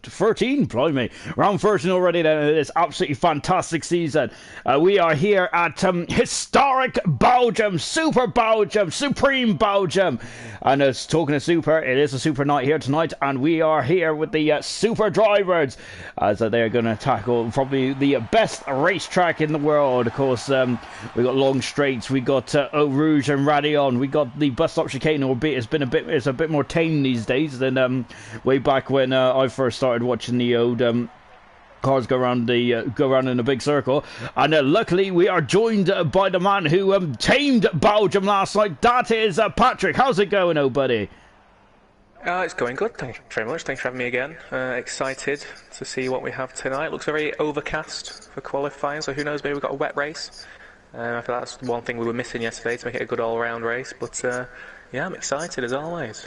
13, blimey. Round 13 already then. It is absolutely fantastic season. We are here at historic Belgium, Super Belgium, Supreme Belgium. And it's talking to Super, it is a Super night here tonight, and we are here with the Super drivers as they're going to tackle probably the best racetrack in the world. Of course, we got long straights, we got Eau Rouge and Radion, we got the bus stop chicane, albeit it's a bit more tame these days than way back when I first started watching the old cars go around in a big circle. And luckily we are joined by the man who tamed Belgium last night. That is Patrick. How's it going, oh buddy? It's going good, thank you very much. Thanks for having me again. Excited to see what we have tonight. Looks very overcast for qualifying, so who knows, maybe we've got a wet race. I feel that's one thing we were missing yesterday to make it a good all-round race, but yeah, I'm excited as always.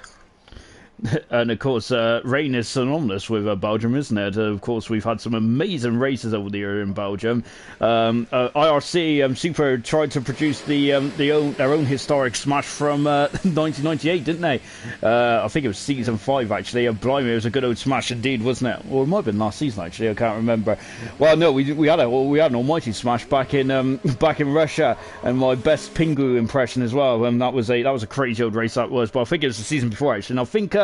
And of course, rain is synonymous with Belgium, isn't it? Of course, we've had some amazing races over the year in Belgium. IRC Super tried to produce their own historic smash from 1998, didn't they? I think it was season 5 actually. Blimey, it was a good old smash indeed, wasn't it? Or it might have been last season actually. I can't remember. Well, no, we had an almighty smash back in Russia, and my best Pingu impression as well. That was a crazy old race that was. But I think it was the season before actually. And I think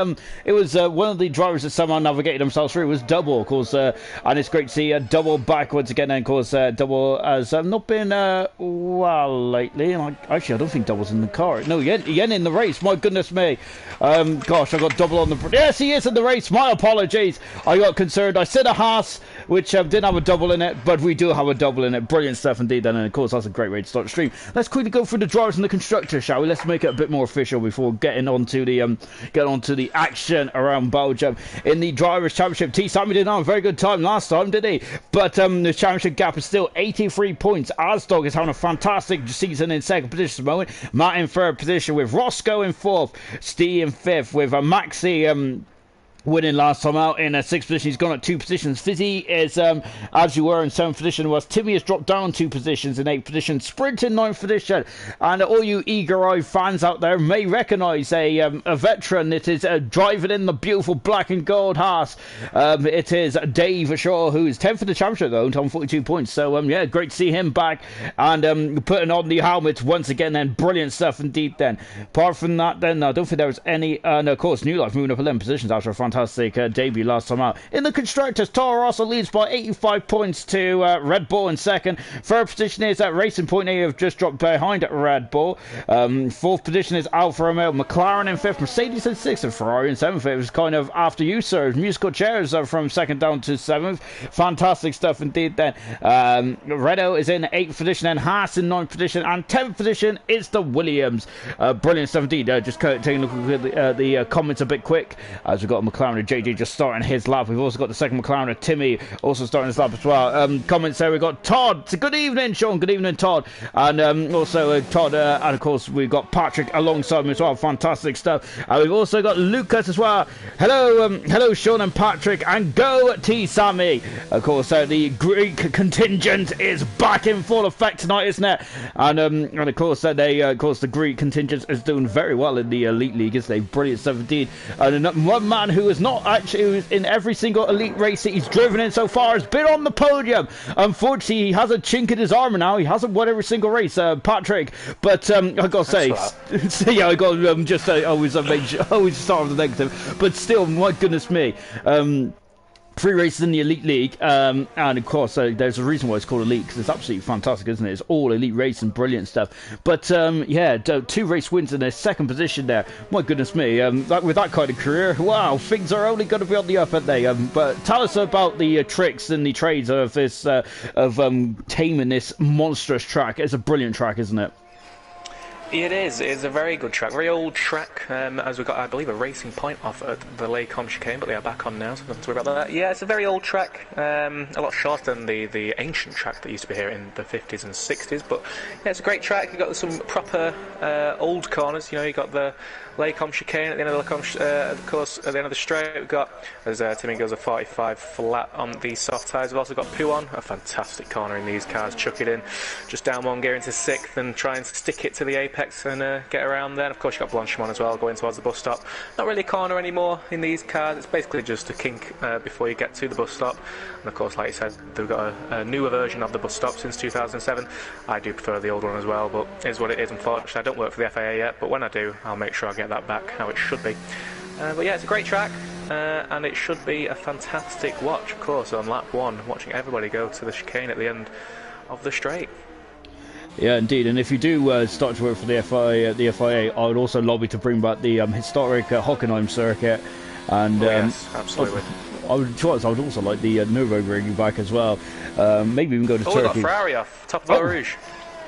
it was one of the drivers that somehow navigated themselves through. It was Double, of course, and it's great to see Double back once again. And of course, Double has not been well lately. And actually, I don't think Double's in the car. No, he ain't in the race. My goodness me. Gosh, I got Double on the. Yes, he is in the race. My apologies. I got concerned. I said a Haas, which didn't have a double in it, but we do have a double in it. Brilliant stuff indeed. And of course, that's a great way to start the stream. Let's quickly go through the drivers and the constructors, shall we? Let's make it a bit more official before getting onto the action around Belgium. In the Drivers' Championship, T. Sammy didn't have a very good time last time, did he? But the championship gap is still 83 points. Asdog is having a fantastic season in second position at the moment. Matt in third position with Roscoe in fourth. Steve in fifth with Maxi winning last time out in sixth position. He's gone up 2 positions. Fizzy is, as you were, in 7th position. Was Timmy has dropped down 2 positions in 8th position. Sprint in 9th position. And all you eager-eyed fans out there may recognise a veteran that is driving in the beautiful black and gold Haas. It is Dave Shaw, who is 10th for the championship, though, on 42 points. So, yeah, great to see him back and putting on the helmet once again. Then brilliant stuff indeed. Then, apart from that, then I don't think there was any. And of course, New Life moving up 11 positions after a fantastic debut last time out. In the constructors, Toro Rosso leads by 85 points to Red Bull in second. Third position is Racing Point. They have just dropped behind Red Bull. Fourth position is Alfa Romeo. McLaren in fifth. Mercedes in sixth, and Ferrari in seventh. It was kind of after you, sir. Musical chairs from second down to seventh. Fantastic stuff indeed. Then Renault is in eighth position, and Haas in ninth position, and 10th position is the Williams. Brilliant stuff indeed. Just taking a look at the comments a bit quick, as we've got a McLaren and JJ just starting his lap. We've also got the second McLaren and Timmy also starting his lap as well. Comments there, we've got Todd. Good evening, Sean. Good evening, Todd. And also Todd, and of course we've got Patrick alongside him as well. Fantastic stuff. We've also got Lucas as well. Hello Sean and Patrick, and go T Sammy. Of course the Greek contingent is back in full effect tonight, isn't it? And of course the Greek contingent is doing very well in the Elite League, isn't they? Brilliant stuff indeed. And one man who is not actually, who's in every single elite race that he's driven in so far, has been on the podium. Unfortunately, he has a chink in his armour now. He hasn't won every single race, Patrick. But I gotta say, yeah, I got just always start with the negative. But still, my goodness me. 3 races in the Elite League, and of course there's a reason why it's called Elite, because it's absolutely fantastic, isn't it? It's all elite racing, brilliant stuff. But yeah, 2 race wins in their second position there. My goodness me, with that kind of career, wow, things are only going to be on the up, aren't they? But tell us about the tricks and the trades of this taming this monstrous track. It's a brilliant track, isn't it? It is. It's a very good track, very old track. As we've got, I believe, a racing point off at the Lake chicane, but they are back on now, so nothing to worry about that. Yeah, it's a very old track, a lot shorter than the ancient track that used to be here in the 50s and 60s. But yeah, it's a great track. You've got some proper old corners. You know, you got the Lake chicane at the end of the course, at the end of the straight. We've got, as Timmy goes, a 45 flat on the soft tyres. We've also got Puon, a fantastic corner in these cars. Chuck it in, just down one gear into 6th and try and stick it to the apex. apex and get around there. And of course, you've got Blanchimont as well going towards the bus stop. Not really a corner anymore in these cars. It's basically just a kink before you get to the bus stop. And of course, like you said, they've got a newer version of the bus stop since 2007. I do prefer the old one as well, but it is what it is, unfortunately. I don't work for the FIA yet, but when I do, I'll make sure I get that back how it should be. But yeah, it's a great track, and it should be a fantastic watch, of course, on lap 1, watching everybody go to the chicane at the end of the straight. Yeah, indeed. And if you do start to work for the FIA, I would also lobby to bring back the historic Hockenheim circuit. And yes, absolutely. I would also like the Nürburgring back as well. Maybe even go to Turkey. We got Ferrari off top of Eau Rouge.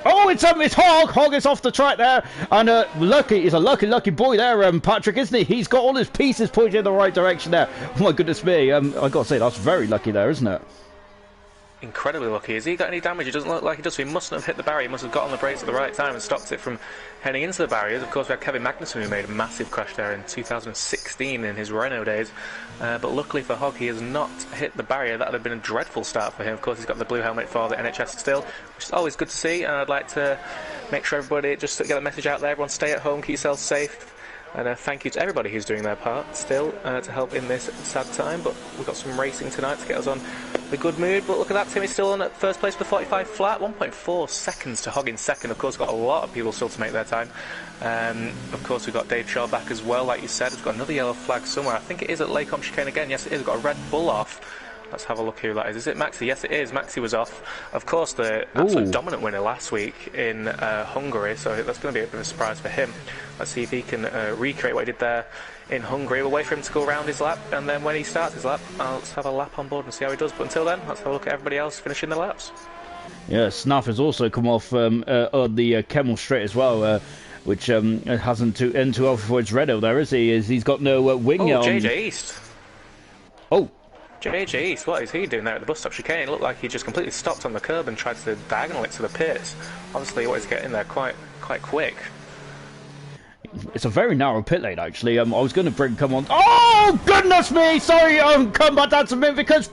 Oh, it's Hogg. Hogg is off the track there, and he's a lucky boy there, Patrick, isn't he? He's got all his pieces pointing in the right direction there. Oh my goodness me! I got to say that's very lucky there, isn't it? Incredibly lucky. Has he got any damage? It doesn't look like he does. So he mustn't have hit the barrier. He must have got on the brakes at the right time and stopped it from heading into the barriers. Of course, we had Kevin Magnussen, who made a massive crash there in 2016 in his Renault days. But luckily for Hogg, he has not hit the barrier. That would have been a dreadful start for him. Of course, he's got the blue helmet for the NHS still, which is always good to see. And I'd like to make sure everybody, just to get a message out there, everyone stay at home, keep yourselves safe. And thank you to everybody who's doing their part still to help in this sad time. But we've got some racing tonight to get us on the good mood. But look at that, Timmy's still on at first place with 45 flat, 1.4 seconds to Hogg in second. Of course, got a lot of people still to make their time. Of course, we've got Dave Shaw back as well, like you said. We've got another yellow flag somewhere. I think it is at Lake Chicane again. Yes, it is. We've got a Red Bull off. Let's have a look who that is. Is it Maxi? Yes, it is. Maxi was off. Of course, the absolute dominant winner last week in Hungary, so that's going to be a bit of a surprise for him. Let's see if he can recreate what he did there in Hungary. We'll wait for him to go around his lap, and then when he starts his lap, let's have a lap on board and see how he does. But until then, let's have a look at everybody else finishing their laps. Yeah, Snaff has also come off on the Kemmel Straight as well, which hasn't end too well for his Renault there, is he? He's got no wing on. JJ East. Oh. JJ East, what is he doing there at the bus stop chicane? It looked like he just completely stopped on the curb and tried to diagonal it to the pits. Obviously he wanted to get in there quite quick. It's a very narrow pit lane, actually. I was going to come on. Oh, goodness me! Sorry, come back down to me because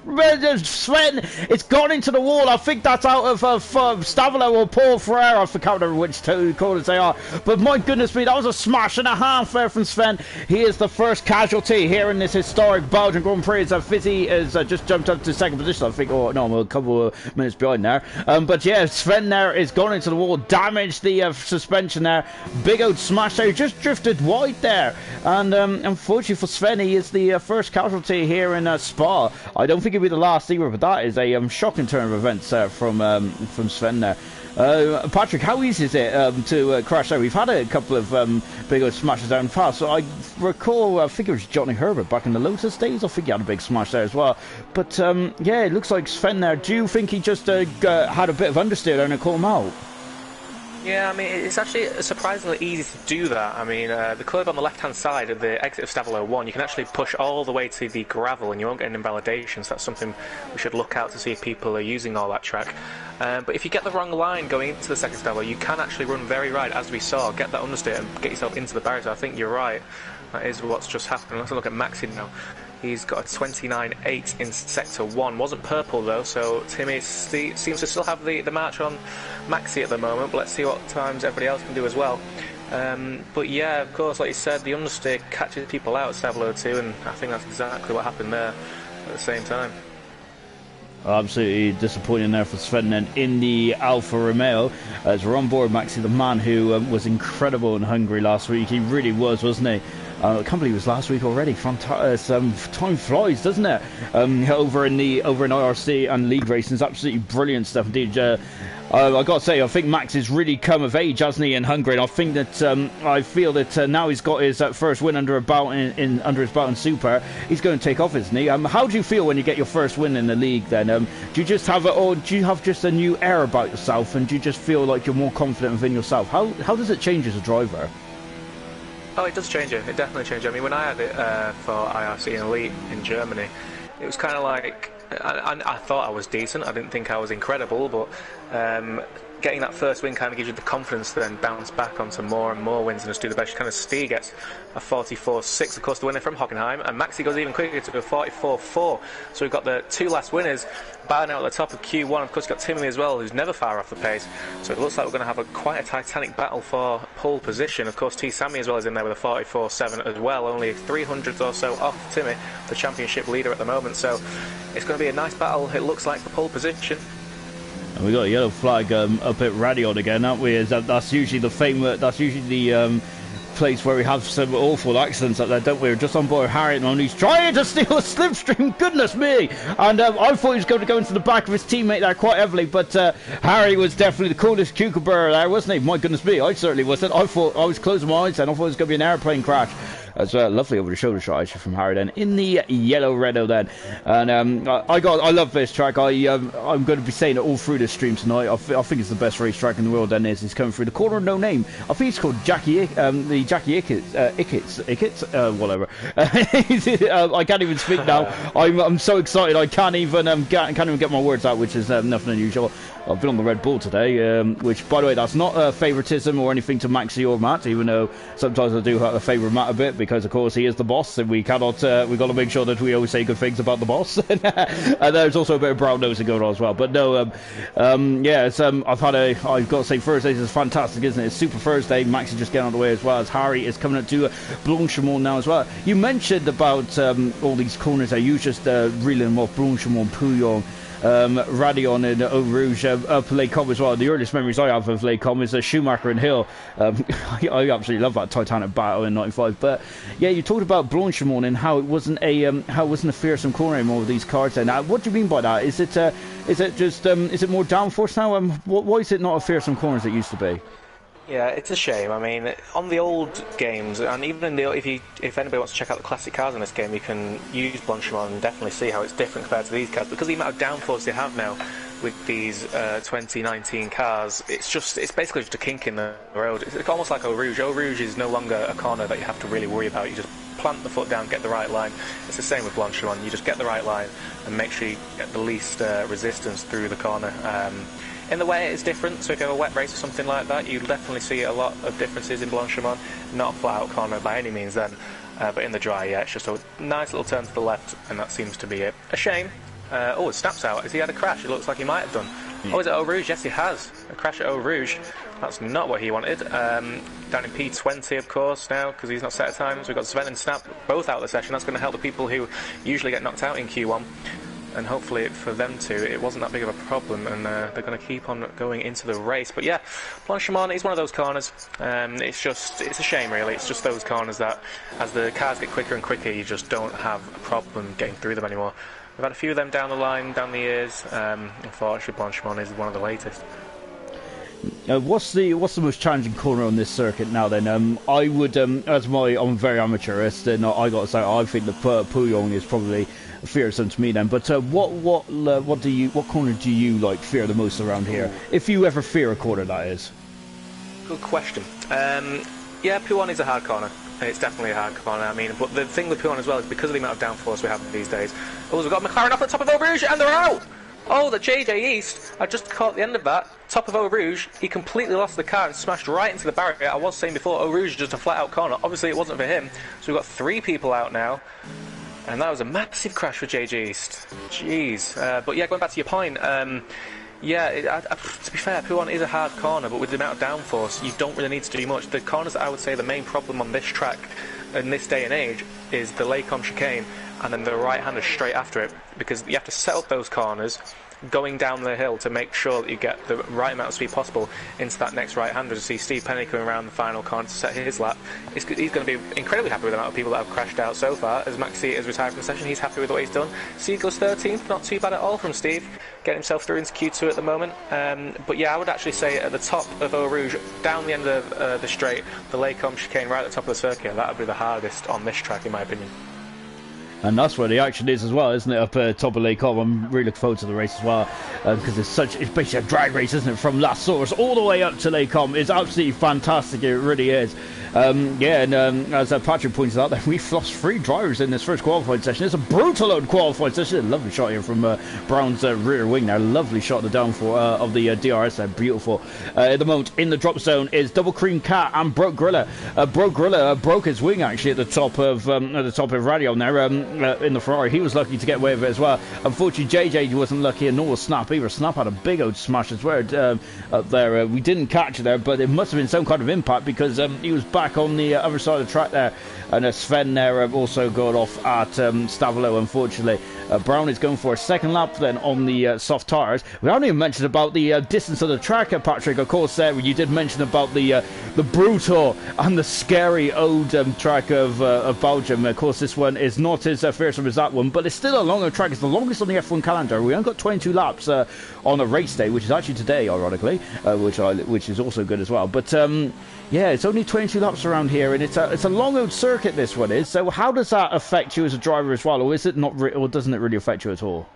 Sven, it's gone into the wall. I think that's out of Stavolo or Paul Ferreira. I can't remember which two corners they are. But my goodness me, that was a smash and a half there from Sven. He is the first casualty here in this historic Belgian Grand Prix. Fizzy has just jumped up to second position, I think. Oh, no, I'm a couple of minutes behind there. But yeah, Sven there is gone into the wall, damaged the suspension there. Big old smash there. Just drifted wide there, and unfortunately for Sven, he is the first casualty here in Spa. I don't think he'll be the last either, but that is a shocking turn of events from Sven there. Patrick, how easy is it to crash there? We've had a couple of big old smashes there in the past. So I recall, I think it was Johnny Herbert back in the Lotus days. I think he had a big smash there as well. But yeah, it looks like Sven there. Do you think he just had a bit of understeer there and it caught him out? Yeah, I mean, it's actually surprisingly easy to do that. I mean, the curve on the left-hand side of the exit of Stavolo 1, you can actually push all the way to the gravel and you won't get an invalidation, so that's something we should look out to see if people are using all that track. But if you get the wrong line going into the second Stavolo, you can actually run very right, as we saw, get that understeer and get yourself into the barrier, so I think you're right. That is what's just happened. Let's look at Maxi now. He's got a 29.8 in Sector 1. Wasn't purple, though, so Timmy seems to still have the march on Maxi at the moment, but let's see what times everybody else can do as well. But yeah, of course, like you said, the understeer catches people out at Stavolo 2, and I think that's exactly what happened there at the same time. Absolutely disappointing there for Sven then in the Alfa Romeo. As we're on board, Maxi, the man who was incredible in Hungary last week. He really was, wasn't he? I can't believe it was last week already. Time flies, doesn't it? Over in IRC and league racing is absolutely brilliant stuff indeed. I got to say, I think Max has really come of age, hasn't he, in Hungary? And I think that I feel that now he's got his first win under his belt in Super. He's going to take off, isn't he? How do you feel when you get your first win in the league? Then do you just have it, or do you have just a new air about yourself, and do you just feel like you're more confident within yourself? How does it change as a driver? Oh, it does change it. It definitely changes. I mean, when I had it for IRC and Elite in Germany, it was kind of like I thought I was decent. I didn't think I was incredible, but getting that first win kind of gives you the confidence to then bounce back onto more and more wins and just do the best you can. As Steve gets a 44.6, of course, the winner from Hockenheim, and Maxi goes even quicker to a 44.4. So we've got the 2 last winners battling out at the top of Q1. Of course, you've got Timothy as well, who's never far off the pace. So it looks like we're going to have quite a titanic battle for pole position. Of course, T. Sammy as well is in there with a 44.7 as well, only 300 or so off Timmy, the championship leader at the moment. So it's going to be a nice battle, it looks like, for pole position. And we got a yellow flag up at Radion again, aren't we? That's usually the famous. That's usually the place where we have some awful accidents up there, don't we? We're just on board Harriet, and he's trying to steal a slipstream. Goodness me! And I thought he was going to go into the back of his teammate there quite heavily, but Harry was definitely the coolest cucumber there, wasn't he? My goodness me, I certainly wasn't. I thought I was closing my eyes, and I thought it was going to be an airplane crash. That's a lovely over-the-shoulder shot actually from Harry then in the yellow Renault then, and I love this track. I'm going to be saying it all through this stream tonight. I think it's the best racetrack in the world. Then is he's coming through the corner of No Name. I think it's called the Jackie Ickets, whatever. I can't even speak now. I'm so excited. I can't even get my words out, which is nothing unusual. I've been on the Red Bull today, which, by the way, that's not favouritism or anything to Maxi or Matt, even though sometimes I do have to favour Matt a bit, because, of course, he is the boss, and we cannot, we've got to make sure that we always say good things about the boss. And there's also a bit of brown nosing going on as well. But no, yeah, it's, I've got to say, Thursdays is fantastic, isn't it? It's Super Thursday. Maxi just getting out of the way as well, as Harry is coming up to Blanchimont now as well. You mentioned about all these corners there. You just reeling them off: Blanchimont, Pouillon, Radion and Eau Rouge, up Les Combes as well. The earliest memories I have of Les Combes is Schumacher and Hill. I absolutely love that Titanic battle in '95. But yeah, you talked about Blanchimont and how it wasn't a fearsome corner anymore with these cars. Then, what do you mean by that? Is it is it more downforce now? Why is it not a fearsome corner as it used to be? Yeah, it's a shame. I mean, on the old games, and even in the if anybody wants to check out the classic cars in this game, you can use Blanchimont and definitely see how it's different compared to these cars, because the amount of downforce they have now with these 2019 cars, it's basically just a kink in the road. It's almost like Eau Rouge. Eau Rouge is no longer a corner that you have to really worry about. You just plant the foot down, get the right line. It's the same with Blanchimont. You just get the right line and make sure you get the least resistance through the corner. In the way it's different, so if you have a wet race or something like that, you definitely see a lot of differences in Blanchimont. Not a flat-out corner by any means then, but in the dry, yeah, it's just a nice little turn to the left, and that seems to be it. A shame. Oh, it snaps out. Has he had a crash? It looks like he might have done. Oh, is it Eau Rouge? Yes, he has. A crash at Eau Rouge. That's not what he wanted. Down in P20, of course, now, because he's not set at times. We've got Sven and Snap both out of the session. That's going to help the people who usually get knocked out in Q1. And hopefully for them too, it wasn't that big of a problem, and they're going to keep on going into the race. But yeah, Blanchimont is one of those corners. It's a shame really. It's just those corners that, as the cars get quicker and quicker, you just don't have a problem getting through them anymore. We've had a few of them down the line, down the years. Unfortunately, Blanchimont is one of the latest. What's the most challenging corner on this circuit now? Then I would, I'm very amateurist, and I got to say I think the Pouillon is probably fearsome to me then. But what corner do you like fear the most around here? If you ever fear a corner, that is. Good question. Yeah, Pouillon is a hard corner. It's definitely a hard corner. I mean, but the thing with Pouillon as well is because of the amount of downforce we have these days. Oh, we've got McLaren off the top of Eau Rouge, and they're out. Oh, the JJ East, I just caught the end of that. Top of Eau Rouge, he completely lost the car and smashed right into the barrier. I was saying before, Eau Rouge is just a flat-out corner. Obviously, it wasn't for him. So we've got 3 people out now. And that was a massive crash for JJ East. Jeez. But yeah, going back to your point, yeah, to be fair, Pouillon is a hard corner, but with the amount of downforce, you don't really need to do much. The corners that I would say the main problem on this track in this day and age is the Les Combes chicane and then the right-hander straight after it, because you have to set up those corners going down the hill to make sure that you get the right amount of speed possible into that next right-hander. To see Steve Penny coming around the final corner to set his lap, he's going to be incredibly happy with the amount of people that have crashed out so far. As Maxi is retired from the session, he's happy with what he's done. Steve goes 13th, not too bad at all from Steve, getting himself through into Q2 at the moment. But yeah, I would actually say at the top of Eau Rouge, down the end of the straight, the Les Combes chicane right at the top of the circuit, that would be the hardest on this track in my opinion. And that's where the action is as well, isn't it? Up top of Lake Cobb. I'm really looking forward to the race as well, because it's basically a drag race, isn't it? From La Source all the way up to Lake Cobb. It's absolutely fantastic. It really is. As Patrick pointed out, that we've lost 3 drivers in this first qualifying session. It's a brutal old qualifying session. A lovely shot here from Brown's rear wing there. Lovely shot of the downforce of the DRS there. Beautiful. At the moment, in the drop zone is Double Cream Cat and Broke Gorilla. Broke Gorilla broke his wing actually at the top of Radio there in the Ferrari. He was lucky to get away with it as well. Unfortunately, JJ wasn't lucky, and nor was Snap either. Snap had a big old smash as well up there. We didn't catch it there, but it must have been some kind of impact, because he was back on the other side of the track there, and Sven there also got off at Stavolo, unfortunately. Brown is going for a second lap then on the soft tyres. We haven't even mentioned about the distance of the track, Patrick. Of course, you did mention about the brutal and the scary old track of Belgium. Of course, this one is not as fearsome as that one, but it's still a longer track. It's the longest on the F1 calendar. We only got 22 laps on a race day, which is actually today, ironically, which is also good as well. But yeah, it's only 22 laps around here, and it's a long old circuit, this one is. So how does that affect you as a driver as well, or is it not, or doesn't it really affect you at all?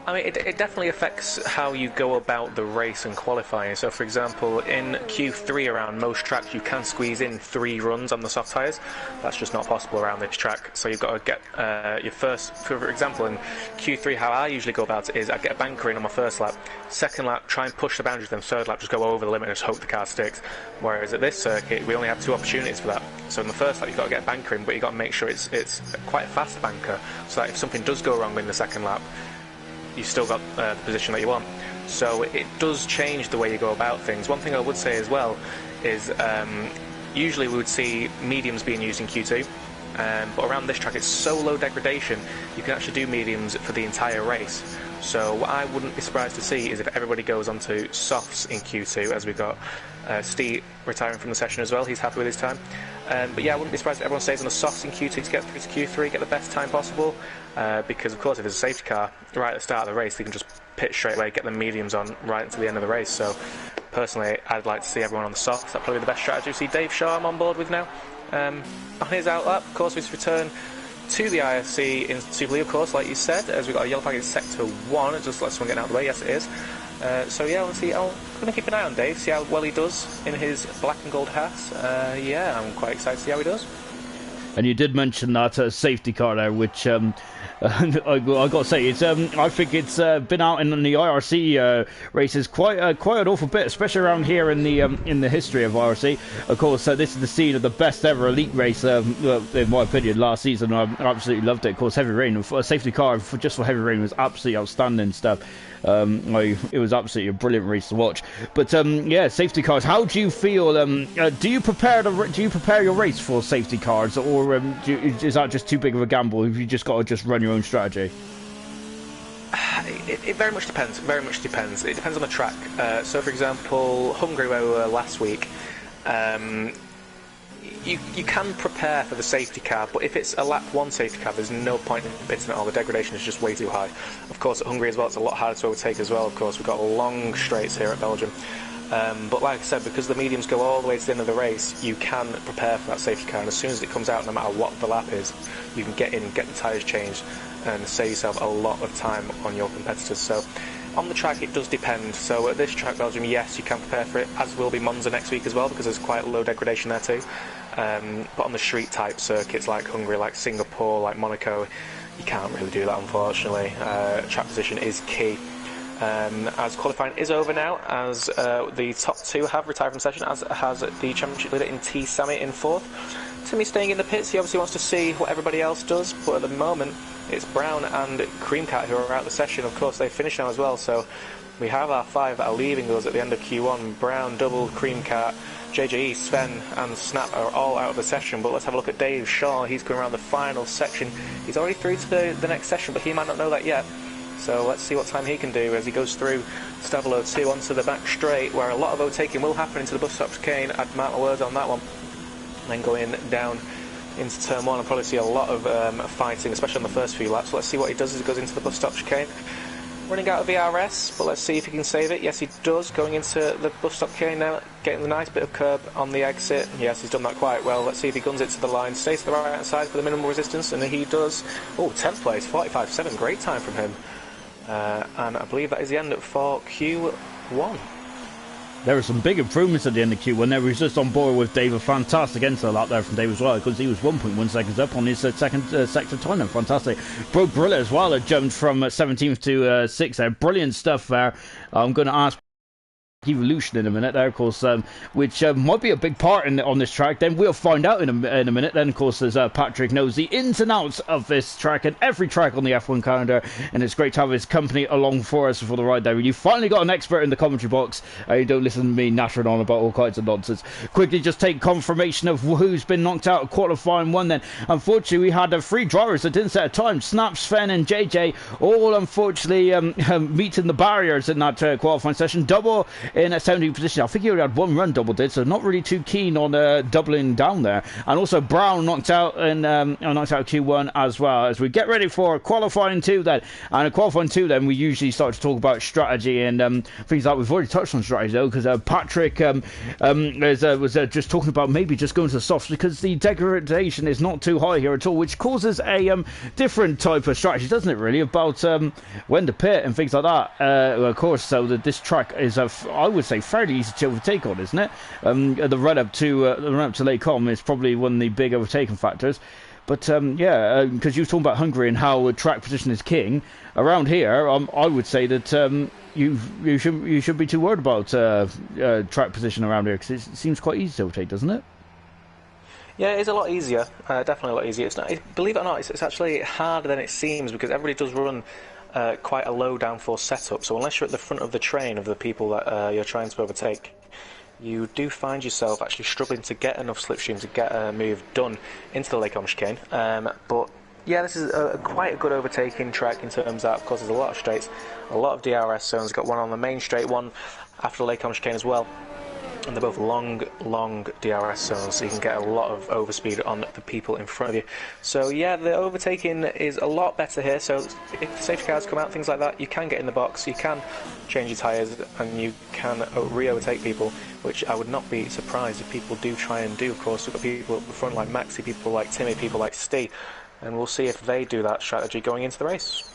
I mean, it definitely affects how you go about the race and qualifying. So, for example, in Q3 around most tracks, you can squeeze in 3 runs on the soft tyres. That's just not possible around this track. So you've got to get your first, for example, in Q3, how I usually go about it is I get a banker in on my first lap. Second lap, try and push the boundaries, then third lap, just go over the limit and just hope the car sticks. Whereas at this circuit, we only have 2 opportunities for that. So in the first lap, you've got to get a banker in, but you've got to make sure it's quite a fast banker, so that if something does go wrong in the second lap, you've still got the position that you want. So it does change the way you go about things. One thing I would say as well is usually we would see mediums being used in Q2, but around this track it's so low degradation you can actually do mediums for the entire race. So what I wouldn't be surprised to see is if everybody goes onto softs in Q2, as we got Steve retiring from the session as well. He's happy with his time. But yeah, I wouldn't be surprised if everyone stays on the softs in Q2 to get through to Q3, get the best time possible. Because of course, if there's a safety car right at the start of the race, they can just pit straight away, get the mediums on right until the end of the race. So personally, I'd like to see everyone on the softs. That's probably the best strategy. We see Dave Shaw I'm on board with now. On his outlap, of course, his return to the IRC in Super League, of course, like you said, as we've got a yellow flag in Sector 1. It just lets someone get out of the way. Yes, it is. So yeah, we'll see. I'm going to keep an eye on Dave, see how well he does in his black and gold hat. Yeah, I'm quite excited to see how he does. And you did mention that safety car there, which I got to say, it's I think it's been out in the IRC races quite an awful bit, especially around here in the history of IRC. Of course, this is the scene of the best ever elite race, in my opinion, last season. I absolutely loved it. Of course, Heavy Rain, a safety car just for Heavy Rain was absolutely outstanding stuff. It was absolutely a brilliant race to watch. But yeah, safety cars. How do you feel? Do you prepare your race for safety cars, or is that just too big of a gamble? Have you just got to just run your own strategy? It very much depends. Very much depends. It depends on the track. So, for example, Hungary, where we were last week. You can prepare for the safety car, but if it's a lap 1 safety car, there's no point in bidding at all. The degradation is just way too high. Of course, at Hungary as well, it's a lot harder to overtake as well. Of course, we've got long straights here at Belgium. But like I said, because the mediums go all the way to the end of the race, you can prepare for that safety car, and as soon as it comes out, no matter what the lap is, you can get in, get the tyres changed, and save yourself a lot of time on your competitors. So on the track, it does depend. So at this track, Belgium, yes, you can prepare for it, as will be Monza next week as well, because there's quite low degradation there too. But on the street type circuits like Hungary, like Singapore, like Monaco, you can't really do that, unfortunately. Track position is key. As qualifying is over now, as the top 2 have retired from session, as has the championship leader in T Sammy in 4th. Timmy's staying in the pits. He obviously wants to see what everybody else does, but at the moment it's Brown and Creamcat who are out of the session. Of course, they've finished now as well, so we have our 5 that are leaving us at the end of Q1. Brown, Double, Creamcat, JJE, Sven and Snap are all out of the session. But let's have a look at Dave Shaw. He's going around the final section. He's already through to the next session, but he might not know that yet. So let's see what time he can do as he goes through Stavolo 2 onto the back straight, where a lot of overtaking will happen into the bus stop chicane. I'd mark my words on that one. And then going down into turn 1, I'll probably see a lot of fighting, especially on the first few laps. Let's see what he does as he goes into the bus stop chicane. running out of ERS, but let's see if he can save it. Yes, he does, going into the bus stop chicane now, getting the nice bit of curb on the exit. Yes, he's done that quite well. Let's see if he guns it to the line, stays to the right-hand side for the minimal resistance, and he does. Oh, 10th place, 45.7, great time from him. And I believe that is the end for Q1. There were some big improvements at the end of Q1. There was just on board with Dave. A fantastic insult out there from Dave as well, because he was 1.1 seconds up on his second sector time. Then fantastic. Broke Brilla as well. It jumped from 17th to 6th there. Brilliant stuff there. I'm going to ask Evolution in a minute there, of course, which might be a big part on this track. Then we'll find out in a minute. Then, of course, as Patrick knows the ins and outs of this track and every track on the F1 calendar, and it's great to have his company along for us for the ride there. You finally got an expert in the commentary box. You don't listen to me nattering on about all kinds of nonsense. Quickly just take confirmation of who's been knocked out of qualifying one. Then, unfortunately, we had 3 drivers that didn't set a time. Snap, Sven and JJ all unfortunately meeting the barriers in that qualifying session. Double in a 70 position. I think he only had 1 run, Double did, so not really too keen on doubling down there. And also Brown knocked out in knocked out Q1 as well. As we get ready for qualifying 2 then. And in qualifying 2 then, we usually start to talk about strategy and things like we've already touched on strategy though, because Patrick was just talking about maybe just going to the softs because the degradation is not too high here at all, which causes a different type of strategy, doesn't it, really, about when to pit and things like that. Of course, so that this track is I would say fairly easy to overtake on, isn't it? The run up to Lake Com is probably one of the big overtaking factors. But yeah, because you were talking about Hungary and how track position is king. Around here, I would say that you should be too worried about track position around here, because it seems quite easy to overtake, doesn't it? Yeah, it is a lot easier. Definitely a lot easier. It's not, believe it or not, it's actually harder than it seems, because everybody does run quite a low downforce setup. So unless you're at the front of the train of the people that you're trying to overtake, you do find yourself actually struggling to get enough slipstream to get a move done into the Lake chicane. But yeah, this is quite a good overtaking track in terms of course, there's a lot of straights, a lot of DRS zones. Got one on the main straight, one after the Lake chicane as well. And they're both long DRS zones, so you can get a lot of overspeed on the people in front of you. So yeah, the overtaking is a lot better here. So if safety cars come out, things like that, you can get in the box, you can change your tyres, and you can re-overtake people, which I would not be surprised if people do try and do. Of course, we've got people at the front like Maxi, people like Timmy, people like Steve, and we'll see if they do that strategy going into the race.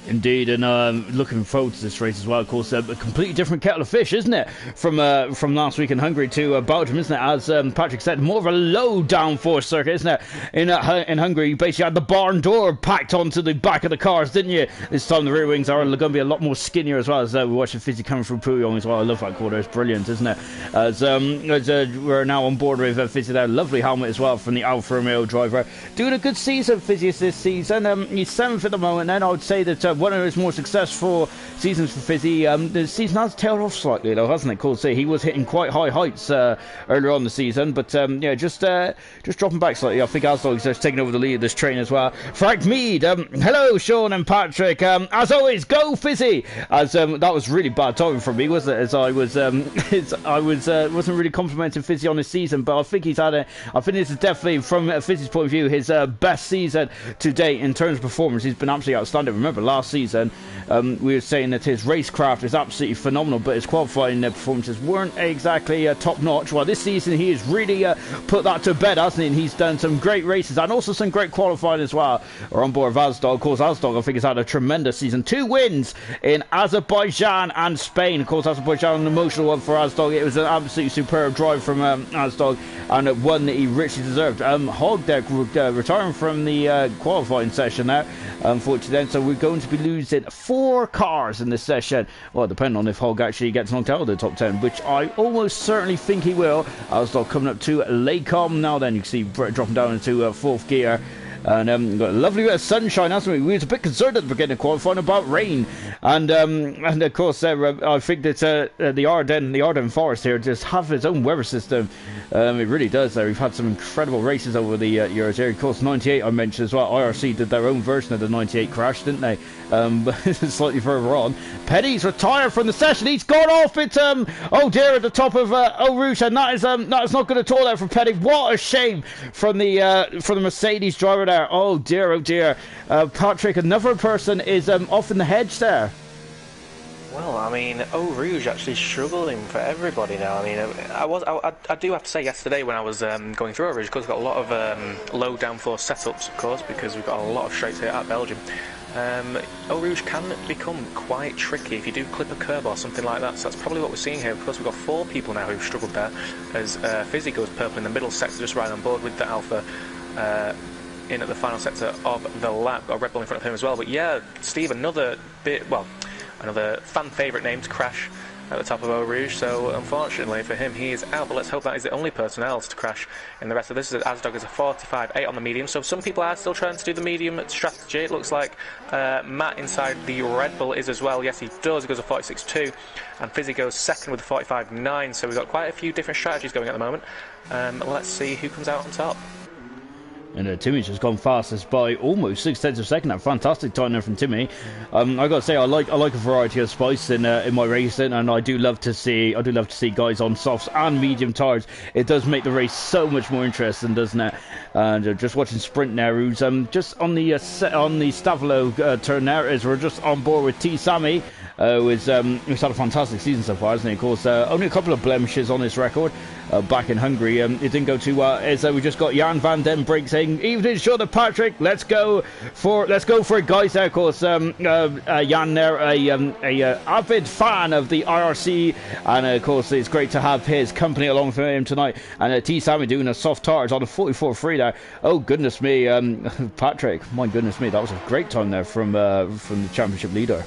Indeed, and looking forward to this race as well. Of course, a completely different kettle of fish, isn't it? From last week in Hungary to Belgium, isn't it? As Patrick said, more of a low downforce circuit, isn't it? In Hungary, you basically had the barn door packed onto the back of the cars, didn't you? This time the rear wings are going to be a lot more skinnier as well. As we're watching Fizzy coming through Pouillon as well. I love that quarter; it's brilliant, isn't it? As we're now on board with Fizzy there, lovely helmet as well from the Alfa Romeo driver, doing a good season, Fizzy, this season. He's 7th at the moment. Then I would say that one of his more successful seasons for Fizzy. The season has tailed off slightly though, hasn't it? Cool to see. He was hitting quite high heights earlier on the season, but yeah, just dropping back slightly. I think Asdog's just taking over the lead of this train as well. Frank Mead, hello Sean and Patrick. As always, go Fizzy. As that was really bad timing from me, wasn't it? As I was wasn't really complimenting Fizzy on his season, but I think he's had I think this is definitely, from Fizzy's point of view, his best season to date in terms of performance. He's been absolutely outstanding. Remember last season, we were saying that his racecraft is absolutely phenomenal, but his qualifying performances weren't exactly top-notch. Well, this season he has really put that to bed, hasn't he? And he's done some great races and also some great qualifying as well. We're on board with Asdog. Of course, Asdog, I think, has had a tremendous season. 2 wins in Azerbaijan and Spain. Of course, Azerbaijan, an emotional one for Asdog. It was an absolutely superb drive from Asdog, and one that he richly deserved. Hog there retiring from the qualifying session there, unfortunately then, so we're going to be losing 4 cars in this session. Well, depending on if Hog actually gets knocked out of the top 10, which I almost certainly think he will. Asdog coming up to Lacom now. Then you can see Brett dropping down into 4th gear. And got a lovely bit of sunshine, hasn't we? We were a bit concerned at the beginning of qualifying about rain, and of course I think that the Ardennes Forest here just have its own weather system. It really does. We've had some incredible races over the years here. Of course, 98 I mentioned as well. IRC did their own version of the 98 crash, didn't they? But slightly further on, Petty's retired from the session. He's gone off it. Oh dear, at the top of Eau Rouge, and that is not good at all there for Petty. What a shame from the Mercedes driver there. there. Oh dear, oh dear. Patrick, another person is off in the hedge there. Well, I mean, Eau Rouge actually struggling for everybody now. I mean, I do have to say, yesterday when I was going through Eau Rouge, of course, we've got a lot of low downforce setups, of course, because we've got a lot of straights here at Belgium. Eau Rouge can become quite tricky if you do clip a curb or something like that, so that's probably what we're seeing here. Of course, we've got 4 people now who've struggled there, as Fizzy goes purple in the middle sector, just right on board with the Alpha in at the final sector of the lap. Got a Red Bull in front of him as well. But yeah, Steve, another fan favourite name to crash at the top of Eau Rouge, so unfortunately for him, he is out, but let's hope that he's the only person else to crash in the rest of this. Asdog is a 45.8 on the medium, so some people are still trying to do the medium strategy. It looks like Matt inside the Red Bull is as well. Yes, he does. He goes a 46.2, and Fizzy goes second with a 45.9, so we've got quite a few different strategies going at the moment. Let's see who comes out on top. And Timmy's just gone fastest by almost 6/10 of a second. A fantastic time there from Timmy. I got to say, I like a variety of spice in my racing, and I do love to see guys on softs and medium tires. It does make the race so much more interesting, doesn't it? And just watching Sprint now, who's just on the Stavelo turn there, as we're just on board with T Sammy. Who's had a fantastic season so far, hasn't he? Of course, only a couple of blemishes on his record back in Hungary. It didn't go too well. We just got Jan van den Brink saying, "Evening, Shorter Patrick. Let's go for it, guys." There, of course, Jan there, a avid fan of the IRC, and of course, it's great to have his company along for him tonight. And T Sammy doing a soft tires on a 44.3 there. Oh goodness me, Patrick! My goodness me, that was a great time there from the championship leader.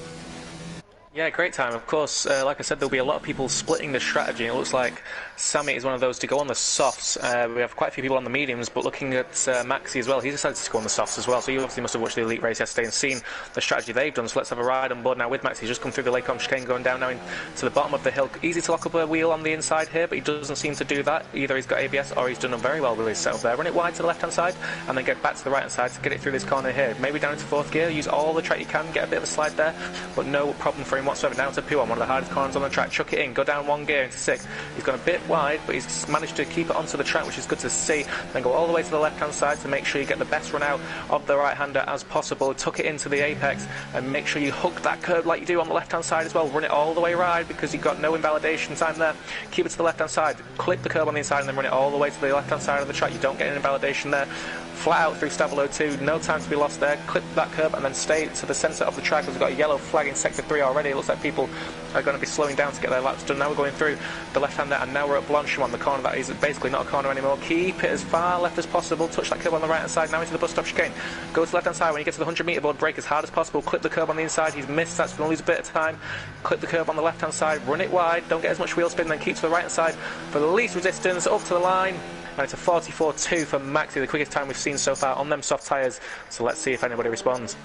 Yeah, great time. Of course, like I said, there'll be a lot of people splitting the strategy. It looks like Sammy is one of those to go on the softs. We have quite a few people on the mediums, but looking at Maxi as well, he decided to go on the softs as well. So you obviously must have watched the Elite race yesterday and seen the strategy they've done. So let's have a ride on board now with Maxi. He's just come through the Lake chicane, going down now to the bottom of the hill. Easy to lock up a wheel on the inside here, but he doesn't seem to do that. Either he's got ABS or he's done very well with his setup there. Run it wide to the left-hand side and then get back to the right-hand side to get it through this corner here. Maybe down into 4th gear, use all the track you can, get a bit of a slide there, but no problem for him whatsoever. Down to P1, one of the hardest corners on the track. Chuck it in, go down 1 gear into 6. He's gone a bit wide, but he's managed to keep it onto the track, which is good to see. Then go all the way to the left-hand side to make sure you get the best run out of the right-hander as possible. Tuck it into the apex and make sure you hook that curb like you do on the left-hand side as well. Run it all the way right because you've got no invalidation time there. Keep it to the left-hand side. Clip the curb on the inside and then run it all the way to the left-hand side of the track. You don't get an invalidation there. Flat out through Stavelo 2, no time to be lost there. Clip that curb and then stay to the centre of the track. We've got a yellow flag in sector 3 already. It looks like people are going to be slowing down to get their laps done. Now we're going through the left-hander and now we're at Blanchimont, the corner that is basically not a corner anymore. Keep it as far left as possible. Touch that curb on the right-hand side. Now into the bus stop chicane. Go to the left-hand side. When you get to the 100-metre board, brake as hard as possible. Clip the curb on the inside. He's missed. That's going to lose a bit of time. Clip the curb on the left-hand side. Run it wide. Don't get as much wheel spin. Then keep to the right-hand side for the least resistance. Up to the line. And it's a 44.2 for Maxi, the quickest time we've seen so far on them soft tyres. So let's see if anybody responds.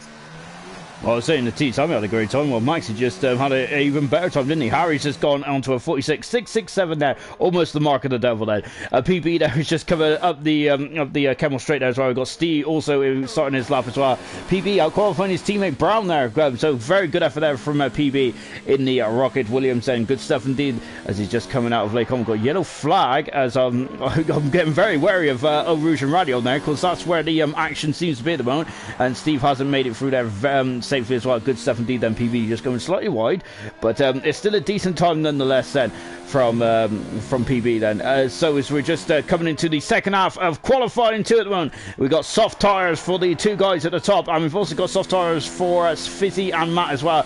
Well, I was saying the T Sammy had a great time. Well, Maxi just had an even better time, didn't he? Harry's just gone onto a 46.667 there, almost the mark of the devil there. PB there is just coming up the Kemmel straight there as well. We've got Steve also starting his lap as well. PB out qualifying his teammate Brown there. So very good effort there from PB in the Rocket Williams. And good stuff indeed as he's just coming out of Lake Como. Got yellow flag as I'm getting very wary of Eau Rouge and Radio there because that's where the action seems to be at the moment. And Steve hasn't made it through there safely as well. Good stuff indeed then. PB just going slightly wide, but it's still a decent time nonetheless then from PB then. So as we're just coming into the second half of qualifying 2 at the moment, we've got soft tyres for the 2 guys at the top, and we've also got soft tyres for Fizzy and Matt as well.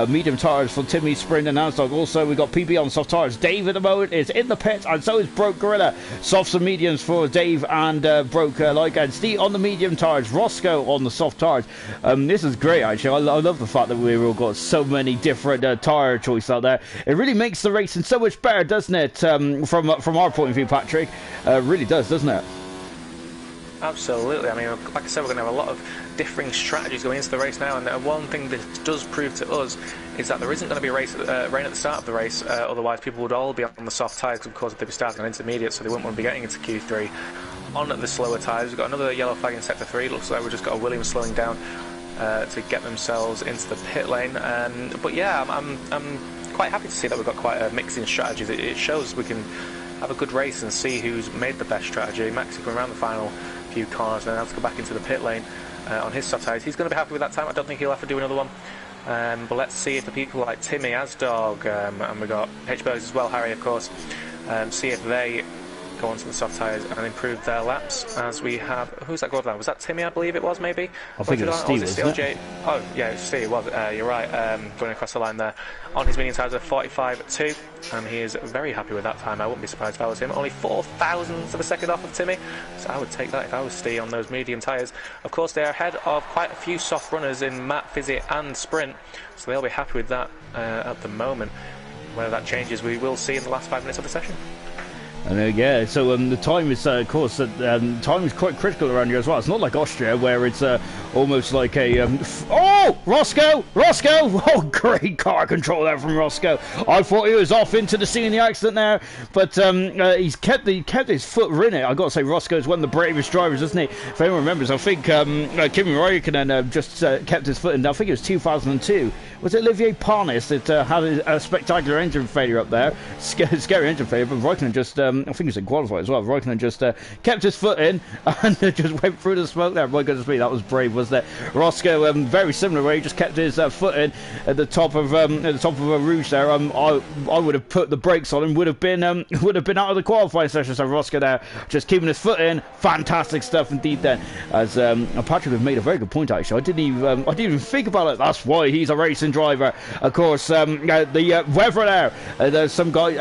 Medium tyres for Timmy, Sprint and Asdog. Also we've got PB on soft tyres. Dave at the moment is in the pit, and so is Broke Gorilla. Softs and mediums for Dave and Broke like, and Steve on the medium tyres, Roscoe on the soft tyres. This is great actually. I love the fact that we've all got so many different tyre choices out there. It really makes the racing so much better, doesn't it? From our point of view, Patrick, really does, doesn't it? Absolutely. I mean, like I said, we're going to have a lot of differing strategies going into the race now, and one thing this does prove to us is that there isn't going to be a rain at the start of the race, otherwise people would all be on the soft tyres, of course they'd be starting on intermediate, so they wouldn't want to be getting into Q3 on the slower tyres. We've got another yellow flag in sector 3. It looks like we've just got a Williams slowing down to get themselves into the pit lane. But yeah, I'm quite happy to see that we've got quite a mixing strategies. It shows we can have a good race and see who's made the best strategy. Maxi coming around the final few cars and has to go back into the pit lane on his soft tyres. He's going to be happy with that time. I don't think he'll have to do another one. But let's see if the people like Timmy, Asdog, and we've got H-Burgs as well, Harry of course, see if they go onto the soft tyres and improve their laps. As we have, who's that going down? Was that Timmy, I believe it was, maybe? I think it was Steve, wasn't it? Oh yeah, it was Steve, it was. You're right, going across the line there on his medium tyres of 45.2, and he is very happy with that time. I wouldn't be surprised if I was him. Only 0.04 of a second off of Timmy, so I would take that if I was Steve on those medium tyres. Of course, they are ahead of quite a few soft runners in Matt, Fizzy and Sprint, so they'll be happy with that at the moment. Whether that changes, we will see in the last 5 minutes of the session. And yeah, so the time is, of course, time is quite critical around here as well. It's not like Austria, where it's almost like a... oh! Roscoe! Oh, great car control there from Roscoe. I thought he was off into the scene of the accident there, but he's kept his foot in it. I've got to say, Roscoe's one of the bravest drivers, isn't he? If anyone remembers, I think Kimi Räikkönen just kept his foot in. I think it was 2002. Was it Olivier Parnis that had a spectacular engine failure up there? Scary engine failure, but Räikkönen just... I think it was in qualifying as well. Räikkönen just kept his foot in and just went through the smoke there. My goodness me, that was brave, wasn't it? Roscoe, very similar way, he just kept his foot in at the top of a Rouge there. I would have put the brakes on him. Would have been out of the qualifying session. So Roscoe there, just keeping his foot in. Fantastic stuff indeed. Then, as Patrick has made a very good point actually. I didn't even think about it. That's why he's a racing driver. Of course, the weather there. There's some guys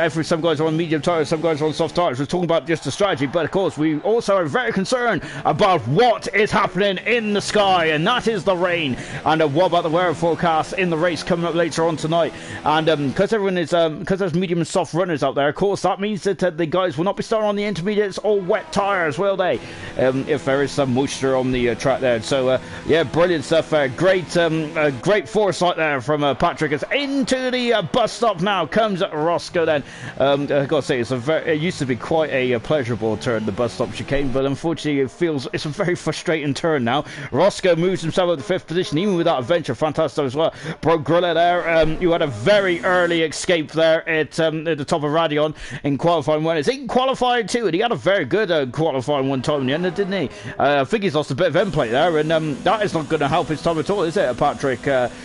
are on medium tyres, some guys are on soft tyres. We're talking about just the strategy, but of course we also are very concerned about what is happening in the sky, and that is the rain. And what about the weather forecast in the race coming up later on tonight? And because everyone is because there's medium and soft runners out there, of course that means that the guys will not be starting on the intermediates or wet tyres, will they? If there is some moisture on the track there. So yeah, brilliant stuff. Great foresight there from Patrick. It's into the bus stop now. Comes Roscoe then. I've got to say, it used to be quite a pleasurable turn, the bus stop chicane, but unfortunately it's a very frustrating turn now. Roscoe moves himself up to 5th position, even with that adventure. Fantastic as well. Broke Grilla there. You had a very early escape there at the top of Radion in qualifying one. It's in qualifying too, and he had a very good qualifying one time in the end, didn't he? I think he's lost a bit of end plate there, and that is not going to help his time at all, is it, Patrick?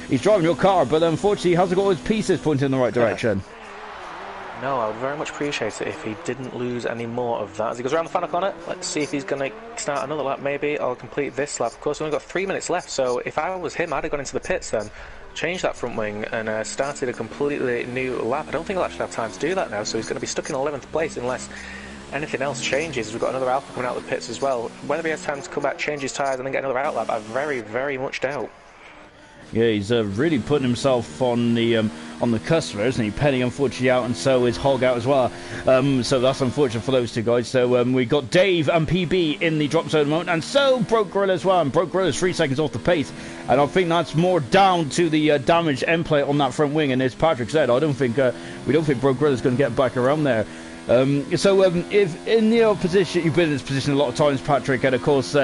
He's driving your car, but unfortunately he hasn't got his pieces pointing in the right direction. No, I would very much appreciate it if he didn't lose any more of that. As he goes around the final corner, let's see if he's going to start another lap maybe. I'll complete this lap. Of course, we've only got 3 minutes left, so if I was him, I'd have gone into the pits then, changed that front wing and started a completely new lap. I don't think he'll actually have time to do that now, so he's going to be stuck in 11th place unless anything else changes. We've got another Alpha coming out of the pits as well. Whether he has time to come back, change his tyres and then get another out lap, I very, very much doubt. Yeah, he's really putting himself on the customer, isn't he? Penny unfortunately out, and so is Hog out as well. So that's unfortunate for those two guys. So we got Dave and PB in the drop zone at the moment, and so Broke Gorilla as well. And Broke Gorilla is 3 seconds off the pace, and I think that's more down to the damaged end plate on that front wing. And as Patrick said, we don't think Broke Gorilla is going to get back around there. If in your position, you've been in this position a lot of times, Patrick, and of course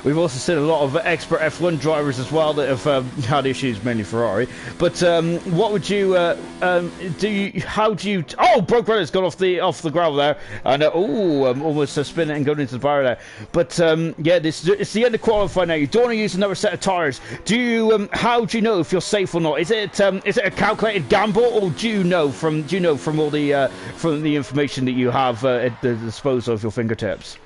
we've also seen a lot of expert F1 drivers as well that have had issues, mainly Ferrari. But what would you do? How do you? Oh, Broke Runner's gone off the gravel there, and almost spinning and going into the barrier there. But yeah, it's the end of qualifying now. You don't want to use another set of tyres. Do you? How do you know if you're safe or not? Is it a calculated gamble, or do you know from all the information that you have at the disposal of your fingertips?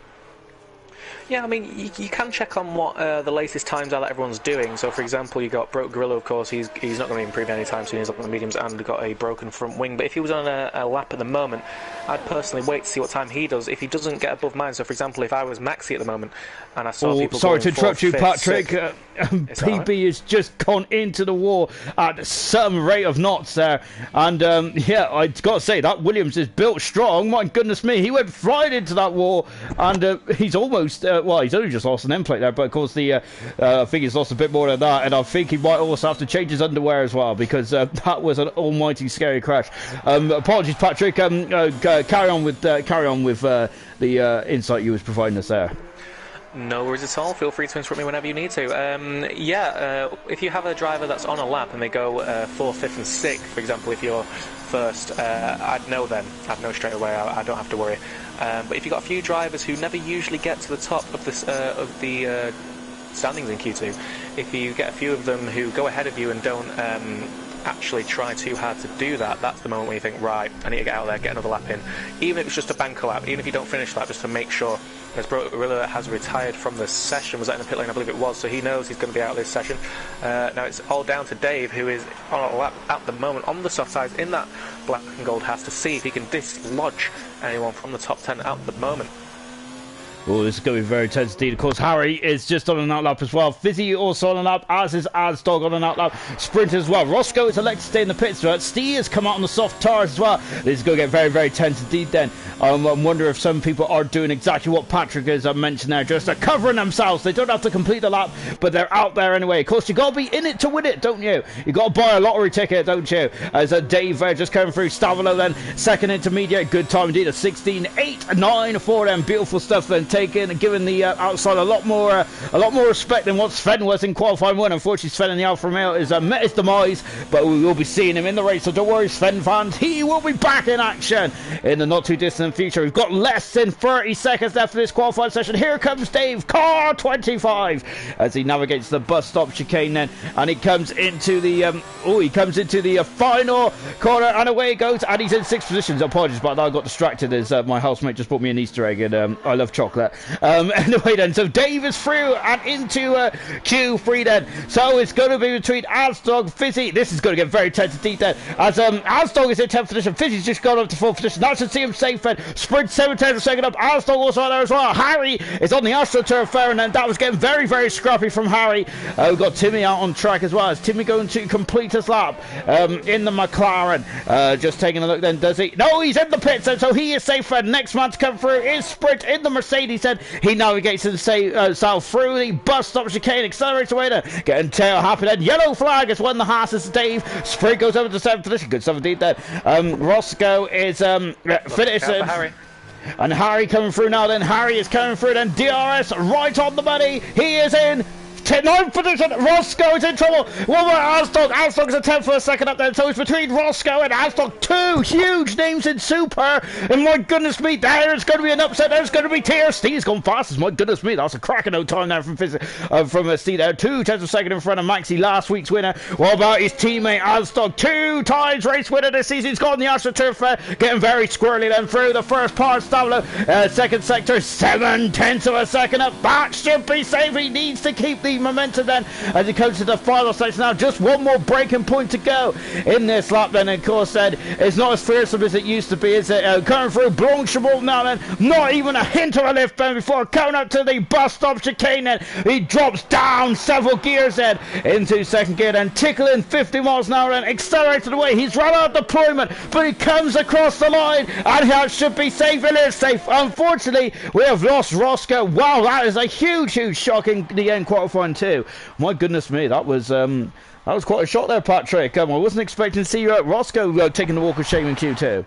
Yeah, I mean, you can check on what the latest times are that everyone's doing. So, for example, you got Broke Gorilla, of course. He's not going to be improving anytime soon. He's up on the mediums and got a broken front wing. But if he was on a lap at the moment, I'd personally wait to see what time he does. If he doesn't get above mine, so for example, if I was Maxi at the moment and I saw people sorry to interrupt you, 5th, Patrick. 6th, PB right. Has just gone into the wall at some rate of knots there, and yeah, I've got to say that Williams is built strong. My goodness me, he went right into that wall, and he's almost he's only just lost an end plate there, but of course I think he's lost a bit more than that, and I think he might also have to change his underwear as well, because that was an almighty scary crash. Apologies, Patrick. Carry on with the insight you was providing us there. No worries at all. Feel free to interrupt me whenever you need to. If you have a driver that's on a lap and they go 4th, 5th and 6th, for example, if you're first, I'd know then. I'd know straight away. I don't have to worry. But if you've got a few drivers who never usually get to the top of the standings in Q2, if you get a few of them who go ahead of you and don't actually try too hard to do that, that's the moment where you think, right, I need to get out there, get another lap in. Even if it's just a bank lap, even if you don't finish that, just to make sure. As Gorilla has retired from the session, was that in the pit lane? I believe it was, so he knows he's going to be out of this session. Now it's all down to Dave, who is on a lap at the moment on the soft sides in that black and gold house, to see if he can dislodge anyone from the top 10 at the moment. Oh, this is going to be very tense indeed. Of course, Harry is just on an outlap as well. Fizzy also on an outlap, as is Azdog on an outlap. Sprint as well. Roscoe is elected to stay in the pits. Steve has come out on the soft tires as well. This is going to get very, very tense indeed then. I wonder if some people are doing exactly what Patrick has mentioned there. Just covering themselves. They don't have to complete the lap, but they're out there anyway. Of course, you got to be in it to win it, don't you? You got to buy a lottery ticket, don't you? As Dave just coming through. Stavilo then, second intermediate. Good time indeed. A 16.8.9 for them. Beautiful stuff then. Taking and giving the outside a lot more respect than what Sven was in qualifying 1. Unfortunately, Sven in the Alfa Romeo is met his demise, but we will be seeing him in the race, so don't worry, Sven fans, he will be back in action in the not too distant future. We've got less than 30 seconds left for this qualifying session. Here comes Dave, car 25, as he navigates the bus stop chicane then, and he comes into the final corner, and away he goes, and he's in 6th position. Apologies about that, I got distracted as my housemate just brought me an Easter egg, and I love chocolate. Anyway then, so Dave is through and into Q3 then. So it's going to be between Azdog, Fizzy. This is going to get very tense indeed then. As Azdog is in 10th position, Fizzy's just gone up to 4th position. That should see him safe then. Sprint 7/10 second up. Azdog also on there as well. Harry is on the AstroTurf there, and then that was getting very, very scrappy from Harry. We've got Timmy out on track as well. Is Timmy going to complete his lap in the McLaren? Just taking a look then, does he? No, he's in the pits then, so he is safe then. Next man to come through is Sprint in the Mercedes then. He navigates south through the bus stop chicane, accelerates away there, getting tail happy then. Yellow flag has won the Haas. Dave. Sprint goes over to 7th position. Good stuff indeed there. Roscoe is finishing. And Harry coming through now then. Harry is coming through then. DRS right on the money. He is in 9th position. Roscoe is in trouble. What about Azdog? Azdog's a 10th for a second up there. So it's between Roscoe and Azdog. 2 huge names in Super. And my goodness me, there's going to be an upset. There's going to be tears. Steve's gone fastest. My goodness me, that's a cracking old time there from Steve there. 2 tenths of a second in front of Maxi, last week's winner. What about his teammate Azdog? 2 times race winner this season. He's got on the AstroTurf, getting very squirrely then through the first part. Stavilo, second sector, 7 tenths of a second up. That should be safe. He needs to keep the momentum then as he comes to the final section now. Just one more breaking point to go in this lap then. Of course then, it's not as fearsome as it used to be, is it? Coming through Blanchemont now then, not even a hint of a lift then before coming up to the bus stop chicane then. He drops down several gears then into second gear then, tickling 50 miles an hour then, accelerated away. He's run out of deployment, but he comes across the line, and that should be safe. It is safe. Unfortunately, we have lost Roscoe. Wow, that is a huge shock in the end qualifying too. My goodness me, that was quite a shot there, Patrick. I wasn't expecting to see you at Roscoe taking the walk of shame in Q2.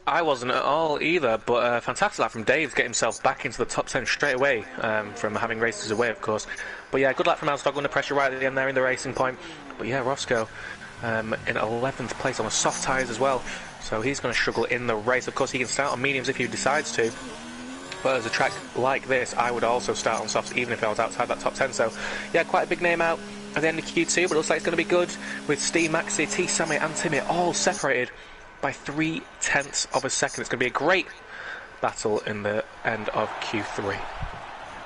I wasn't at all either, but fantastic lap from Dave to get himself back into the top 10 straight away, from having raced his away, of course. But yeah, good luck from Azdog under pressure right at the end there in the racing point. But yeah, Roscoe in 11th place on the soft tyres as well, so he's going to struggle in the race. Of course, he can start on mediums if he decides to. But as a track like this, I would also start on softs even if I was outside that top 10. So, yeah, quite a big name out at the end of Q2, but it looks like it's going to be good with Steve, Maxi, T, Sammy and Timmy all separated by 3 tenths of a second. It's going to be a great battle in the end of Q3.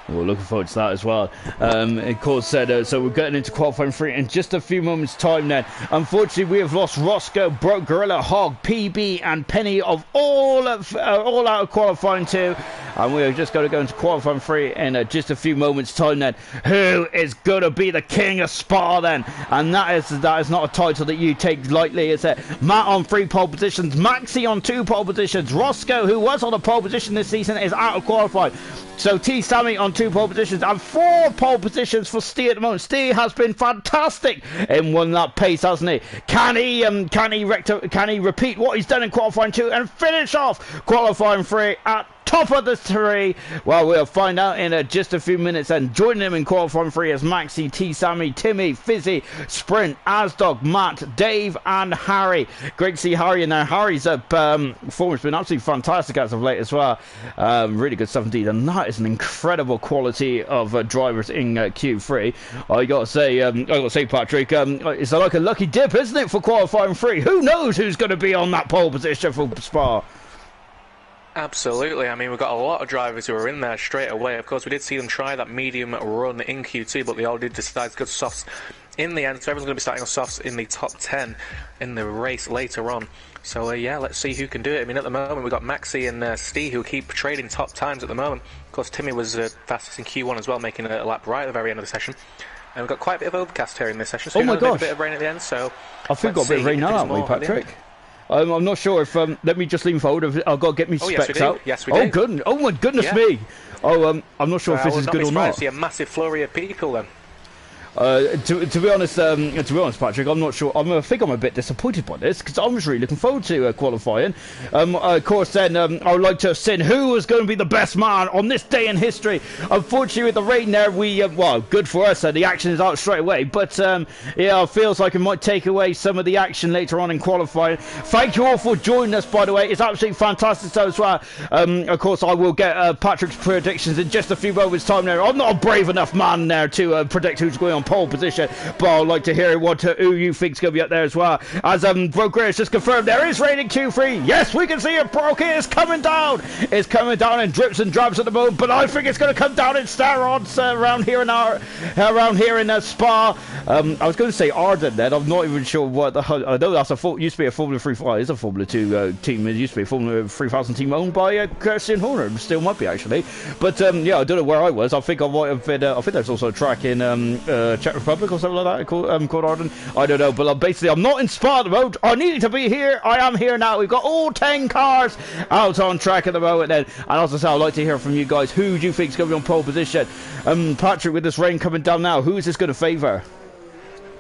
Well, looking forward to that as well. Of course, so we're getting into qualifying 3 in just a few moments' time then. Unfortunately, we have lost Roscoe, Broke, Gorilla, Hog, PB and Penny of all out of qualifying 2. And we're just going to go into qualifying 3 in just a few moments' time then. Who is going to be the king of Spa then? And that is not a title that you take lightly, is it? Matt on 3 pole positions, Maxi on 2 pole positions. Roscoe, who was on a pole position this season, is out of qualifying. So T Sammy on 2 pole positions and 4 pole positions for Steve at the moment. Steve has been fantastic in 1 lap pace, hasn't he? Can he repeat what he's done in qualifying 2 and finish off qualifying 3 at top of the three? Well, we'll find out in just a few minutes. And joining him in qualifying 3 is Maxi, T, Sammy, Timmy, Fizzy, Sprint, Asdog, Matt, Dave, and Harry. Great to see Harry in there. Harry's performance has been absolutely fantastic as of late as well. Really good stuff indeed. And that is an incredible quality of drivers in Q3. I gotta say, Patrick, it's like a lucky dip, isn't it, for qualifying 3? Who knows who's going to be on that pole position for Spa? Absolutely. I mean, we've got a lot of drivers who are in there straight away. Of course, we did see them try that medium run in Q2, but they all did decide to go softs in the end. So everyone's going to be starting on softs in the top 10 in the race later on. So, yeah, let's see who can do it. I mean, at the moment, we've got Maxi and Steve who keep trading top times at the moment. Of course, Timmy was fastest in Q1 as well, making a lap right at the very end of the session. And we've got quite a bit of overcast here in this session, so my gosh, a bit of rain at the end. So I think we've got a bit of rain now, haven't we, Patrick? I'm not sure if let me just lean forward. I've got to get me specs out. Yes, we do. Oh, good. Oh my goodness me. Oh, I'm not sure if this is good or not. I see a massive flurry of people then. To be honest, Patrick, I'm not sure. I think I'm a bit disappointed by this because I was really looking forward to qualifying. Of course, then I would like to have seen who was going to be the best man on this day in history. Unfortunately, with the rain there, we well, good for us. The action is out straight away, but yeah, it feels like it might take away some of the action later on in qualifying. Thank you all for joining us, by the way. It's absolutely fantastic so as well. Of course, I will get Patrick's predictions in just a few moments' time. There, I'm not a brave enough man there to predict who's going on pole position, but I'd like to hear who you think's going to be up there as well. As Broker has just confirmed, there is rain in Q3. Yes, we can see it. Broke is coming down. It's coming down in drips and drabs at the moment, but I think it's going to come down in steroids around here in Spa. I was going to say Arden then. I'm not even sure what the hell. I know that's used to be a Formula 3. It is a Formula 2 team. It used to be a Formula 3000 team owned by Christian Horner. Still might be actually, but yeah, I don't know where I was. I think I might have been. I think there's also a track in Czech Republic or something like that called Arden. I don't know, but basically I'm not in Spa at the moment. I needed to be here. I am here now. We've got all 10 cars out on track at the moment then. And as I say, I'd like to hear from you guys. Who do you think is going to be on pole position? Patrick, with this rain coming down now, who is this going to favour?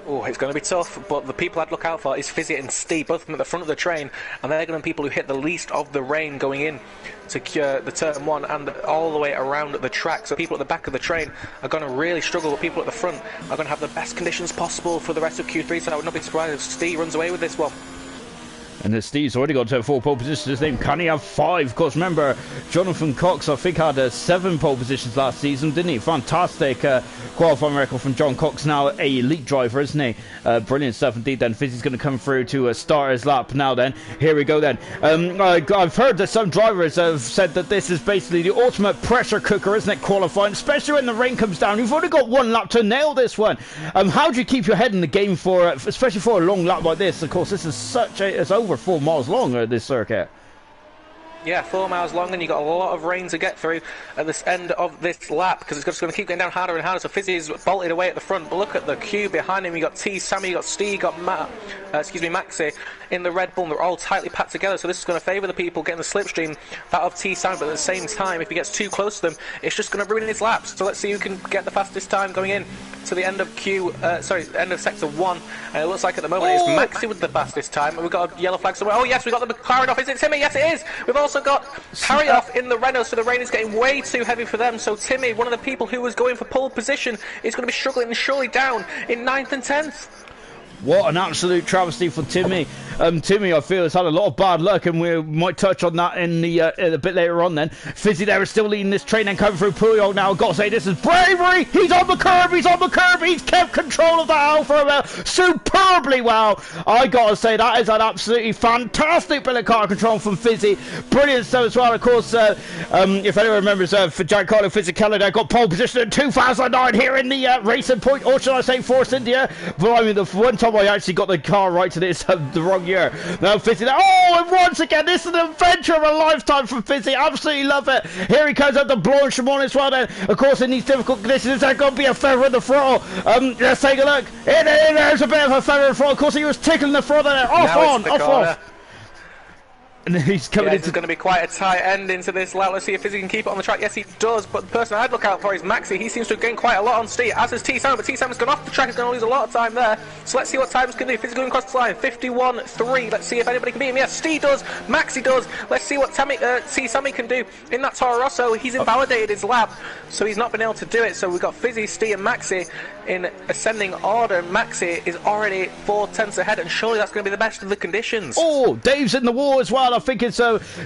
Oh, it's going to be tough, but the people I'd look out for is Fizzy and Steve, both of them at the front of the train, and they're going to be people who hit the least of the rain going in to the turn 1 and all the way around the track. So people at the back of the train are going to really struggle, but people at the front are going to have the best conditions possible for the rest of Q3, so I would not be surprised if Steve runs away with this one. And Steve's already got to 4 pole positions. His name, can he have 5? Of course, remember, Jonathan Cox, I think, had 7 pole positions last season, didn't he? Fantastic qualifying record from John Cox, now a elite driver, isn't he? Brilliant stuff indeed. Then Fizzy's going to come through to start his lap now then. Here we go then. I've heard that some drivers have said that this is basically the ultimate pressure cooker, isn't it, qualifying? Especially when the rain comes down. You've only got 1 lap to nail this one. How do you keep your head in the game for, especially for a long lap like this? Of course, this is it's over 4 miles long, this circuit. Yeah, 4 miles long, and you've got a lot of rain to get through at this end of this lap, because it's just going to keep getting down harder and harder. So Fizzy's bolted away at the front, but look at the queue behind him. You got T, Sammy, you got Steve, you got Maxi in the Red Bull, and they're all tightly packed together. So this is going to favour the people getting the slipstream, that of T, Sammy, but at the same time, if he gets too close to them, it's just going to ruin his laps. So let's see who can get the fastest time going in to the end of end of sector 1. And it looks like at the moment it's Maxi with the fastest time, and we've got a yellow flag somewhere. Oh yes, we've got the McLaren off. Is it Timmy? Yes, it is. We've also got Harry off in the Renault, so the rain is getting way too heavy for them. So Timmy, one of the people who was going for pole position, is going to be struggling and surely down in 9th and 10th. What an absolute travesty for Timmy. Timmy, I feel, has had a lot of bad luck, and we might touch on that in a bit later on then. Fizzy there is still leading this train and coming through Puyol now. I've got to say, this is bravery. He's on the curb. He's on the curb. He's kept control of the Alfa superbly well. I got to say, that is an absolutely fantastic bit of car control from Fizzy. Brilliant stuff as well. Of course, if anyone remembers, for Giancarlo Fisichella, got pole position in 2009 here in the Racing Point, or should I say Force India. But I mean, the one time I actually got the car right to this the wrong year. Now Fizzy there. Oh, and once again, this is an adventure of a lifetime from Fizzy. Absolutely love it. Here he comes up the Blanchimont as well then. Of course, in these difficult conditions, there's going to be a feather in the throttle. Let's take a look. There's a bit of a feather in the throttle. Of course, he was tickling the throttle there. Off. And he's coming It's going to be quite a tight end into this lap. Let's see if Fizzy can keep it on the track. Yes, he does, but the person I'd look out for is Maxi. He seems to have gained quite a lot on speed, as has T-Sam, but T-Sam's gone off the track. He's going to lose a lot of time there. So let's see what Times can do. Fizzy going across the line, 51.3. Let's see if anybody can beat him. Yes, Steve does, Maxi does. Let's see what T-Sammy can do in that Toro Rosso. He's invalidated his lap, so he's not been able to do it. So we've got Fizzy, Steve and Maxi in ascending order. Maxi is already 4 tenths ahead, and surely that's going to be the best of the conditions. Oh, Dave's in the wall as well. I think it's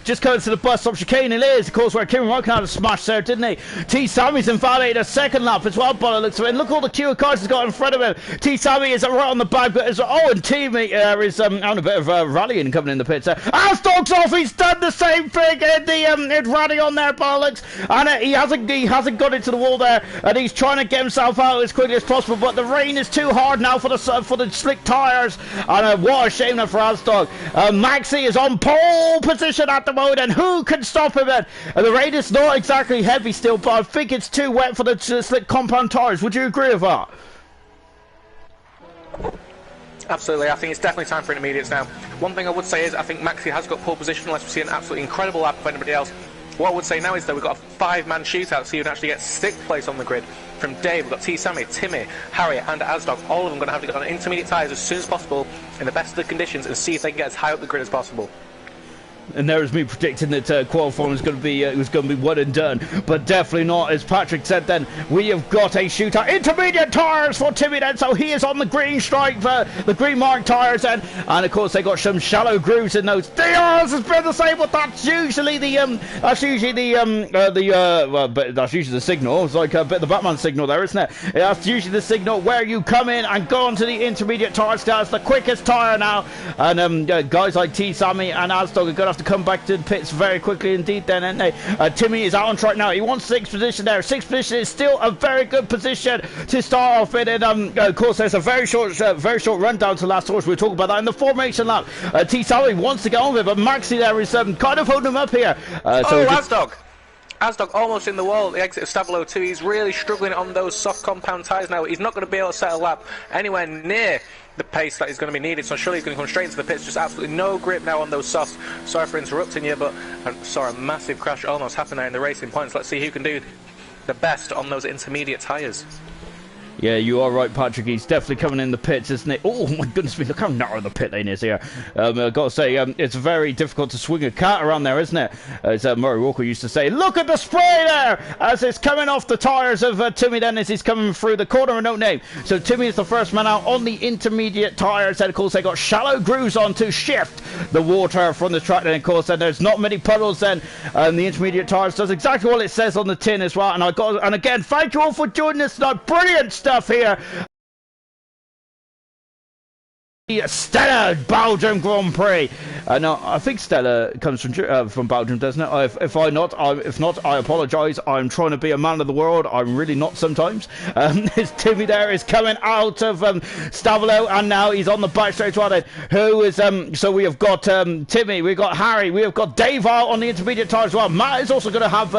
just going to the bus stop chicane. It is, of course, where Kieran Rockenhart had a smash there, didn't he? T. Sammy's invalidated a second lap as well, by the looks of it. And look at all the queue of cars he's got in front of him. T. Sammy is right on the back, but and teammate is on a bit of rallying coming in the pits there. Asdog's off. He's done the same thing in the rally on there, by the looks, and he hasn't got into the wall there, and he's trying to get himself out as quickly as possible. But the rain is too hard now for the slick tyres, and what a shame there for Asdog. Maxi is on pole position at the moment, and who can stop him then? The rain is not exactly heavy still, but I think it's too wet for the slick compound tyres. Would you agree with that? Absolutely, I think it's definitely time for intermediates now. One thing I would say is I think Maxi has got pole position, unless we see an absolutely incredible lap of anybody else. What I would say now is that we've got a 5-man shootout, so you can actually get 6th place on the grid. From Dave, we've got T. Sammy, Timmy, Harry and Asdog. All of them going to have to get on intermediate tyres as soon as possible in the best of the conditions and see if they can get as high up the grid as possible. And there is me predicting that qualifying was going to be one and done, but definitely not. As Patrick said, then we have got a shootout. Intermediate tyres for Timmy then, so he is on the green stripe for the green mark tyres then, and of course they got some shallow grooves in those. The yours has been the same, but that's usually the signal. It's like a bit of the Batman signal there, isn't it? That's usually the signal where you come in and go onto the intermediate tyres. That's the quickest tyre now, and guys like T. Sammy and Asdog are going to have to come back to the pits very quickly indeed then, aren't they? Timmy is out on track now. He wants 6th position there. 6th position is still a very good position to start off in, and of course there's a very short run down to last horse. We'll talk about that in the formation lap. T. Sally wants to get on with it, but Maxi there is kind of holding him up here. Asdog almost in the wall at the exit of Stavelo 2. He's really struggling on those soft compound tyres now. He's not going to be able to set a lap anywhere near the pace that is going to be needed, so surely he's going to come straight into the pits. Just absolutely no grip now on those softs. Sorry for interrupting you, but I saw a massive crash almost happen there in the racing points. Let's see who can do the best on those intermediate tyres. Yeah, you are right, Patrick. He's definitely coming in the pits, isn't it? Oh, my goodness me, look how narrow the pit lane is here. I've got to say, it's very difficult to swing a cat around there, isn't it? As Murray Walker used to say, look at the spray there! As it's coming off the tyres of Timmy then as he's coming through the corner of no name. So Timmy is the first man out on the intermediate tyres. And, of course, they got shallow grooves on to shift the water from the track. And, of course, and there's not many puddles then. The intermediate tyres does exactly what it says on the tin as well. And again, thank you all for joining us tonight. Brilliant stuff here. Stella Belgium Grand Prix. No, I think Stella comes from Belgium, doesn't it? If not, I apologise. I'm trying to be a man of the world. I'm really not sometimes. Timmy there is coming out of Stavelo, and now he's on the back straight right then. Who is so we have got Timmy, we've got Harry, we have got Dave out on the intermediate tyre as well. Matt is also going to have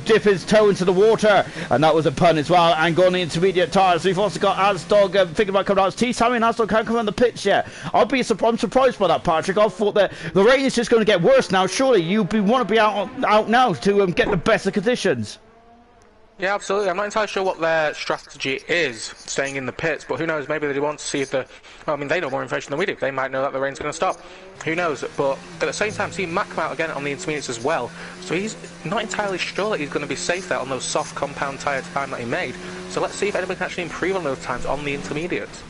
dip his toe into the water, and that was a pun as well, and go on the intermediate tyres. We've also got Asdog thinking about coming out. T. Sammy and Asdog can't come on the pitch yet. I'm surprised by that, Patrick. I thought that the rain is just going to get worse now. Surely you want to be out now to get the best of conditions. Yeah, absolutely. I'm not entirely sure what their strategy is, staying in the pits, but who knows, maybe they want to see if they know more information than we do. They might know that the rain's going to stop. Who knows? But at the same time, see Mac come out again on the intermediates as well, so he's not entirely sure that he's going to be safe there on those soft compound tyre time that he made. So let's see if anybody can actually improve on those times on the intermediates.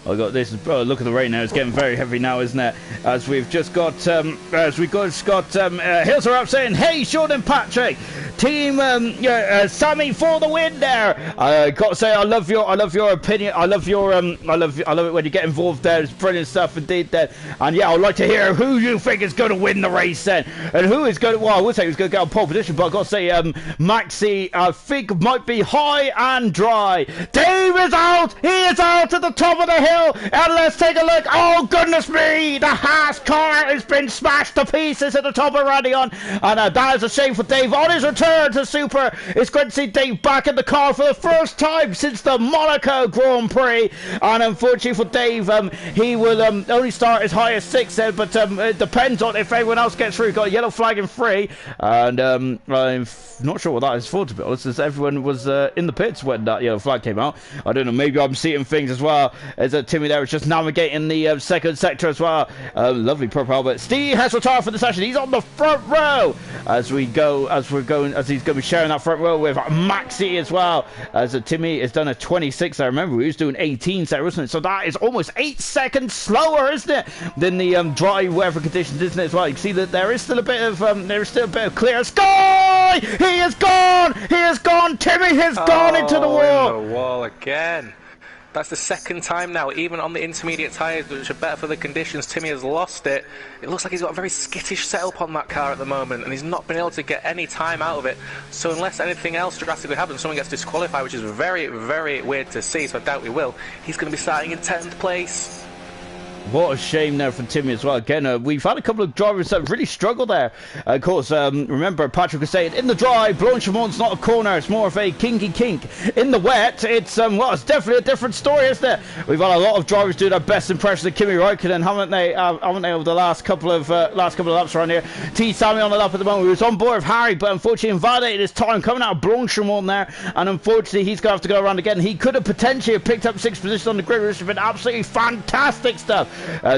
I got this. Look at the rain now; it's getting very heavy now, isn't it? As we've just got, Hills are up saying, "Hey, Sean and Patrick, team Sammy for the win." There, I got to say, I love your opinion. I love it when you get involved there. It's brilliant stuff indeed. There, and yeah, I'd like to hear who you think is going to win the race then, and who is going to. Well, I would say who's going to get on pole position, but I got to say, Maxi, I think might be high and dry. Dave is out. He is out at the top of the hill. kill. And let's take a look. Oh, goodness me. The Haas car has been smashed to pieces at the top of Radion. And that is a shame for Dave on his return to Super. It's great to see Dave back in the car for the first time since the Monaco Grand Prix. And unfortunately for Dave, he will only start as high as 6th there, but it depends on if everyone else gets through. Got a yellow flag in 3, and I'm not sure what that is for, to be honest, as everyone was in the pits when that yellow flag came out. I don't know, maybe I'm seeing things as well, as Timmy there is just navigating the second sector as well. Lovely purple helmet. Steve has retired for the session. He's on the front row as he's going to be sharing that front row with Maxi as well, as Timmy has done a 26. I remember he was doing 18 there, wasn't it? So that is almost 8 seconds slower, isn't it, than the dry weather conditions, isn't it, as well? You can see that there is still a bit of clear sky. He is gone. Timmy has gone into the wall. In the wall again. That's the second time now, even on the intermediate tyres, which are better for the conditions. Timmy has lost it. It looks like he's got a very skittish setup on that car at the moment, and he's not been able to get any time out of it. So unless anything else drastically happens, someone gets disqualified, which is very, very weird to see, so I doubt we will. He's going to be starting in 10th place. What a shame there for Timmy as well. Again, we've had a couple of drivers that really struggle there. Of course, remember Patrick was saying, in the dry, Blanchemont's not a corner, it's more of a kinky kink. In the wet, it's it's definitely a different story, isn't it? We've had a lot of drivers do their best impression of Kimi Räikkönen, haven't they, over the last couple of laps around here. T. Sammy on the lap at the moment. He was on board with Harry, but unfortunately invalidated his time coming out of Blanchemont there, and unfortunately he's going to have to go around again. He could have potentially picked up 6th position on the grid, which has been absolutely fantastic stuff.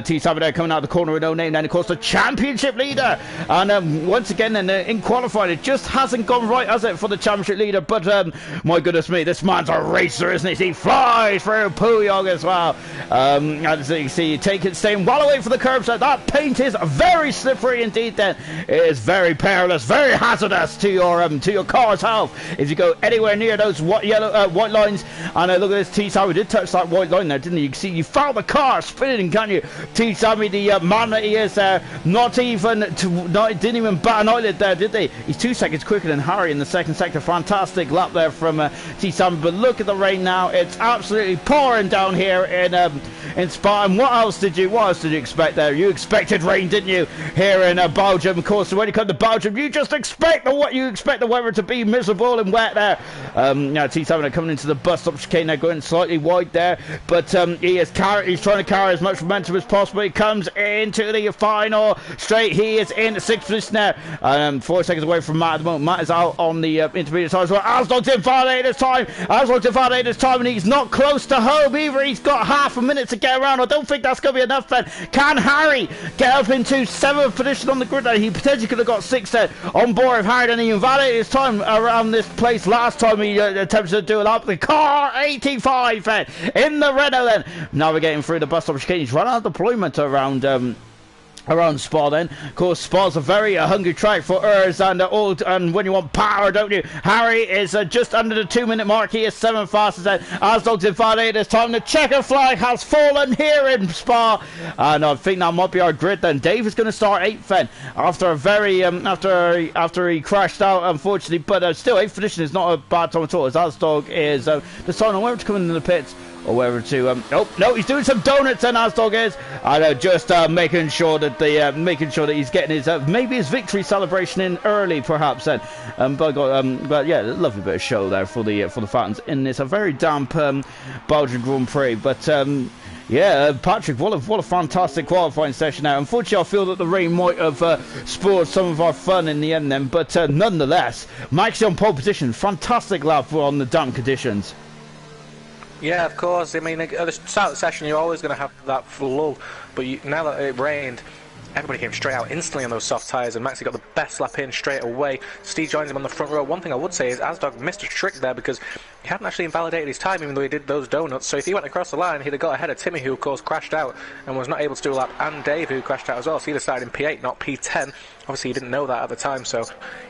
T. Sammy there coming out of the corner with no name, then of course the championship leader, and once again in qualifying it just hasn't gone right, has it, for the championship leader? But my goodness me, this man's a racer, isn't he? He flies through Puyog as well, as you see, staying well away from the curbs. So that paint is very slippery indeed. Then it is very perilous, very hazardous to your car's health if you go anywhere near those white lines. And look at this, T. Sammy did touch that white line there, didn't he? You can see you felt the car spinning, can't you? T. Sammy, the man that he is there, didn't even bat an eyelid there, did they? He's 2 seconds quicker than Harry in the second sector. Fantastic lap there from T. Sammy. But look at the rain now; it's absolutely pouring down here in Spa. And what else did you expect there? You expected rain, didn't you? Here in Belgium, of course. When you come to Belgium, you just expect the weather to be miserable and wet there. Now T. Sammy coming into the bus stop chicane there, going slightly wide there, but he's trying to carry as much momentum as possible. He comes into the final straight. He is in 6th position there, 4 seconds away from Matt at the moment. Matt is out on the intermediate side as well. Asdog's invalidated his time, and he's not close to home either. He's got half a minute to get around. I don't think that's going to be enough then. Can Harry get up into 7th position on the grid there? He potentially could have got 6th there on board with Harry, and he invalidated his time around this place last time he attempted to do it up. The car 85 then in the Renault then, navigating through the bus stop chicane. He's run out of deployment around Spa then. Of course, Spa's a very hungry track for Urs and when you want power, don't you? Harry is just under the 2-minute mark. He is 7th fastest then. Asdog's invalidated this time. The checker flag has fallen here in Spa, and I think that might be our grid then. Dave is going to start 8th then after a very after he crashed out, unfortunately, but still 8th position is not a bad time at all, as Asdog is deciding on whether to come into the pits or whether to oh no, he's doing some donuts and Asdog is, and just making sure that he's getting his maybe his victory celebration in early, perhaps then. But yeah, lovely bit of show there for the fans in this a very damp Belgian Grand Prix. But yeah, Patrick, what a fantastic qualifying session now. Unfortunately, I feel that the rain might have spoiled some of our fun in the end then, but nonetheless, Maxi on pole position, fantastic lap on the damp conditions. Yeah, of course. I mean, at the start of the session, you're always going to have that lull, but now that it rained, everybody came straight out instantly on those soft tyres, and Maxi got the best lap in straight away. Steve joins him on the front row. One thing I would say is Asdog missed a trick there because he hadn't actually invalidated his time, even though he did those donuts. So if he went across the line, he'd have got ahead of Timmy, who of course crashed out and was not able to do a lap, and Dave, who crashed out as well. So he'd have started in P8, not P10. Obviously, he didn't know that at the time, so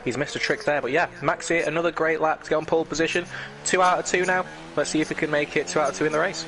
he's missed a trick there. But yeah, Maxi, another great lap to get on pole position. 2 out of 2 now. Let's see if he can make it 2 out of 2 in the race.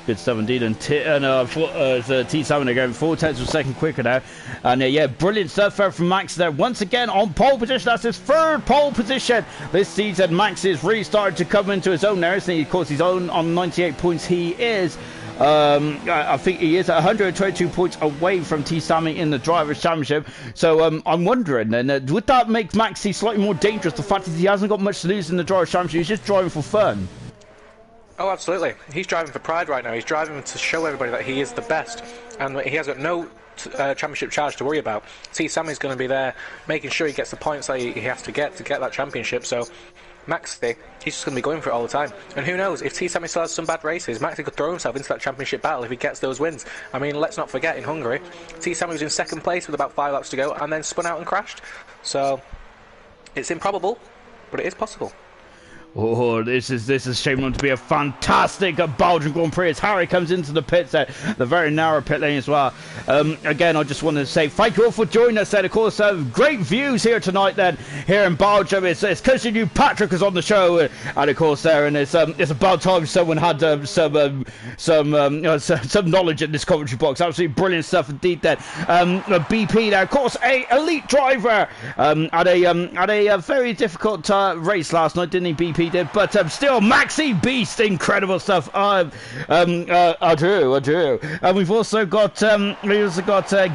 Good stuff indeed, and T. Simon again 4 tenths of a second quicker now, and yeah, brilliant stuff there from Max there once again on pole position. That's his 3rd pole position this season. Max is really starting to come into his own there, isn't he? Of course, he's on 98 points. He is I think he is 122 points away from T. Sammy in the Drivers' Championship. So I'm wondering then, would that make Maxi slightly more dangerous? The fact that he hasn't got much to lose in the Drivers' Championship, he's just driving for fun. Oh, absolutely. He's driving for pride right now. He's driving to show everybody that he is the best, and he has got no championship charge to worry about. T. Sammy's going to be there making sure he gets the points that he has to get that championship. So Maxi, he's just going to be going for it all the time. And who knows, if T. Sammy still has some bad races, Maxi could throw himself into that championship battle if he gets those wins. I mean, let's not forget, in Hungary, T. Sammy was in second place with about 5 laps to go and then spun out and crashed. So it's improbable, but it is possible. Oh, this is shaping up to be a fantastic Belgian Grand Prix as Harry comes into the pits there, the very narrow pit lane as well. Again, I just wanted to say thank you all for joining us then. Of course, great views here tonight then, here in Belgium. It's because you, Patrick, was on the show, and of course there, and it's about time someone had some knowledge in this commentary box. Absolutely brilliant stuff indeed then. BP there, of course, a elite driver, had a very difficult race last night, didn't he, BP? Did, but still, Maxi Beast, incredible stuff. I do. And we've also got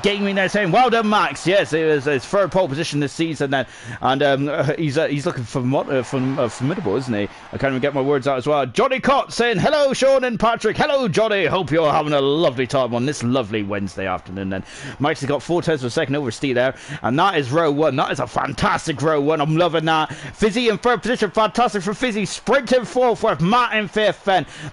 Gaming there saying, well done, Max. Yes, it was his third pole position this season then, and he's looking formidable, isn't he? I can't even get my words out as well. Johnny Cott saying, hello, Sean and Patrick. Hello, Johnny. Hope you're having a lovely time on this lovely Wednesday afternoon. Then Maxi got 4 tenths of a second over Steve there, and that is row 1. That is a fantastic row 1. I'm loving that. Fizzy in third position, fantastic for Fizzy, sprinting fourth with Matt in fifth.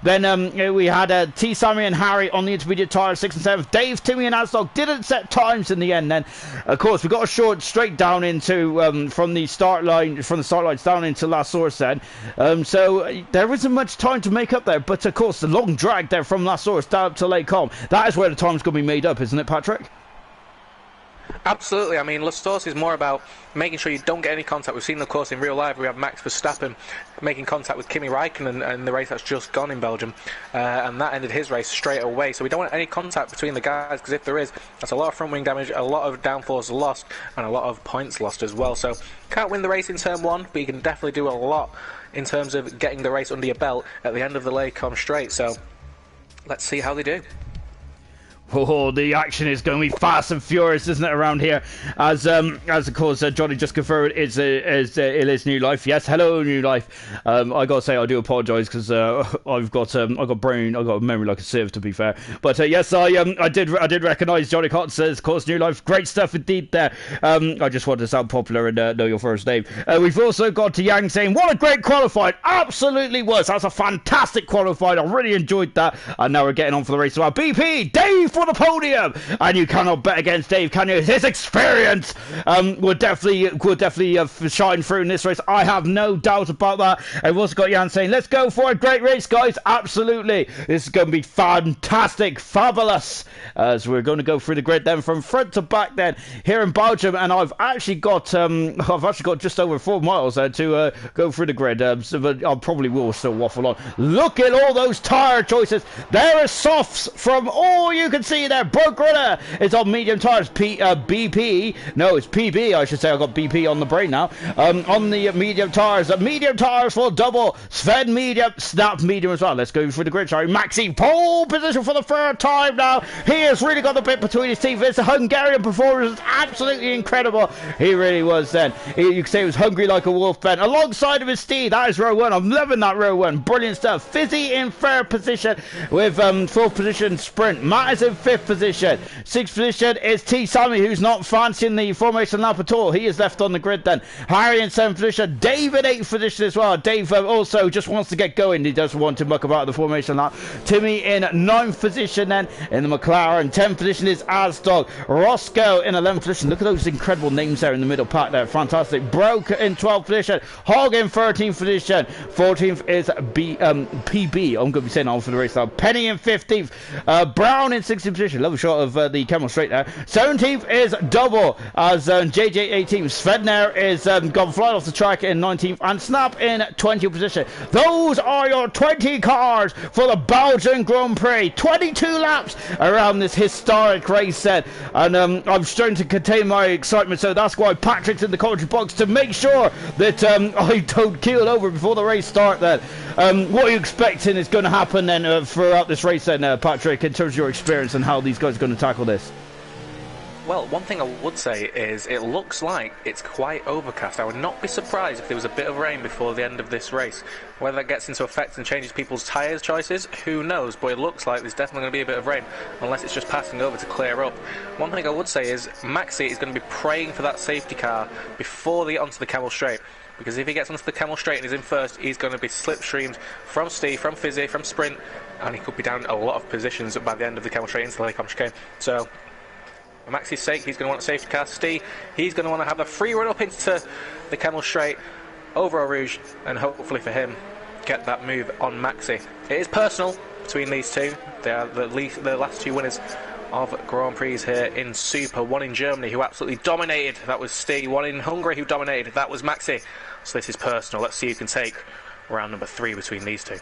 Then we had T. Sammy and Harry on the intermediate tyres, 6th and 7th. Dave, Timmy and Asdog didn't set times in the end. Then of course we got a short straight down into from the start lines down into La Source then. So there isn't much time to make up there, but of course the long drag there from La Source down up to Lake Com, that is where the time's going to be made up, isn't it, Patrick? Absolutely. I mean, La Source is more about making sure you don't get any contact. We've seen, of course, in real life, we have Max Verstappen making contact with Kimi Räikkönen and the race that's just gone in Belgium, and that ended his race straight away. So we don't want any contact between the guys, because if there is, that's a lot of front wing damage, a lot of downforce lost, and a lot of points lost as well. So can't win the race in turn 1, but you can definitely do a lot in terms of getting the race under your belt at the end of the Lake Com straight. So let's see how they do. Oh, the action is going to be fast and furious, isn't it, around here? As of course Johnny just confirmed, it is New Life. Yes, hello, New Life. I gotta say I do apologise because I've got a memory like a sieve, to be fair. But yes, I did recognise Johnny Cotton says, of course, New Life. Great stuff indeed there. I just wanted to sound popular and know your first name. We've also got Yang saying, what a great qualifying. Absolutely was. That's a fantastic qualifying. I really enjoyed that. And now we're getting on for the race as well. BP, Dave for the podium, and you cannot bet against Dave, can you? His experience will definitely shine through in this race. I have no doubt about that. I've also got Jan saying, let's go for a great race, guys. Absolutely, this is going to be fantastic, fabulous, as we're going to go through the grid then from front to back then here in Belgium. And I've actually got just over 4 miles to go through the grid, but I probably will still waffle on. Look at all those tyre choices. There are softs from all you can see there. Broke Runner is on medium tyres. BP, no, it's PB, I should say. I've got BP on the brain now. On the medium tyres. Medium tyres for double. Sven medium, Snap medium as well. Let's go through the grid, sorry. Maxi, pole position for the third time now. He has really got the bit between his teeth. It's a Hungarian performance. It's absolutely incredible. He really was then. You could say he was hungry like a wolf then. Alongside of his steed, that is row 1. I'm loving that row 1. Brilliant stuff. Fizzy in third position with 4th position sprint. Matt is in 5th position. 6th position is T. Sammy, who's not fancying the formation lap at all. He is left on the grid then. Harry in 7th position. Dave in 8th position as well. Dave also just wants to get going. He doesn't want to muck about the formation lap. Timmy in 9th position then in the McLaren. 10th position is Asdog. Roscoe in 11th position. Look at those incredible names there in the middle pack there. Fantastic. Broke in 12th position. Hog in 13th position. 14th is PB. I'm going to be saying on for the race now. Penny in 15th. Brown in 16th position. Love a shot of the camel straight there. 17th is Double as JJ 18th. Svedner is gone flying off the track in 19th, and Snap in 20th position. Those are your 20 cars for the Belgian Grand Prix. 22 laps around this historic race set, and I'm starting to contain my excitement, so that's why Patrick's in the commentary box to make sure that I don't keel over before the race start then. What are you expecting is going to happen then throughout this race then, Patrick, in terms of your experience and how these guys are going to tackle this? Well, one thing I would say is it looks like it's quite overcast. I would not be surprised if there was a bit of rain before the end of this race. Whether that gets into effect and changes people's tyres choices, who knows, but it looks like there's definitely going to be a bit of rain, unless it's just passing over to clear up. One thing I would say is Maxi is going to be praying for that safety car before they get onto the Camel Straight. Because if he gets onto the Camel Straight and is in first, he's going to be slipstreamed from Steve, from Fizzy, from Sprint, and he could be down a lot of positions by the end of the Camel Straight into the Lake chicane. So, for Maxi's sake, he's going to want a safety car. Steve, he's going to want to have a free run up into the Camel Straight over Eau Rouge, and hopefully for him, get that move on Maxi. It is personal between these two. They are the last two winners of Grand Prix here in Super. One in Germany who absolutely dominated, that was Steve. One in Hungary who dominated, that was Maxi. So this is personal. Let's see who can take round number 3 between these two.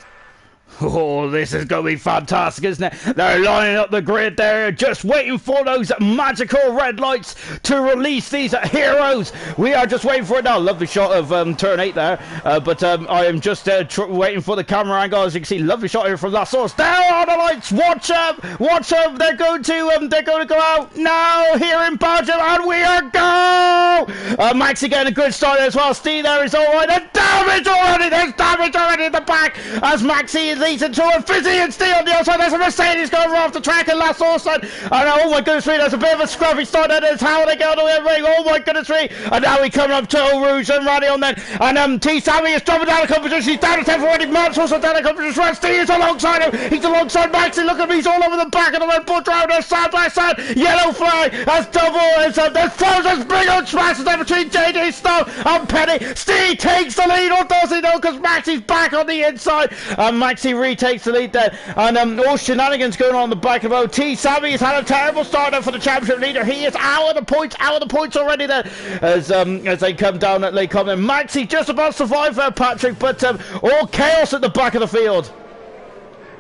Oh, this is going to be fantastic, isn't it? They're lining up the grid there, just waiting for those magical red lights to release these heroes. We are just waiting for it now. Lovely shot of turn 8 there, but I am just waiting for the camera angle. As you can see, lovely shot here from La Source. There are the lights. Watch them. Watch them. They're going to go out now here in Belgium, and we are go. Maxi getting a good start as well. Steve there is all right. There's damage already. There's damage already in the back as Maxi leads into a Fizzy and Steve on the outside. There's a Mercedes going off the track and La Source. And oh my goodness me, there's a bit of a scruffy start there. There's how they go all the way ring. Oh my goodness me. And now we coming up to Eau Rouge and Randy on then. And T Sammy is dropping down a couple positions. He's down to 10 already. Matt's also down a couple positions. Steve is alongside him. He's alongside Maxi. Look at him. He's all over the back of the Red Bull driver there, side by side. Yellow flag. That's double. There's Frozen's big old smashes there between JJ Snow and Penny. Steve takes the lead, or does he know? Because Maxi's back on the inside. And Maxi retakes the lead there. And all shenanigans going on the back of OT. Sammy has had a terrible start there for the championship leader. He is out of the points already there as they come down at Lake Common. Maxi just about survived there, Patrick, but all chaos at the back of the field.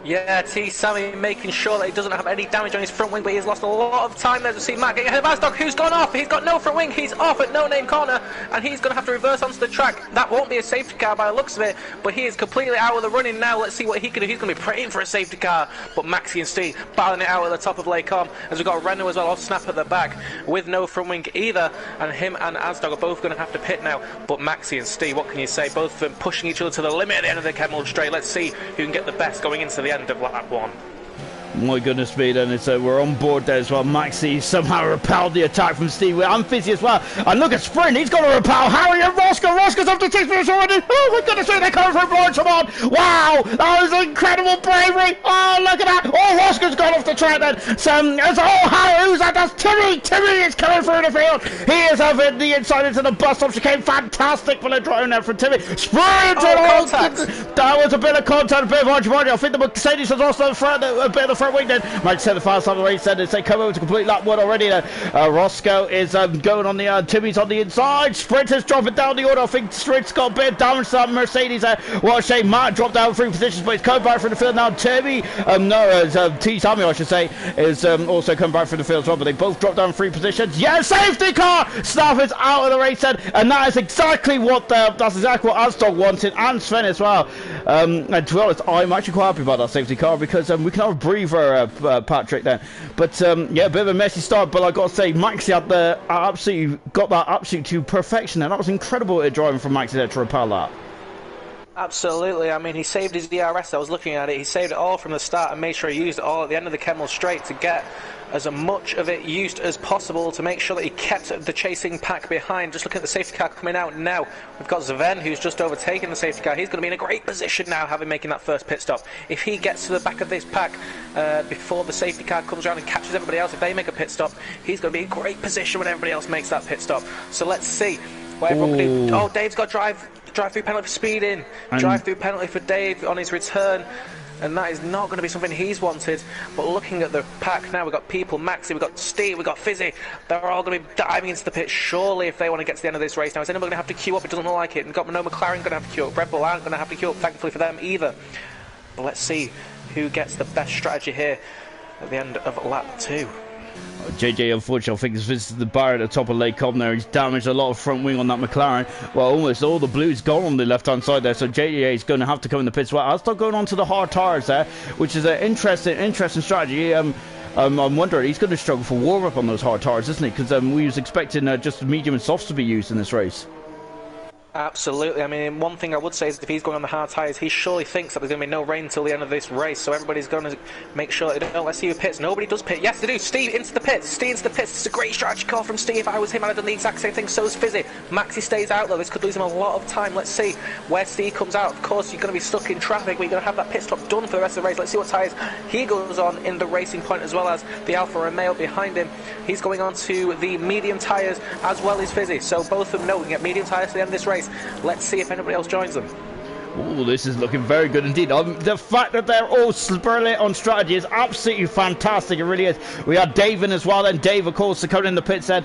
Yeah, T Sammy making sure that he doesn't have any damage on his front wing, but he's lost a lot of time there to see Matt getting ahead of Asdog, who's gone off. He's got no front wing, he's off at No Name Corner, and he's going to have to reverse onto the track. That won't be a safety car by the looks of it, but he is completely out of the running now. Let's see what he can do. He's going to be praying for a safety car, but Maxi and Steve battling it out at the top of Lake Com, as we've got Renault as well off snap at the back with no front wing either, and him and Asdog are both going to have to pit now. But Maxi and Steve, what can you say? Both of them pushing each other to the limit at the end of the Camel Straight. Let's see who can get the best going into the end of lap 1. My goodness me, then we're on board there as well. Maxi somehow repelled the attack from Steve and Fizzy as well. And look at Sprint, he's got to repel Harry and Roscoe. Roscoe's up to 6 minutes already. Oh my goodness me, they're coming for a blind come on. Wow, that was incredible bravery. Oh, look at that. Oh, Roscoe's gone off the track then. Harry, who's that? That's Timmy. Timmy is coming through the field. He is over the inside into the bus stop. She came fantastic for the drone there from Timmy. Sprint! That was a bit of contact, a bit of argy-bargy. I think the Mercedes has also a bit of the front wing then. Mike said the fast time of the race then as they come over to complete lap 1 already then. Roscoe is going on the Timmy's on the inside. Sprinters dropping down the order. I think Sprint's got a bit of damage to that Mercedes there. What a shame. Matt dropped down 3 positions, but he's coming back from the field now. Timmy, T Sammy I should say, is also coming back from the field as well, but they both dropped down 3 positions. Yeah, safety car! Staff is out of the race then, and that is exactly what Asdog wanted, and Sven as well. And to be honest, I'm actually quite happy about that safety car because we can have a breather, Patrick then. But yeah, a bit of a messy start, but I got to say, Maxi had got that absolute to perfection, and that was incredible driving from Maxi there to repel that. Absolutely. I mean, he saved his DRS. I was looking at it. He saved it all from the start and made sure he used it all at the end of the Camel Straight to get as much of it used as possible to make sure that he kept the chasing pack behind. Just looking at the safety car coming out now. We've got Sven, who's just overtaken the safety car. He's going to be in a great position now, making that first pit stop. If he gets to the back of this pack before the safety car comes around and catches everybody else, if they make a pit stop, he's going to be in great position when everybody else makes that pit stop. So let's see what everyone can do. Oh, Dave's got drive-through penalty for speeding. Drive-through penalty for Dave on his return. And that is not going to be something he's wanted. But looking at the pack now, we've got people, Maxi, we've got Steve, we've got Fizzy. They're all going to be diving into the pit, surely, if they want to get to the end of this race. Now, is anyone going to have to queue up? It doesn't look like it. And got no McLaren going to have to queue up. Red Bull aren't going to have to queue up, thankfully for them either. But let's see who gets the best strategy here at the end of lap 2. JJ, unfortunately, I think has visited the bar at the top of Lake Cobb there. He's damaged a lot of front wing on that McLaren. Well, almost all the blue's gone on the left-hand side there, so JJ is going to have to come in the pits. Well, I'll start going on to the hard tires there, which is an interesting strategy. I'm wondering, he's going to struggle for warm-up on those hard tires, isn't he? Because we was expecting just medium and softs to be used in this race. Absolutely. I mean, one thing I would say is if he's going on the hard tyres, he surely thinks that there's going to be no rain until the end of this race, so everybody's going to make sure that they don't. Let's see who pits. Nobody does pit. Yes, they do. Steve into the pits. Steve into the pits. It's a great strategy call from Steve. If I was him, I'd have done the exact same thing. So is Fizzy. Maxi stays out, though. This could lose him a lot of time. Let's see where Steve comes out. Of course, you're going to be stuck in traffic, but you're going to have that pit stop done for the rest of the race. Let's see what tyres he goes on in the Racing Point, as well as the Alfa Romeo behind him. He's going on to the medium tyres as well as Fizzy. So both of them know we can get medium tyres to the end of this race. Let's see if anybody else joins them. Oh, this is looking very good indeed. The fact that they're all spurling on strategy is absolutely fantastic. It really is. We had Dave in as well. Then Dave, of course, coming in the pits. Then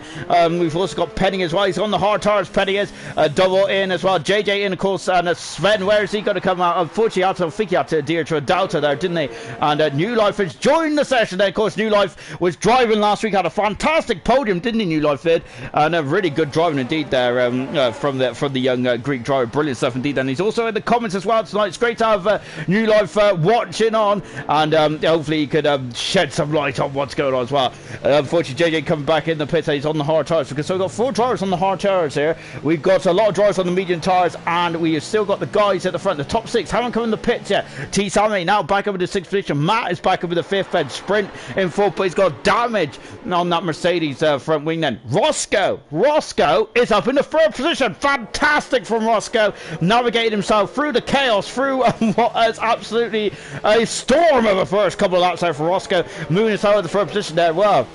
we've also got Penny as well. He's on the hard tires. Penny is double in as well. JJ in, of course, and Sven. Where is he going to come out? Unfortunately, I think he had to adhere to a Delta there, didn't he? And New Life has joined the session. Then, of course, New Life was driving last week. Had a fantastic podium, didn't he? New Life did, and a really good driving indeed there from the young Greek driver. Brilliant stuff indeed. And he's also in the comments as well tonight. It's great to have New Life watching on, and hopefully he could shed some light on what's going on as well. Unfortunately, JJ coming back in the pit. He's on the hard tyres, because so we've got 4 drivers on the hard tyres here. We've got a lot of drivers on the medium tyres, and we have still got the guys at the front. The top 6 haven't come in the pits yet. T. Sammy now back up in the 6th position. Matt is back up in the 5th, and Sprint in 4th, but he's got damage on that Mercedes front wing. Then Roscoe is up in the 3rd position. Fantastic from Roscoe, navigating himself through the chaos, through what is absolutely a storm of a first couple of laps there for Roscoe, moving us out of the 3rd position there. Well,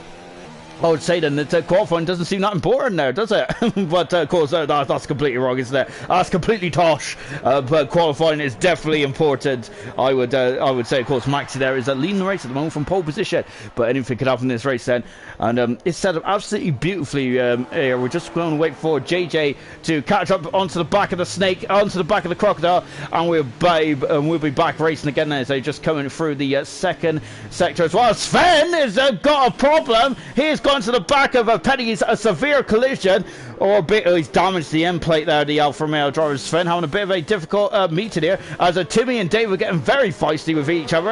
I would say then that qualifying doesn't seem that important there, does it? But of course, that's completely wrong, isn't it? That's completely tosh. But qualifying is definitely important. I would say, of course, Maxi there is leading the race at the moment from pole position. But anything could happen in this race then. And it's set up absolutely beautifully here. We're just going to wait for JJ to catch up onto the back of the snake, onto the back of the crocodile, and we'll be back racing again then. So just coming through the 2nd sector as well. Sven has got a problem. He's gone to the back of Penny's a severe collision, or a bit. He's damaged the end plate there. The Alfa Romeo driver Sven having a bit of a difficult meeting here, as Timmy and Dave are getting very feisty with each other.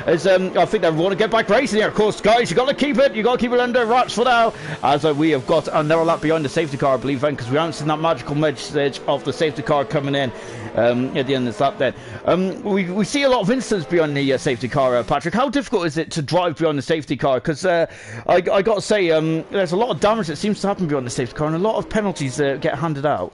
As I think they want to get back racing here. Of course, guys, you got to keep it under wraps for now. As we have got another lap behind the safety car, I believe, then, because we haven't seen that magical message of the safety car coming in at the end of this lap. Then we see a lot of incidents behind the safety car. Patrick, how difficult is it to drive behind the safety car? Because I got to say, there's a lot of damage that seems to happen behind the safety car, and a lot of penalties get handed out.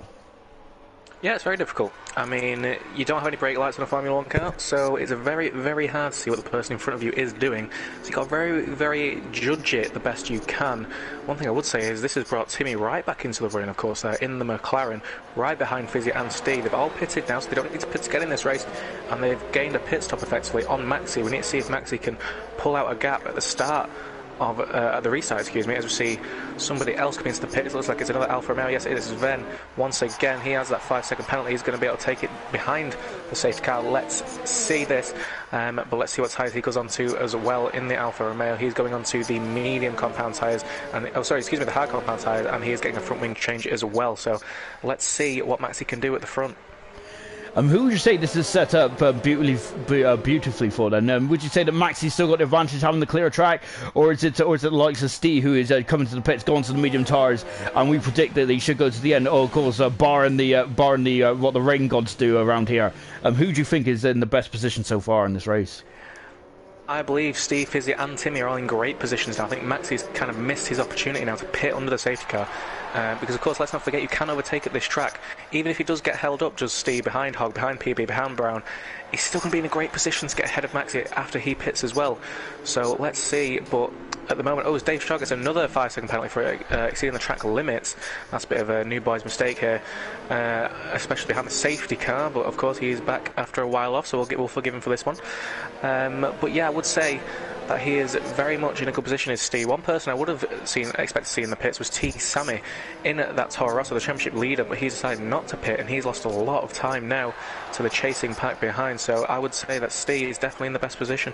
Yeah, it's very difficult. I mean, you don't have any brake lights on a Formula 1 car, so it's very, very hard to see what the person in front of you is doing. So you've got to very, very judge it the best you can. One thing I would say is this has brought Timmy right back into the running, of course, in the McLaren, right behind Fizzy and Steve. They've all pitted now, so they don't need to pit to get in this race, and they've gained a pit stop effectively on Maxi. We need to see if Maxi can pull out a gap at the start of the restart, excuse me, as we see somebody else coming into the pit. It looks like it's another Alfa Romeo. Yes, it is Sven. Once again, he has that 5-second penalty. He's going to be able to take it behind the safety car. Let's see this. But let's see what tyres he goes on to as well in the Alfa Romeo. He's going on to the medium compound tyres, and the hard compound tyres, and he is getting a front wing change as well. So let's see what Maxi can do at the front. Who would you say this is set up beautifully for then? Would you say that Maxi's still got the advantage having the clear track, or is it the likes of Steve who is coming to the pits, going to the medium tyres, and we predict that he should go to the end? Oh, of course, barring what the rain gods do around here. Who do you think is in the best position so far in this race? I believe Steve, Fizzy and Timmy are all in great positions now. I think Maxi's kind of missed his opportunity now to pit under the safety car. Because, of course, let's not forget, you can overtake at this track. Even if he does get held up, just Steve behind Hogg, behind PB, behind Brown, he's still going to be in a great position to get ahead of Maxi after he pits as well. So let's see. But at the moment, Dave Shaw gets another 5-second penalty for exceeding the track limits. That's a bit of a new boy's mistake here, especially behind the safety car. But of course, he's back after a while off, so we'll forgive him for this one. But yeah, I would say that he is very much in a good position as Steve. One person I would have expected to see in the pits was T. Sammy in that Toro Rosso, the championship leader, but he's decided not to pit, and he's lost a lot of time now to the chasing pack behind. So I would say that Steve is definitely in the best position.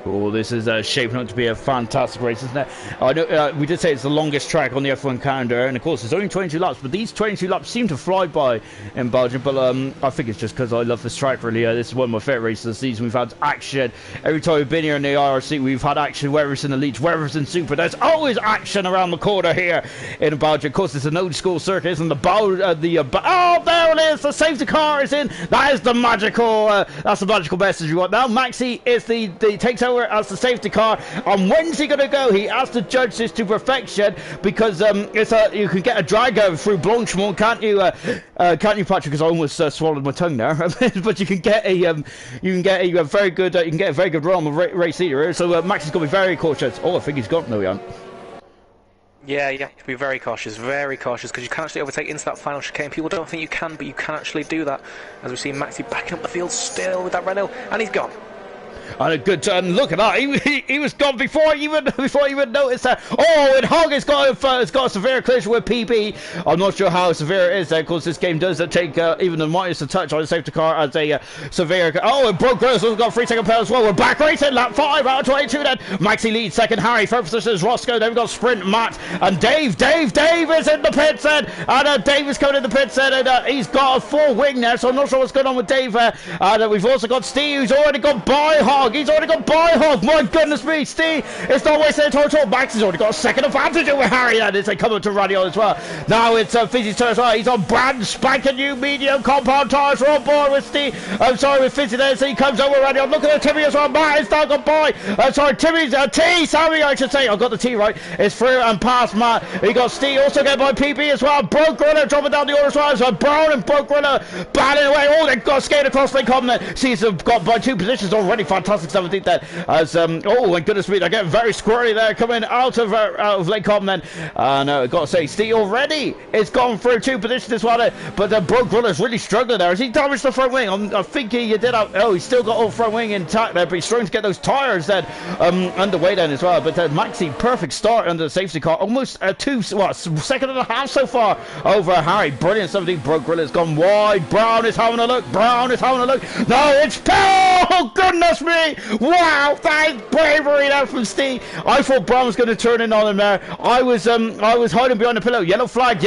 Oh, this is shaping up to be a fantastic race, isn't it? I know we did say it's the longest track on the F1 calendar, and of course it's only 22 laps, but these 22 laps seem to fly by in Belgium. But I think it's just because I love this track, really. This is one of my favourite races of the season. We've had action every time we've been here in the IRC. We've had action, whether it's in the League, whether it's in Super. There's always action around the corner here in Belgium. Of course, it's an old school circuit, isn't the oh, there it is! The safety car is in. That is the magical. That's the magical message we want now. Maxi is the takes over as the safety car, and when's he gonna go? He has to judge this to perfection, because you can get a drag over through Blanchemont, can't you, Patrick? Because I almost swallowed my tongue there. But you can get a very good run on the race leader. So Max is gonna be very cautious. Oh, I think he's got no, Jan. Yeah, you have to be very cautious, because you can actually overtake into that final chicane. People don't think you can, but you can actually do that. As we see Maxi backing up the field still with that Renault, and he's gone. And a good turn. Look at that. He was gone before I even noticed that. Oh, and Hogg has got a severe collision with PB. I'm not sure how severe it is there, because this game does take even the minus a touch on the safety car as a severe. Oh, and broke Gross also got a 3-second penalty as well. We're back racing lap 5 out of 22 then. Maxi leads second. Harry third position is Roscoe. Then we've got Sprint, Matt, and Dave is in the pits then. And Dave is coming in the pits then, and he's got a full wing there, so I'm not sure what's going on with Dave. And we've also got Steve, who's already got by Hogg. He's already got by Hogg. My goodness me, Steve. It's not wasting a total. Max has already got a second advantage over Harry. That is, they come up to radio as well. Now it's Fizzy's turn as well. He's on brand spanking new medium compound tires. We're on board with Steve. I'm sorry, with Fizzy there. So he comes over radio. Look at Timmy as well. Matt is now got by. Sorry, Timmy's T. Sammy, I should say. I got the T right. It's through and past Matt. He got Steve also get by PB as well. Broke Gorilla dropping down the order as well. So Brown and Broke Gorilla battling away. Oh, they've got skated across Lake Common. Sees them got by 2 positions already. Fantastic 17th then. As oh my goodness me, they're getting very squirrely there, coming out of Lake Common then. And gotta say, Steve already it's gone through 2 positions as well. But Broke Gorillla's really struggling there. Has he damaged the front wing? I think he did. He's still got all front wing intact there, but he's struggling to get those tires then underway then as well. But Maxi, perfect start under the safety car, almost 2.5 seconds so far over Harry. Brilliant 17. Broke Gorilla's gone wide. Brown is having a look. No, it's oh goodness me! Wow, that is bravery there from Steve. I thought Brown was going to turn in on him there. I was hiding behind the pillow. Yellow flag.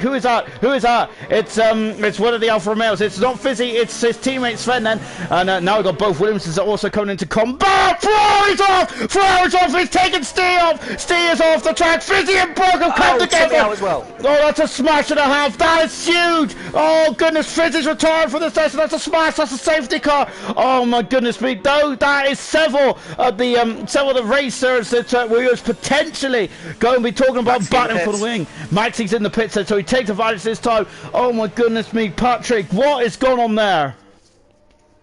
Who is that? It's one of the Alfa Romeos. It's not Fizzy. It's his teammate Sven then. And now we've got both Williamsons also coming into combat. Flowers off. He's taking Steve off. Steve is off the track. Fizzy and Broke have come together. As well. Oh, that's a smash and a half. That is huge. Oh goodness, Fizzy's retired for this test. That's a smash. That's a safety car. Oh my goodness me. Though that is several of the racers that we was potentially going to be talking about battling for the wing. Maxi's in the pits, so he takes advantage this time. Oh my goodness me, Patrick, what is going on there?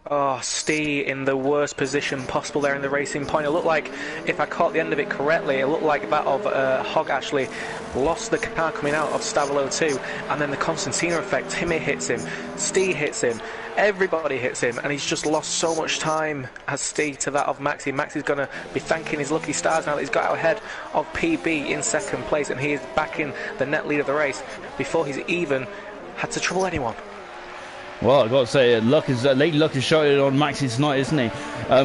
Oh, Steve in the worst position possible there in the racing point. It looked like, if I caught the end of it correctly, it looked like that of Hogg actually lost the car coming out of Stavilo 2, and then the Constantina effect. Timmy hits him, Steve hits him, everybody hits him, and he's just lost so much time as Steve to that of Maxi. Maxi's going to be thanking his lucky stars now that he's got out ahead of PB in second place, and he is back in the net lead of the race before he's even had to trouble anyone. Well, I've got to say, Lady Luck is shining on Maxi tonight, isn't he?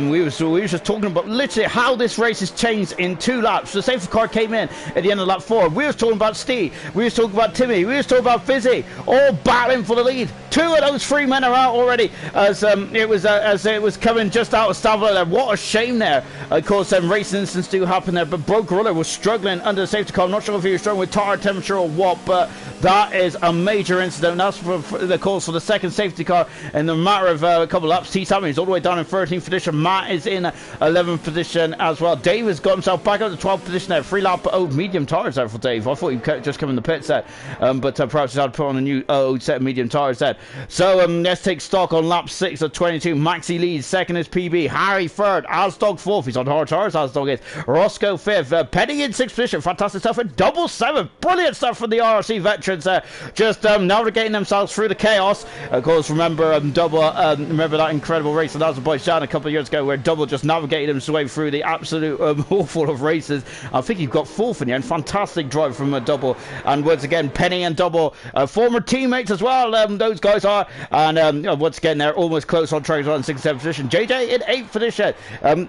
We were just talking about literally how this race has changed in 2 laps. The safety car came in at the end of lap 4. We were talking about Steve. We were talking about Timmy. We were talking about Fizzy. All battling for the lead. 2 of those 3 men are out already as it was coming just out of Stavilo there. What a shame there. Of course, racing incidents do happen there, but Broke Gorilla was struggling under the safety car. I'm not sure if he was struggling with tire temperature or what, but that is a major incident. That's for the course for the second safety car in the matter of a couple of laps. T. Sammy is all the way down in 13th position. Matt is in 11th position as well. Dave has got himself back up to 12th position there. 3 lap old medium tires there for Dave. I thought he'd just come in the pit set, but perhaps he's had to put on a new old set of medium tires there. So let's take stock on lap 6 of 22. Maxi leads, second is PB. Harry third, Asdog fourth. He's on hard tires, Asdog is. Roscoe fifth. Penny in 6th position. Fantastic stuff. And double 7. Brilliant stuff from the IRC veterans there. Just navigating themselves through the chaos. Of course, course, remember remember that incredible race in Azerbaijan a couple of years ago where Double just navigated his way through the absolute awful of races. I think he got fourth in the end. Fantastic drive from Double. And once again, Penny and Double, former teammates as well, those guys are. And once again, they're almost close on track on 6th and 7th position. JJ in 8th position.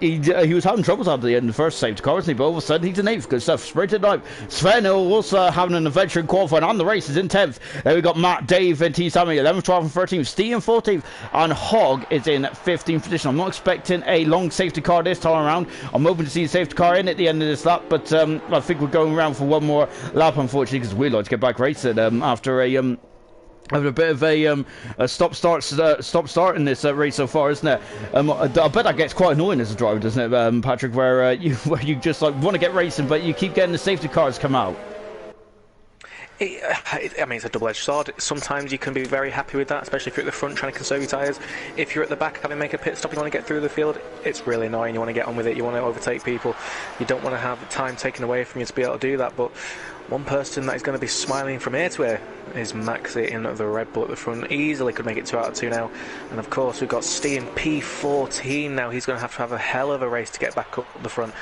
He was having troubles after the end of the first safety car, wasn't he? But all of a sudden, he's in 8th. Good stuff. Sprinted 9th. Sven also having an adventure in qualifying on the races in 10th. Then we got Matt, Dave, and T. Sammy, 11th, 12th, and 13th. Steve in 14th. And Hogg is in 15th position. I'm not expecting a long safety car this time around. I'm hoping to see a safety car in at the end of this lap, but I think we're going around for one more lap, unfortunately, because we'd like to get back racing after a bit of a stop-start in this race so far, isn't it? I bet that gets quite annoying as a driver, doesn't it, Patrick, where you just like want to get racing, but you keep getting the safety cars come out. I mean, it's a double-edged sword. Sometimes you can be very happy with that, especially if you're at the front trying to conserve your tyres. If you're at the back having to make a pit stop, you want to get through the field, it's really annoying. You want to get on with it, you want to overtake people. You don't want to have time taken away from you to be able to do that. But one person that is going to be smiling from ear to ear is Maxi in the Red Bull at the front. Easily could make it 2 out of 2 now. And of course, we've got Steve in P14 now. He's going to have a hell of a race to get back up the front.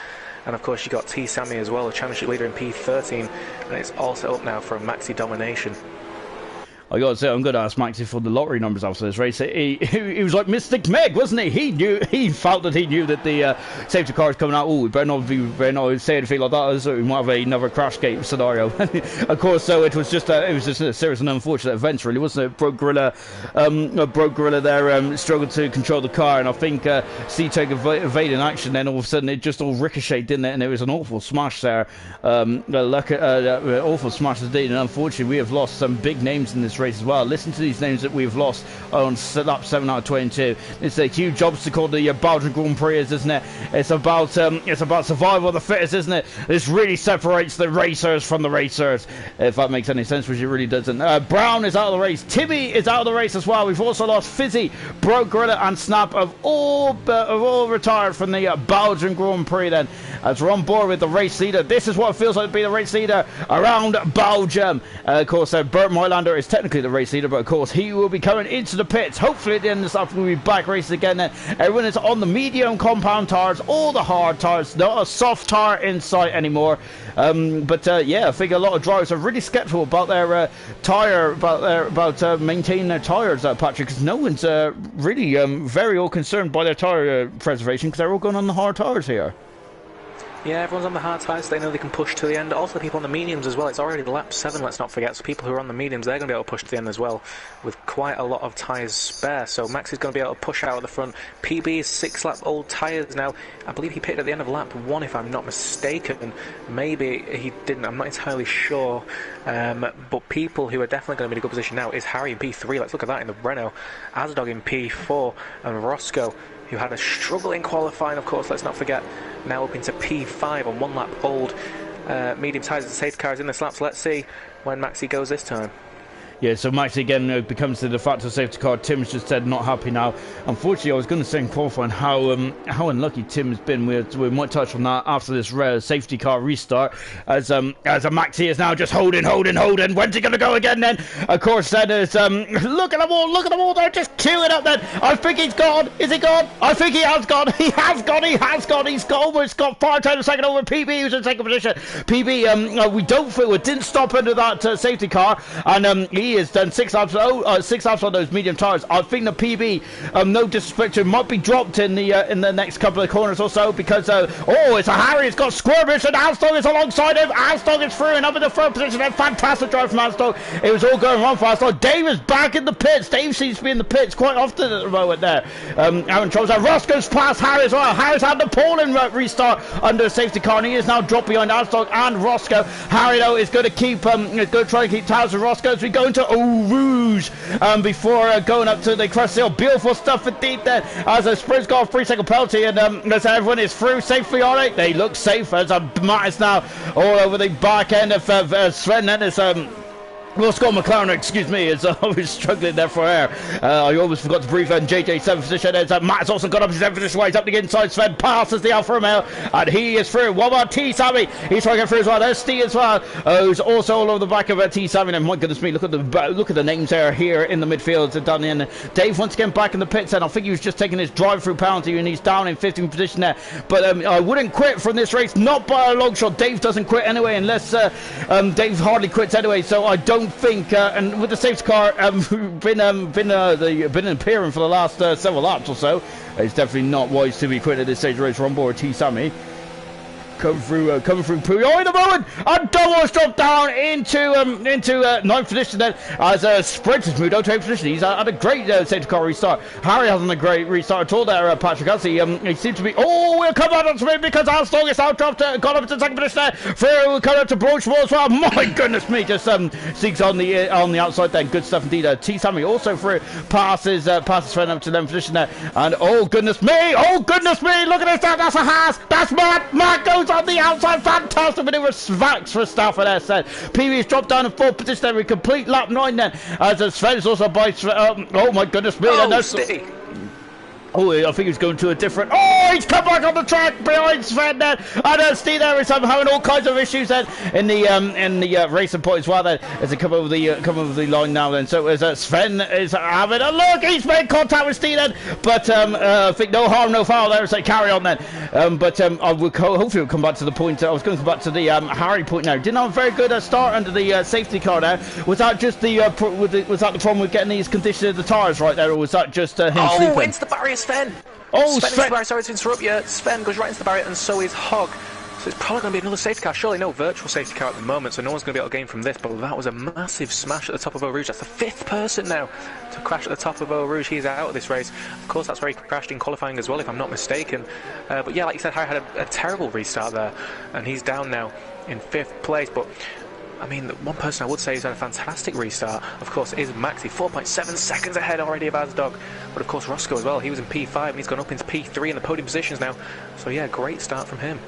And of course, you've got T. Sammy as well, the championship leader in P13, and it's all set up now for a Maxi domination. I gotta say, I'm gonna ask Maxi for the lottery numbers after this race. He was like Mystic Meg, wasn't he? He felt that he knew that the safety car is coming out. Oh, we better not say anything like that, so we might have another crash gate scenario. Of course, so it was just a serious and unfortunate event, really, wasn't it? Broke Gorilla there struggled to control the car, and I think C-Tech evading action. Then all of a sudden, it just all ricocheted, didn't it? And it was an awful smash there. Awful smash indeed, and unfortunately, we have lost some big names in this race as well. Listen to these names that we've lost on lap 7 out of 22. It's a huge obstacle the Belgian Grand Prix is, isn't it? It's about survival of the fittest, isn't it? This really separates the racers from the racers, if that makes any sense, which it really doesn't. Brown is out of the race. Timmy is out of the race as well. We've also lost Fizzy, Broke Gorilla, and Snap have all retired from the Belgian Grand Prix. Then, as we're on board with the race leader, this is what it feels like to be the race leader around Belgium. Of course, Bert Mylander is technically the race leader, but of course he will be coming into the pits. Hopefully at the end of this lap we'll be back racing again. Then everyone is on the medium compound tires, all the hard tires, not a soft tire in sight anymore. Yeah, I think a lot of drivers are really skeptical about their maintaining their tires, Patrick, because no one's really very all concerned by their tire preservation, because they're all going on the hard tires here. Yeah, everyone's on the hard tyres, so they know they can push to the end. Also, the people on the mediums as well. It's already lap 7, let's not forget. So people who are on the mediums, they're going to be able to push to the end as well, with quite a lot of tyres spare. So Max is going to be able to push out at the front. PB is 6-lap-old tyres now. I believe he pitted at the end of lap 1, if I'm not mistaken. Maybe he didn't, I'm not entirely sure. But people who are definitely going to be in a good position now is Harry in P3. Let's look at that in the Renault. Azdog in P4, and Roscoe, who had a struggle in qualifying, of course, let's not forget, now up into P5 on 1 lap old medium tyres. The safety car is in this lap, so let's see when Maxi goes this time. Yeah, so Maxi again becomes the de facto safety car. Tim's just said not happy now. Unfortunately, I was going to say in qualifying how unlucky Tim has been. We might touch on that after this safety car restart. As a Maxi is now just holding. When's he going to go again then? Of course, then is look at them all. They're just queuing up then. I think he's gone. Is he gone? I think he has gone. He has gone. He's almost got 5 times a second over PB, who's in second position. PB, we didn't stop under that safety car, and he has done 6 laps on those medium tyres. I think the PB, no disrespect to him, might be dropped in the next couple of corners or so, because it's a Harry. It's got Squirmish, and Alston is alongside him. Alston is through and up in the third position. A fantastic drive from Alston. It was all going wrong for Alston. Dave is back in the pits. Dave seems to be in the pits quite often at the moment there. Aaron Charles, Roscoe's past Harry as well. Harry's had the Poland restart under a safety car, and he is now dropped behind Alston and Roscoe. Harry, though, is going to keep try and keep tabs with Roscoe as we go into Rouge before going up to the crest hill. Beautiful stuff indeed there, as a sprint's got a 3-second penalty, and as everyone is through safely on it. They look safe as Matt is now all over the back end of Sven. Then Well, Scott McLaren, excuse me, is always struggling there for air. I almost forgot to brief on JJ 7th position. Matt's also got up his 7th position. He's up to the inside. Sven passes the Alfa Romeo, and he is through. What about T Sammy? He's trying to get through as well. There's Steve as well, who's also all over the back of T Sammy. And my goodness me, look at the names there here in the midfield. Done in. Dave once again back in the pits, and I think he was just taking his drive-through penalty, and he's down in 15th position there. But I wouldn't quit from this race, not by a long shot. Dave doesn't quit anyway, unless Dave hardly quits anyway. So I don't think. And with the safety car been appearing for the last several laps or so, it's definitely not wise to be quitting at this stage of the race. We're on board T Sammy. Coming through Puyo in the moment, and almost dropped down into ninth position then as Sprint has moved out to 8th position. He's had a great safety car restart. Harry hasn't a great restart at all there, Patrick. As he seems to be. Oh, we'll come out onto me because Alston is out, got up to 2nd position there. Through, we'll come up to Broachmore as well. My goodness me, just sneaks on the outside there. Good stuff indeed. T Sammy also through, passes Sven up to 11th position there. And oh goodness me, look at this, that's a Haas, that's Matt goes on the outside, fantastic maneuver, Svax for Stafford there said. PB's dropped down in 4th position there, we complete lap 9 then, as Sven is also by oh my goodness me, oh, I think he's going to a different. Oh, he's come back on the track behind Sven then. And Steve there is having all kinds of issues then in the racing point as well then, as they come over the line now then. So as Sven is having a look, he's made contact with Steve then, but I think no harm, no foul there as they carry on then. I will hopefully we'll come back to the point. I was going to come back to the Harry point now. Didn't have a very good start under the safety car there. Was that just was that the problem with getting these conditions of the tyres right there, or was that just him sleeping? Oh, into the barrier, Sven! Sven! Sorry to interrupt you. Sven goes right into the barrier, and so is Hogg. So it's probably going to be another safety car. Surely no virtual safety car at the moment, so no one's going to be able to gain from this. But that was a massive smash at the top of Eau Rouge. That's the 5th person now to crash at the top of Eau Rouge. He's out of this race. Of course, that's where he crashed in qualifying as well, if I'm not mistaken. But yeah, like you said, Harry had a terrible restart there, and he's down now in 5th place. But I mean, the one person I would say has had a fantastic restart, of course, is Maxi. 4.7 seconds ahead already of Asdog. But of course, Roscoe as well. He was in P5 and he's gone up into P3 in the podium positions now. So yeah, great start from him.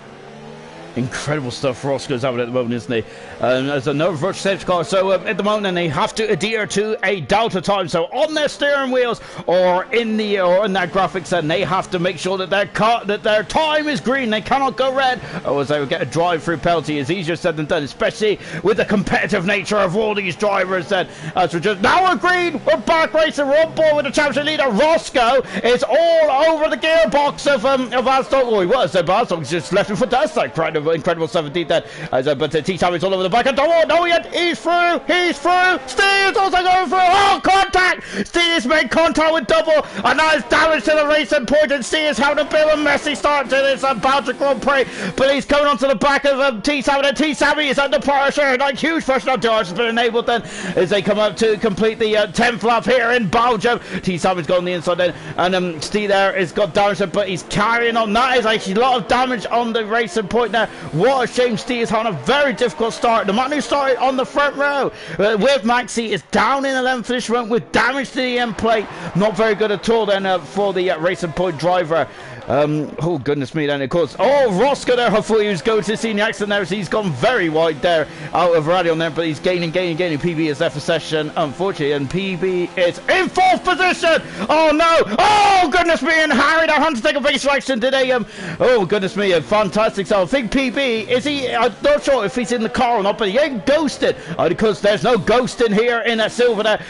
Incredible stuff Roscoe's having at the moment, isn't he? There's another virtual safety car, so at the moment, and they have to adhere to a delta time. So on their steering wheels or in their graphics, and they have to make sure that their time is green. They cannot go red, or they will get a drive-through penalty. It's easier said than done, especially with the competitive nature of all these drivers. Then, as we're just now agreed, we're back racing. We're on board with the championship leader. Roscoe is all over the gearbox of Aston. Oh, he was. Aston's just left him for that side. Incredible stuff indeed then. But T Sammy's all over the back. And no, yet he's through. Steve's also going through. Oh, contact! Steve's made contact with double, and that is damage to the racing point. And Steve's having a bit of a messy start to this Belgian Grand Prix, but he's coming onto the back of T Sammy. And T Sammy is under pressure. Like huge pressure on George has been enabled then as they come up to complete the 10th lap here in Belgium. T Sammy's gone on the inside then, and Steve there has got damage, but he's carrying on. That is actually a lot of damage on the racing point there. What a shame. Steve is having a very difficult start. The man who started on the front row with Maxi is down in 11th position with damage to the end plate. Not very good at all then for the racing point driver. Oh goodness me then, of course. Oh, Roscoe there, hopefully he was going to see the accident there, so he's gone very wide there out of rally on there, but he's gaining. PB is there for session, unfortunately, and PB is in 4th position. Oh no, oh goodness me, and Harry there had to take a big selection today. Oh goodness me, a fantastic start. I think PB, is he, I'm not sure if he's in the car or not, but he ain't ghosted, because there's no ghosting here in a silver there,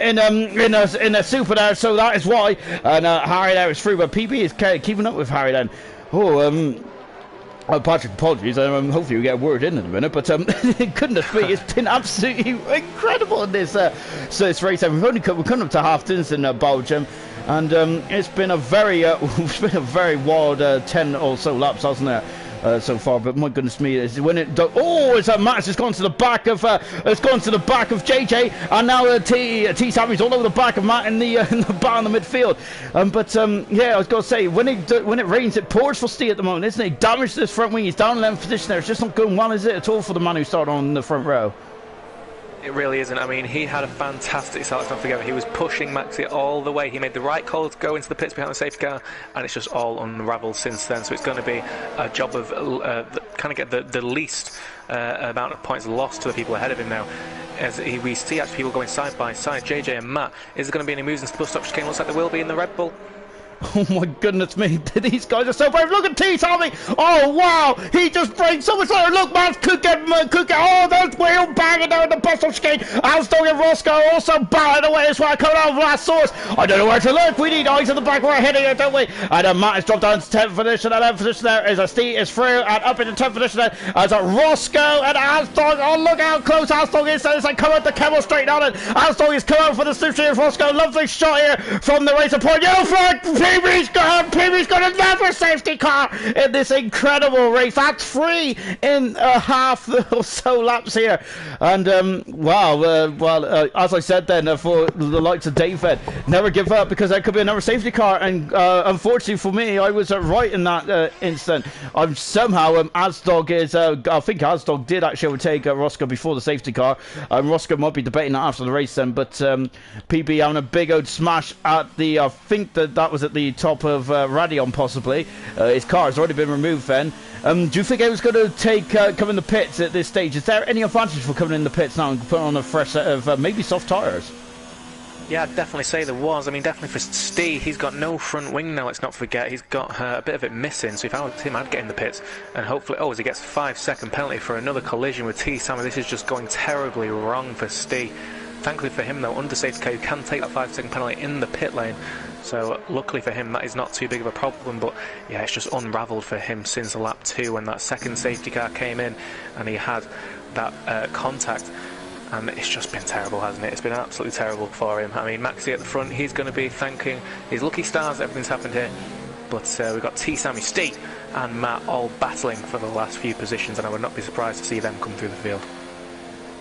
in a super there, so that is why. And Harry there is through, but PB is keeping up with Harry then. Patrick, apologies. Hopefully we get a word in a minute, but goodness me, it's been absolutely incredible in this race. We've only come up to half distance in Belgium, and it's been a very wild 10 or so laps, hasn't it? So far, but my goodness me, when it it's Max has gone to the back of JJ, and now T Sammy's all over the back of Matt in the midfield. Yeah, I was going to say, when it rains, it pours for Steve at the moment, isn't it? He damaged this front wing. He's down in 11th position there. It's just not going well, is it, at all, for the man who started on the front row? It really isn't. I mean, he had a fantastic start. Let's not forget, he was pushing Maxi all the way. He made the right call to go into the pits behind the safety car, and it's just all unravelled since then. So it's going to be a job of kind of get the least amount of points lost to the people ahead of him now. as we see actually people going side by side, JJ and Matt. Is there going to be any moves into the bus stop chicane? Looks like there will be in the Red Bull. Oh my goodness me, these guys are so brave. Look at T, Tommy. Oh wow, he just breaks so much later. Look, man, could get, oh, there's wheel banging down the bus chicane. Alston and Roscoe also batting away as well, coming out of last source. I don't know where to look. We need eyes in the back. We're heading here, don't we? And Matt has dropped down to 10th position. 11th position there is a Steve is through, and up into 10th position there as a Roscoe and Alston. Oh, look how close Alston is. It's like come out the camel straight on it. Alston is coming out for the slipstream of Roscoe. Lovely shot here from the racer point. Yellow flag. PB's got another safety car in this incredible race. That's 3 in half or so laps here. And wow, as I said then, for the likes of David, never give up, because there could be another safety car. And unfortunately for me, I was right in that instant. I'm somehow Asdog is I think Asdog did actually overtake Roscoe before the safety car. Roscoe might be debating that after the race then, but PB having a big old smash at the I think that was at the top of Radion possibly. His car has already been removed then. Do you think it was going to take come in the pits at this stage? Is there any advantage for coming in the pits now and putting on a fresh set of maybe soft tyres? Yeah, I'd definitely say there was. I mean, definitely for Steve, he's got no front wing now, let's not forget. He's got a bit of it missing, so if I was him, I'd get in the pits. And hopefully, as he gets a 5-second penalty for another collision with T. Sammy, this is just going terribly wrong for Steve. Thankfully for him, though, under safety car, you can take that 5-second penalty in the pit lane. So luckily for him, that is not too big of a problem. But yeah, it's just unravelled for him since lap 2 when that second safety car came in and he had that contact. And it's just been terrible, hasn't it? It's been absolutely terrible for him. I mean, Maxi at the front, he's going to be thanking his lucky stars that everything's happened here. But we've got T. Sammy, Steve and Matt all battling for the last few positions, and I would not be surprised to see them come through the field.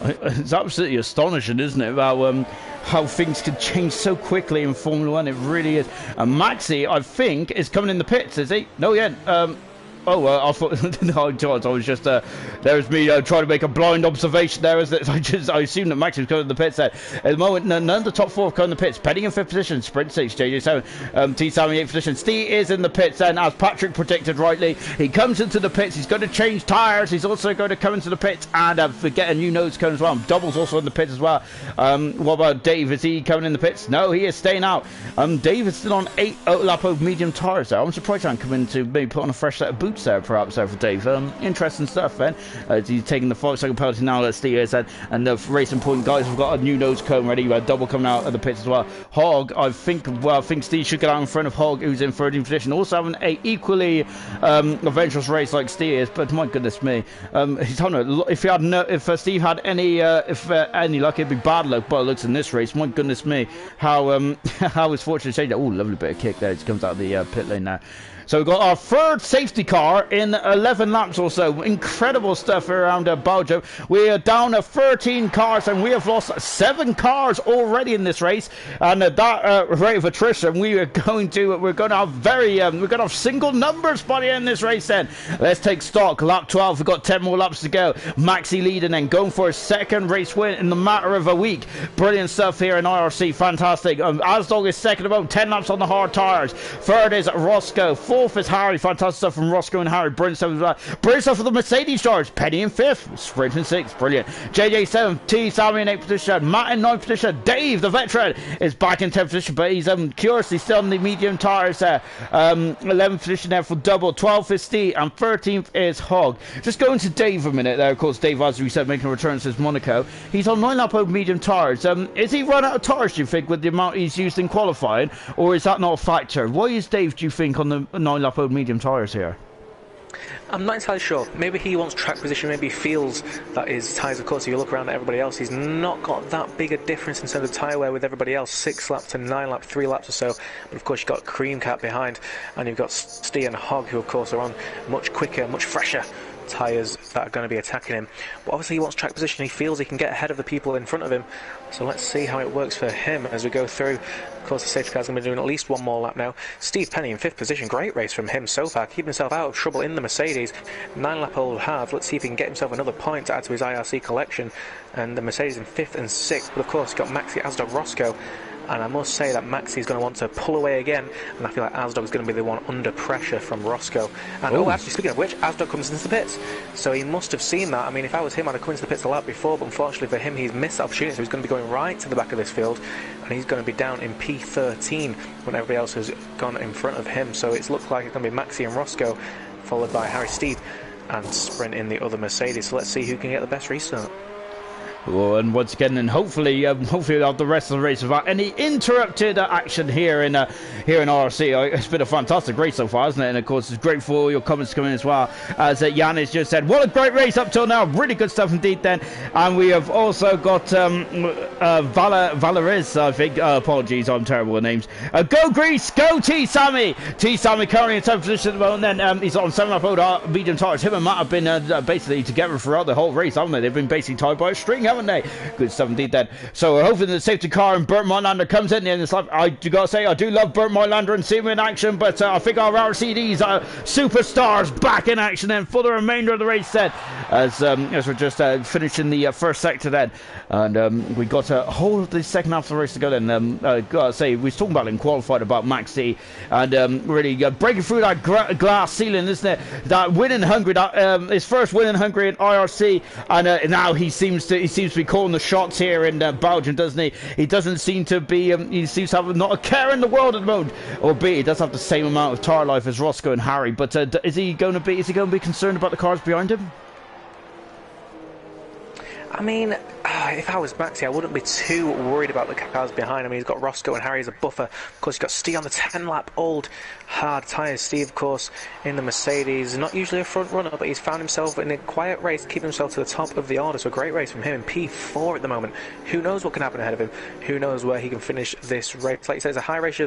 It's absolutely astonishing, isn't it, about how things can change so quickly in Formula 1. It really is. And Maxi, I think, is coming in the pits, is he? No, yeah. I thought, no, George, I was just, there's me trying to make a blind observation there, as that I assumed that Max was going to the pits there. At the moment, none of the top 4 have come in the pits. Penny in 5th position, Sprint 6, JJ 7, T. Sammy 8th position. Steve is in the pits then, as Patrick predicted rightly. He comes into the pits, he's going to change tyres, he's also going to come into the pits and get a new nose cone as well. Double's also in the pits as well. What about Dave? Is he coming in the pits? No, he is staying out. Dave is still on 8 lap of medium tyres there. I'm surprised I haven't come in to maybe put on a fresh set of boots there, perhaps, there for Dave. Interesting stuff then. He's taking the 5-second penalty now, let's see here, and the Racing Point guys have got a new nose cone ready. Double coming out of the pits as well. Hogg, I think Steve should get out in front of Hogg, who's in 13th position, also having a equally adventurous race like Steve is, but my goodness me, he's having if Steve had any luck, it'd be bad luck by looks in this race. My goodness me, how his fortune changed. Oh, lovely bit of kick there. It comes out of the pit lane now. So we've got our 3rd safety car in 11 laps or so. Incredible stuff around Belgium. We are down to 13 cars and we have lost 7 cars already in this race. And at that rate of attrition, we're going to have single numbers by the end of this race then. Let's take stock. Lap 12, we've got 10 more laps to go. Maxi leading then, going for his 2nd race win in the matter of a week. Brilliant stuff here in IRC, fantastic. Asdog is 2nd about 10 laps on the hard tyres. 3rd is Roscoe. 4th is Harry. Fantastic stuff from Roscoe and Harry. Brilliant stuff as well. Brilliant stuff for the Mercedes drivers. Penny in 5th. Sprint in 6th. Brilliant. JJ 7th. T. Sammy in 8th position. Matt in 9th position. Dave, the veteran, is back in 10th position, but he's curiously still on the medium tyres there. 11th position there for Double. 12th is Steve. And 13th is Hogg. Just going to Dave a minute there. Of course, Dave, as we said, making a return since Monaco. He's on 9 lap over medium tyres. Is he run out of tyres, do you think, with the amount he's used in qualifying? Or is that not a factor? Why is Dave, do you think, on the 9 lap over medium tyres here? I'm not entirely sure. Maybe he wants track position, maybe he feels that his tyres, of course, if you look around at everybody else, he's not got that big a difference in terms of tyre wear with everybody else. 6 laps to 9 laps, 3 laps or so. But of course you've got Cream Cat behind, and you've got Steve and Hogg, who of course are on much quicker, much fresher tyres that are going to be attacking him. But obviously he wants track position, he feels he can get ahead of the people in front of him. So let's see how it works for him as we go through. Of course, the safety car's going to be doing at least 1 more lap now. Steve Penny in 5th position. Great race from him so far, keeping himself out of trouble in the Mercedes. 9-lap-old half. Let's see if he can get himself another point to add to his IRC collection. And the Mercedes in 5th and 6th. But of course, you've got Maxi, Asdog, Roscoe And I must say that Maxi is going to want to pull away again, and I feel like Asdog is going to be the one under pressure from Roscoe. And actually, speaking of which, Asdog comes into the pits, so he must have seen that. I mean, if I was him, I'd have come into the pits a lot before, but unfortunately for him, he's missed the opportunity, so he's going to be going right to the back of this field, and he's going to be down in P13 when everybody else has gone in front of him. So it's looked like it's going to be Maxi and Roscoe, followed by Harry, Steve, and Sprint in the other Mercedes. So let's see who can get the best restart. Well, and once again, and hopefully we'll have the rest of the race without any interrupted action here in IRC. It's been a fantastic race so far, hasn't it? And of course, it's great for all your comments coming as well. As Yanis just said, what a great race up till now. Really good stuff indeed. Then, and we have also got Valeris. I think. Apologies, I'm terrible with names. Go Greece, go T Sammy. T Sammy currently in 7th position at the moment. Then he's on 7.5 medium tires. Him and Matt have been basically together throughout the whole race, haven't they? They've been basically tied by a string, haven't they? Good stuff indeed then. So we're hoping the safety car and Burt Mylander comes in this lap. I gotta say, I do love Burt Mylander and see him in action, but I think our RCDs superstars back in action then for the remainder of the race then, as we're just finishing the first sector then, and we got a whole of the second half of the race to go then. Gotta say, we was talking about in qualified about Maxi and really breaking through that glass ceiling, isn't it? That win in Hungary, that his first win in Hungary in IRC, and now he seems to be calling the shots here in Belgium, doesn't he? He doesn't seem to be he seems to have not a care in the world at the moment, albeit he does have the same amount of tire life as Roscoe and Harry, but is he going to be concerned about the cars behind him? I mean, if I was Maxi, I wouldn't be too worried about the cars behind him. He's got Roscoe and Harry as a buffer. Of course, he's got Steve on the 10-lap old hard tyres. Steve, of course, in the Mercedes. Not usually a front runner, but he's found himself in a quiet race, keeping himself to the top of the order. So a great race from him in P4 at the moment. Who knows what can happen ahead of him? Who knows where he can finish this race? Like you said, there's a high ratio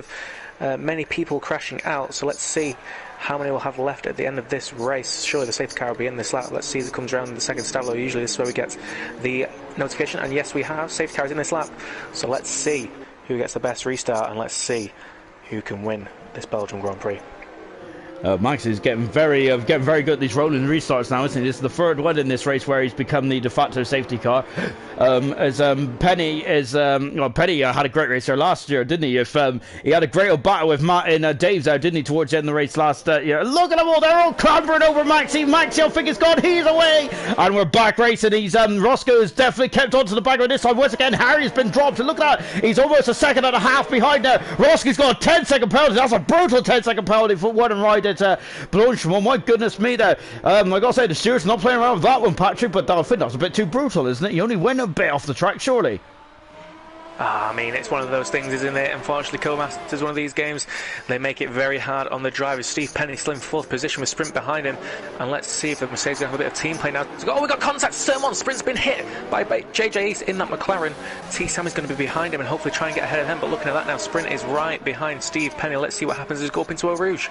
of many people crashing out. So let's see how many we'll have left at the end of this race. Surely the safety car will be in this lap. Let's see as it comes around the second stablo. Usually this is where we get the notification, and yes, we have safety cars in this lap. So let's see who gets the best restart, and let's see who can win this Belgium Grand Prix. Max is getting very good at these rolling restarts now, isn't he? This is the third one in this race where he's become the de facto safety car. As Penny is, Penny had a great race there last year, didn't he? If he had a great old battle with Matt and Dave's there, didn't he, towards the end of the race last year? Look at them all! They're all clambering over Maxi. Maxi, I think, is gone. He's away, and we're back racing. He's Roscoe has definitely kept on to the back of this time. Once again, Harry's been dropped, and look at that. He's almost a second and a half behind there. Roscoe's got a 10-second penalty. That's a brutal 10-second penalty for one and right at Blanchimont. My goodness me there. I gotta say, the stewards not playing around with that one, Patrick, but I think that was a bit too brutal, isn't it? You only went a bit off the track, surely. I mean, it's one of those things, isn't it? Unfortunately, Codemasters is one of these games. They make it very hard on the drivers. Steve Penny still in 4th position with Sprint behind him. And let's see if the Mercedes have a bit of team play now. Oh, we got contact. Sermon. Sprint's been hit by JJ East in that McLaren. T-Sam is going to be behind him and hopefully try and get ahead of him. But looking at that now, Sprint is right behind Steve Penny. Let's see what happens as we go up into Eau Rouge.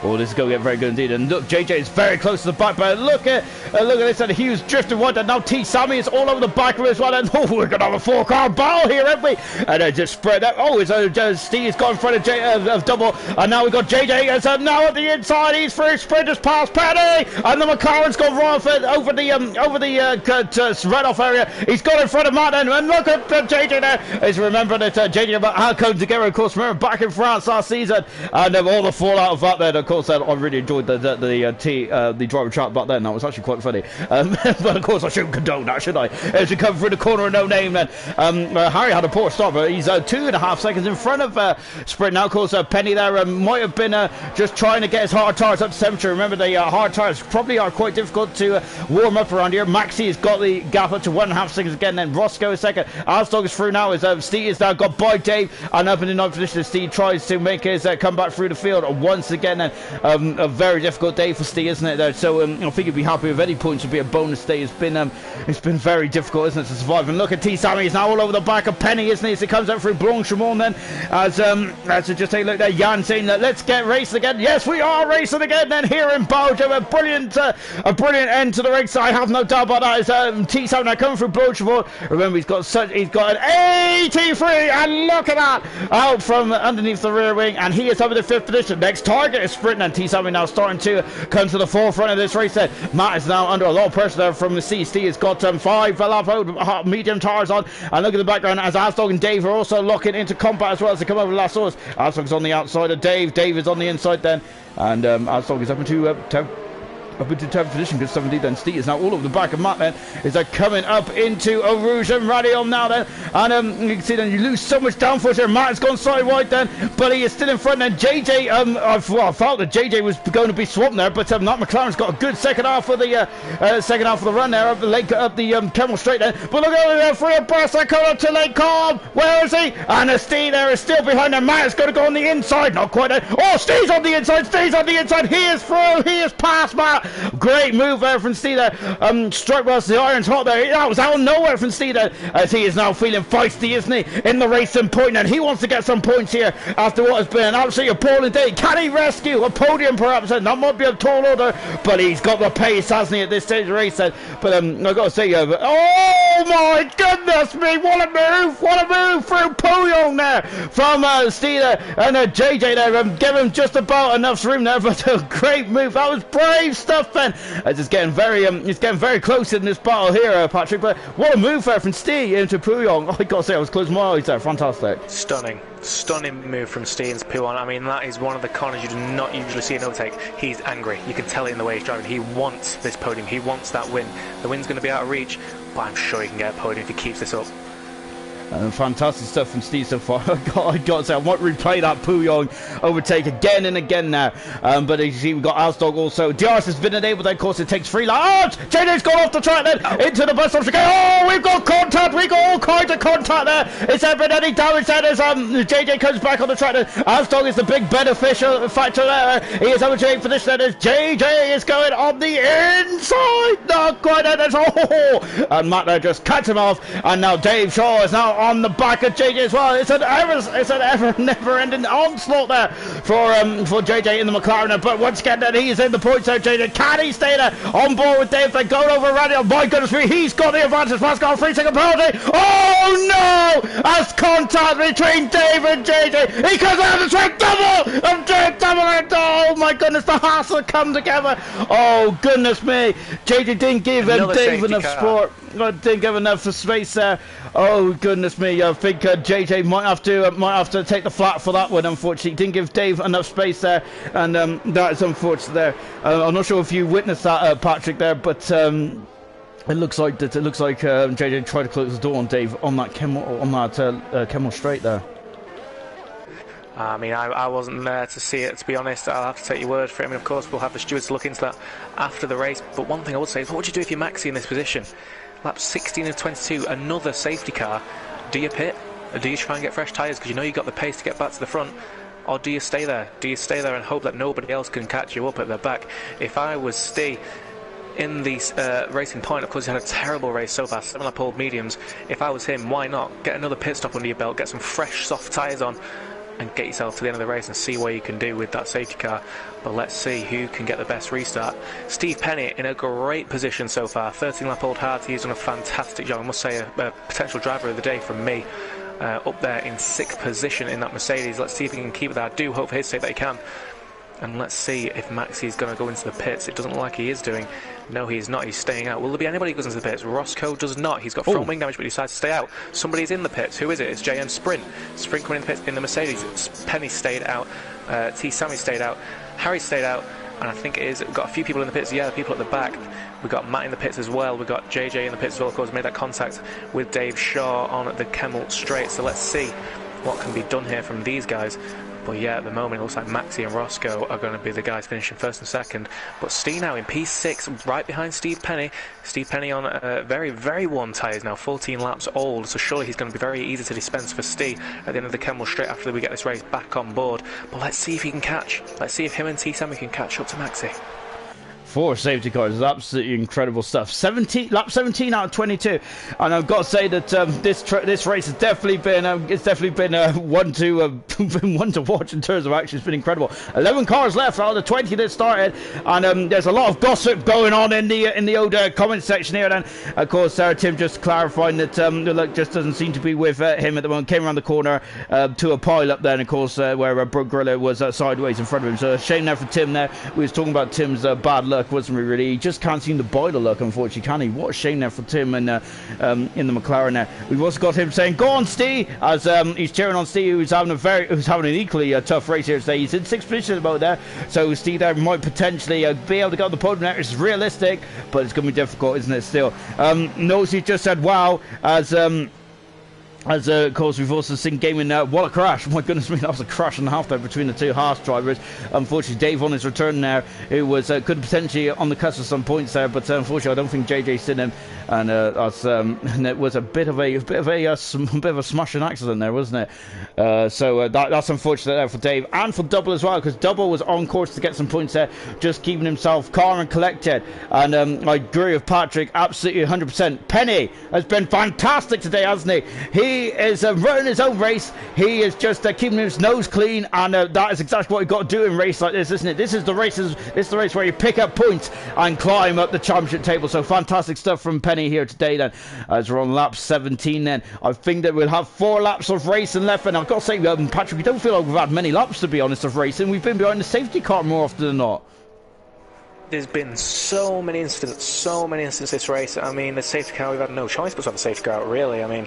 Oh, this is going to get very good indeed. And look, JJ is very close to the back, but look at this. And he was drifting one, and now T. Sammy is all over the back of his one. And we're going to have a 4-car battle here, haven't we? And just spread that. Oh, Steve's got in front of double, and now we've got JJ as now at the inside. He's through. Sprinters past Penny, and the McLaren's gone right over the red-off area. He's got in front of Matt, and look at JJ there. He's remembering that JJ about how come together, of course. Remember back in France last season, and all the fallout of that then. Of course, I really enjoyed the driver chat back then. That was actually quite funny. But of course, I shouldn't condone that, should I? As we come through the corner of no name, then Harry had a poor start, but he's 2.5 seconds in front of Sprint now. Of course, Penny there might have been just trying to get his hard tires up to temperature. Remember, the hard tires probably are quite difficult to warm up around here. Maxi has got the gap up to 1.5 seconds again. Then Roscoe is second. Asdog is through now. As Steve is now got by Dave, and up in the 9th position, Steve tries to make his comeback through the field once again. Then a very difficult day for Steve, isn't it? There, so I think he'd be happy with any points. Would be a bonus day. It's been very difficult, isn't it, to survive? And look at T. Sammy is now all over the back of Penny, isn't he? As he comes out through Blanchimont then, as just take a look there. Jan saying that let's get racing again. Yes, we are racing again. Then here in Belgium, a brilliant end to the race. I have no doubt about that. As T. Sammy now coming through Blanchimont. Remember, he's got an 83, and look at that out from underneath the rear wing, and he is up in the 5th position. Next target is sprint, and T-Sammy now starting to come to the forefront of this race then. Matt is now under a lot of pressure there from the C. Steve has got 5 lap out medium tires on, and look at the background as Asdog and Dave are also locking into combat as well as they come over the last source. Asdog's on the outside of Dave, Dave is on the inside then, and Asdog is up into 10th position because 17 then. Steve is now all over the back of Matt then. Is that coming up into Rouge and Radio now then, and you can see then you lose so much downforce here. Matt has gone side wide then, but he is still in front then. JJ, I felt that JJ was going to be swapped there, but Matt McLaren's got a good second half of the run there up the lake, up the Kemmel Straight then. But look over there for a burst that coming up to Lake Calm. Where is he? And Steve there is still behind him. Matt is going to go on the inside, not quite there. Oh, Steve's on the inside. Steve's on the inside. He is through. He is past Matt. Great move there from Steve there. Struck whilst the iron's hot there. That was out of nowhere from Steve there, as he is now feeling feisty, isn't he, in the racing point, and he wants to get some points here after what has been an absolutely appalling day. Can he rescue a podium perhaps? That might be a tall order, but he's got the pace, hasn't he, at this stage of the race then. But I've got to say, oh my goodness me, what a move through Pouillon there from Steve there, and JJ there, give him just about enough room there, but a great move. That was brave stuff then. It's getting very close in this battle here, Patrick, but what a move there from Steve into Pouillon. I got to say, I was closing my eyes there. Fantastic. Stunning move from Steve into Pouillon. I mean, that is one of the corners you do not usually see an overtake. He's angry. You can tell it in the way he's driving. He wants this podium. He wants that win. The win's going to be out of reach, but I'm sure he can get a podium if he keeps this up. Fantastic stuff from Steve so far. I got to say, I might replay that Pouillon overtake again and again now. But as you see, we've got Asdog also. DRS has been enabled, then, of course, it takes 3 laps. Oh, JJ's gone off the track then, into the bus stop. Oh, we've got contact. We've got all kinds of contact there. Is there been any damage there as JJ comes back on the track then? Asdog is the big beneficial factor there. He is over to 8th position then as JJ is going on the inside. Not quite there. Oh, and Matt there just cuts him off. And now Dave Shaw is now on the back of JJ as well. It's an ever never-ending onslaught there for JJ in the McLaren. But once again, then he's in the points there. JJ, can he stay there on board with Dave? They're going over radio. My goodness me, he's got the advantage. Pascal 3-second penalty. Oh no! As contact between Dave and JJ, he comes out of the track. Double. Oh my goodness, the hearts have come together. Oh goodness me, JJ didn't give Dave enough sport. Didn't give enough space there. Oh goodness me, I think JJ might have to take the flat for that one. Unfortunately, didn't give Dave enough space there, and that is unfortunate there. I'm not sure if you witnessed that, Patrick, there, but it looks like JJ tried to close the door on Dave on that Kemmel Straight there. I mean, I wasn't there to see it, to be honest. I'll have to take your word for it. I mean, of course, we'll have the stewards look into that after the race. But one thing I would say is, what would you do if you're Maxi in this position? Lap 16 of 22, another safety car. Do you pit? Or do you try and get fresh tyres because you know you've got the pace to get back to the front? Or do you stay there? Do you stay there and hope that nobody else can catch you up at the back? If I was Steve in the racing point, of course, he had a terrible race so far, 7-lap-old mediums. If I was him, why not get another pit stop under your belt, get some fresh, soft tyres on, and get yourself to the end of the race and see what you can do with that safety car. But let's see who can get the best restart. Steve Penny in a great position so far. 13-lap-old hard. He's done a fantastic job. I must say, a potential driver of the day from me. Up there in 6th position in that Mercedes. Let's see if he can keep it there. I do hope for his sake that he can. And let's see if Maxi is going to go into the pits. It doesn't look like he is doing. No, he is not. He's staying out. Will there be anybody who goes into the pits? Roscoe does not. He's got front wing damage, but he decides to stay out. Somebody's in the pits. Who is it? It's JM Sprint. Sprint coming in the pits in the Mercedes. Penny stayed out. T. Sammy stayed out. Harry stayed out. And I think it is. We've got a few people in the pits. Yeah, the people at the back. We've got Matt in the pits as well. We've got JJ in the pits as well. Of course, made that contact with Dave Shaw on the Kemmel Straight. So let's see what can be done here from these guys. But yeah, at the moment it looks like Maxi and Roscoe are going to be the guys finishing first and second. But Steve now in P6, right behind Steve Penny. Steve Penny on very, very warm tyres now, 14 laps old. So surely he's going to be very easy to dispense for Steve at the end of the Kemmel Straight after we get this race back on board. But let's see if he can catch. Let's see if him and T. Sammy can catch up to Maxi. 4 safety cars is absolutely incredible stuff. Lap 17 out of 22, and I've got to say that this race has definitely been one to watch in terms of action. It's been incredible. 11 cars left out of the 20 that started, and there's a lot of gossip going on in the old comment section here. And of course, Tim just clarifying that the luck just doesn't seem to be with him at the moment. Came around the corner to a pile up then, of course, where Brooke Gorilla was sideways in front of him. So a shame there for Tim there. We was talking about Tim's bad luck, wasn't we, really? He just can't seem to buy the luck, unfortunately, can he? What a shame there for Tim and in the McLaren there. We've also got him saying, "Go on, Steve," as he's cheering on Steve, who's having an equally tough race here today. He's in 6th position about there, so Steve there might potentially be able to go on the podium there. It's realistic, but it's going to be difficult, isn't it, still? Notice he just said, "Wow," as of course we've also seen gaming what a crash. My goodness me, that was a crash and a half there between the 2 Haas drivers. Unfortunately, Dave on his return there, who was could potentially on the cusp of some points there, but unfortunately I don't think JJ's seen him, and it was a bit of a smashing accident there, wasn't it? So that's unfortunate there for Dave and for Double as well, because Double was on course to get some points there, just keeping himself calm and collected. And I agree with Patrick, absolutely 100%. Penny has been fantastic today, hasn't he? He is running his own race. He is just keeping his nose clean, and that is exactly what you've got to do in a race like this, isn't it? This is the race where you pick up points and climb up the championship table. So fantastic stuff from Penny here today then, as we're on lap 17 then. I think that we'll have 4 laps of racing left, and I've got to say, Patrick, we don't feel like we've had many laps, to be honest, of racing. We've been behind the safety car more often than not. There's been so many incidents this race. I mean, the safety car, we've had no choice but to have the safety car out, really. I mean,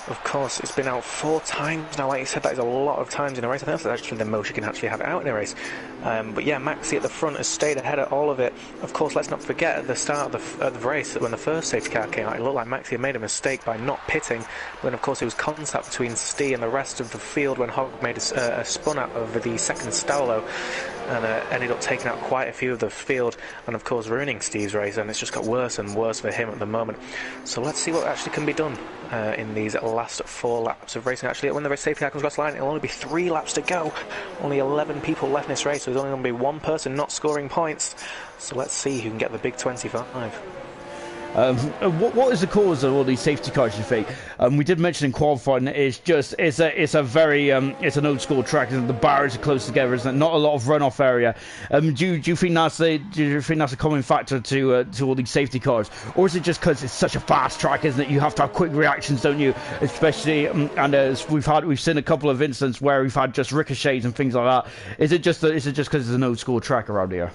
of course, it's been out 4 times now. Like you said, that is a lot of times in a race. I think that's actually the most you can actually have it out in a race. But yeah, Maxi at the front has stayed ahead of all of it. Of course, let's not forget at the start of the race, when the first safety car came out, it looked like Maxi had made a mistake by not pitting. But then, of course, it was contact between Steve and the rest of the field when Hogg made a spun out over the second Staulo, and ended up taking out quite a few of the field, and of course ruining Steve's race, and it's just got worse and worse for him at the moment. So let's see what actually can be done in these last 4 laps of racing. Actually, when the safety car comes across the line, it'll only be 3 laps to go. Only 11 people left in this race, so there's only going to be 1 person not scoring points. So let's see who can get the big 25. What is the cause of all these safety cars, you think? We did mention in qualifying, it's an old school track, and the barriers are close together, isn't it? Not a lot of runoff area. Do you think that's a common factor to all these safety cars, or is it just because it's such a fast track, isn't it? You have to have quick reactions, don't you? Especially, we've seen a couple of incidents where we've had just ricochets and things like that. Is it just because it's an old school track around here?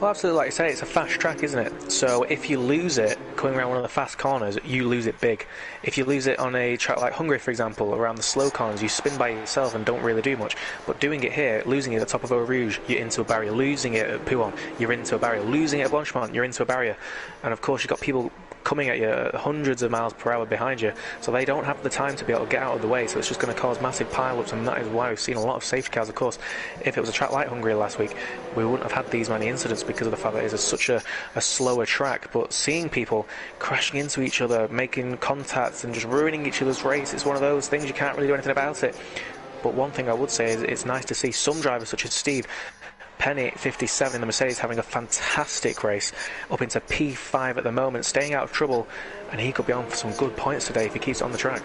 Well, absolutely, like you say, it's a fast track, isn't it? So if you lose it coming around one of the fast corners, you lose it big. If you lose it on a track like Hungary, for example, around the slow corners, you spin by yourself and don't really do much. But doing it here, losing it at the top of Eau Rouge, you're into a barrier. Losing it at Pouhon, you're into a barrier. Losing it at Blanchemont, you're into a barrier. And of course, you've got people coming at you hundreds of miles per hour behind you, so they don't have the time to be able to get out of the way, so it's just going to cause massive pile-ups, and that is why we've seen a lot of safety cars. Of course, if it was a track like Hungary last week, we wouldn't have had these many incidents because of the fact that it is such a slower track. But seeing people crashing into each other, making contacts and just ruining each other's race, it's one of those things you can't really do anything about it. But one thing I would say is it's nice to see some drivers such as Steve Penny, 57 in the Mercedes, having a fantastic race, up into P5 at the moment, staying out of trouble, and he could be on for some good points today if he keeps on the track.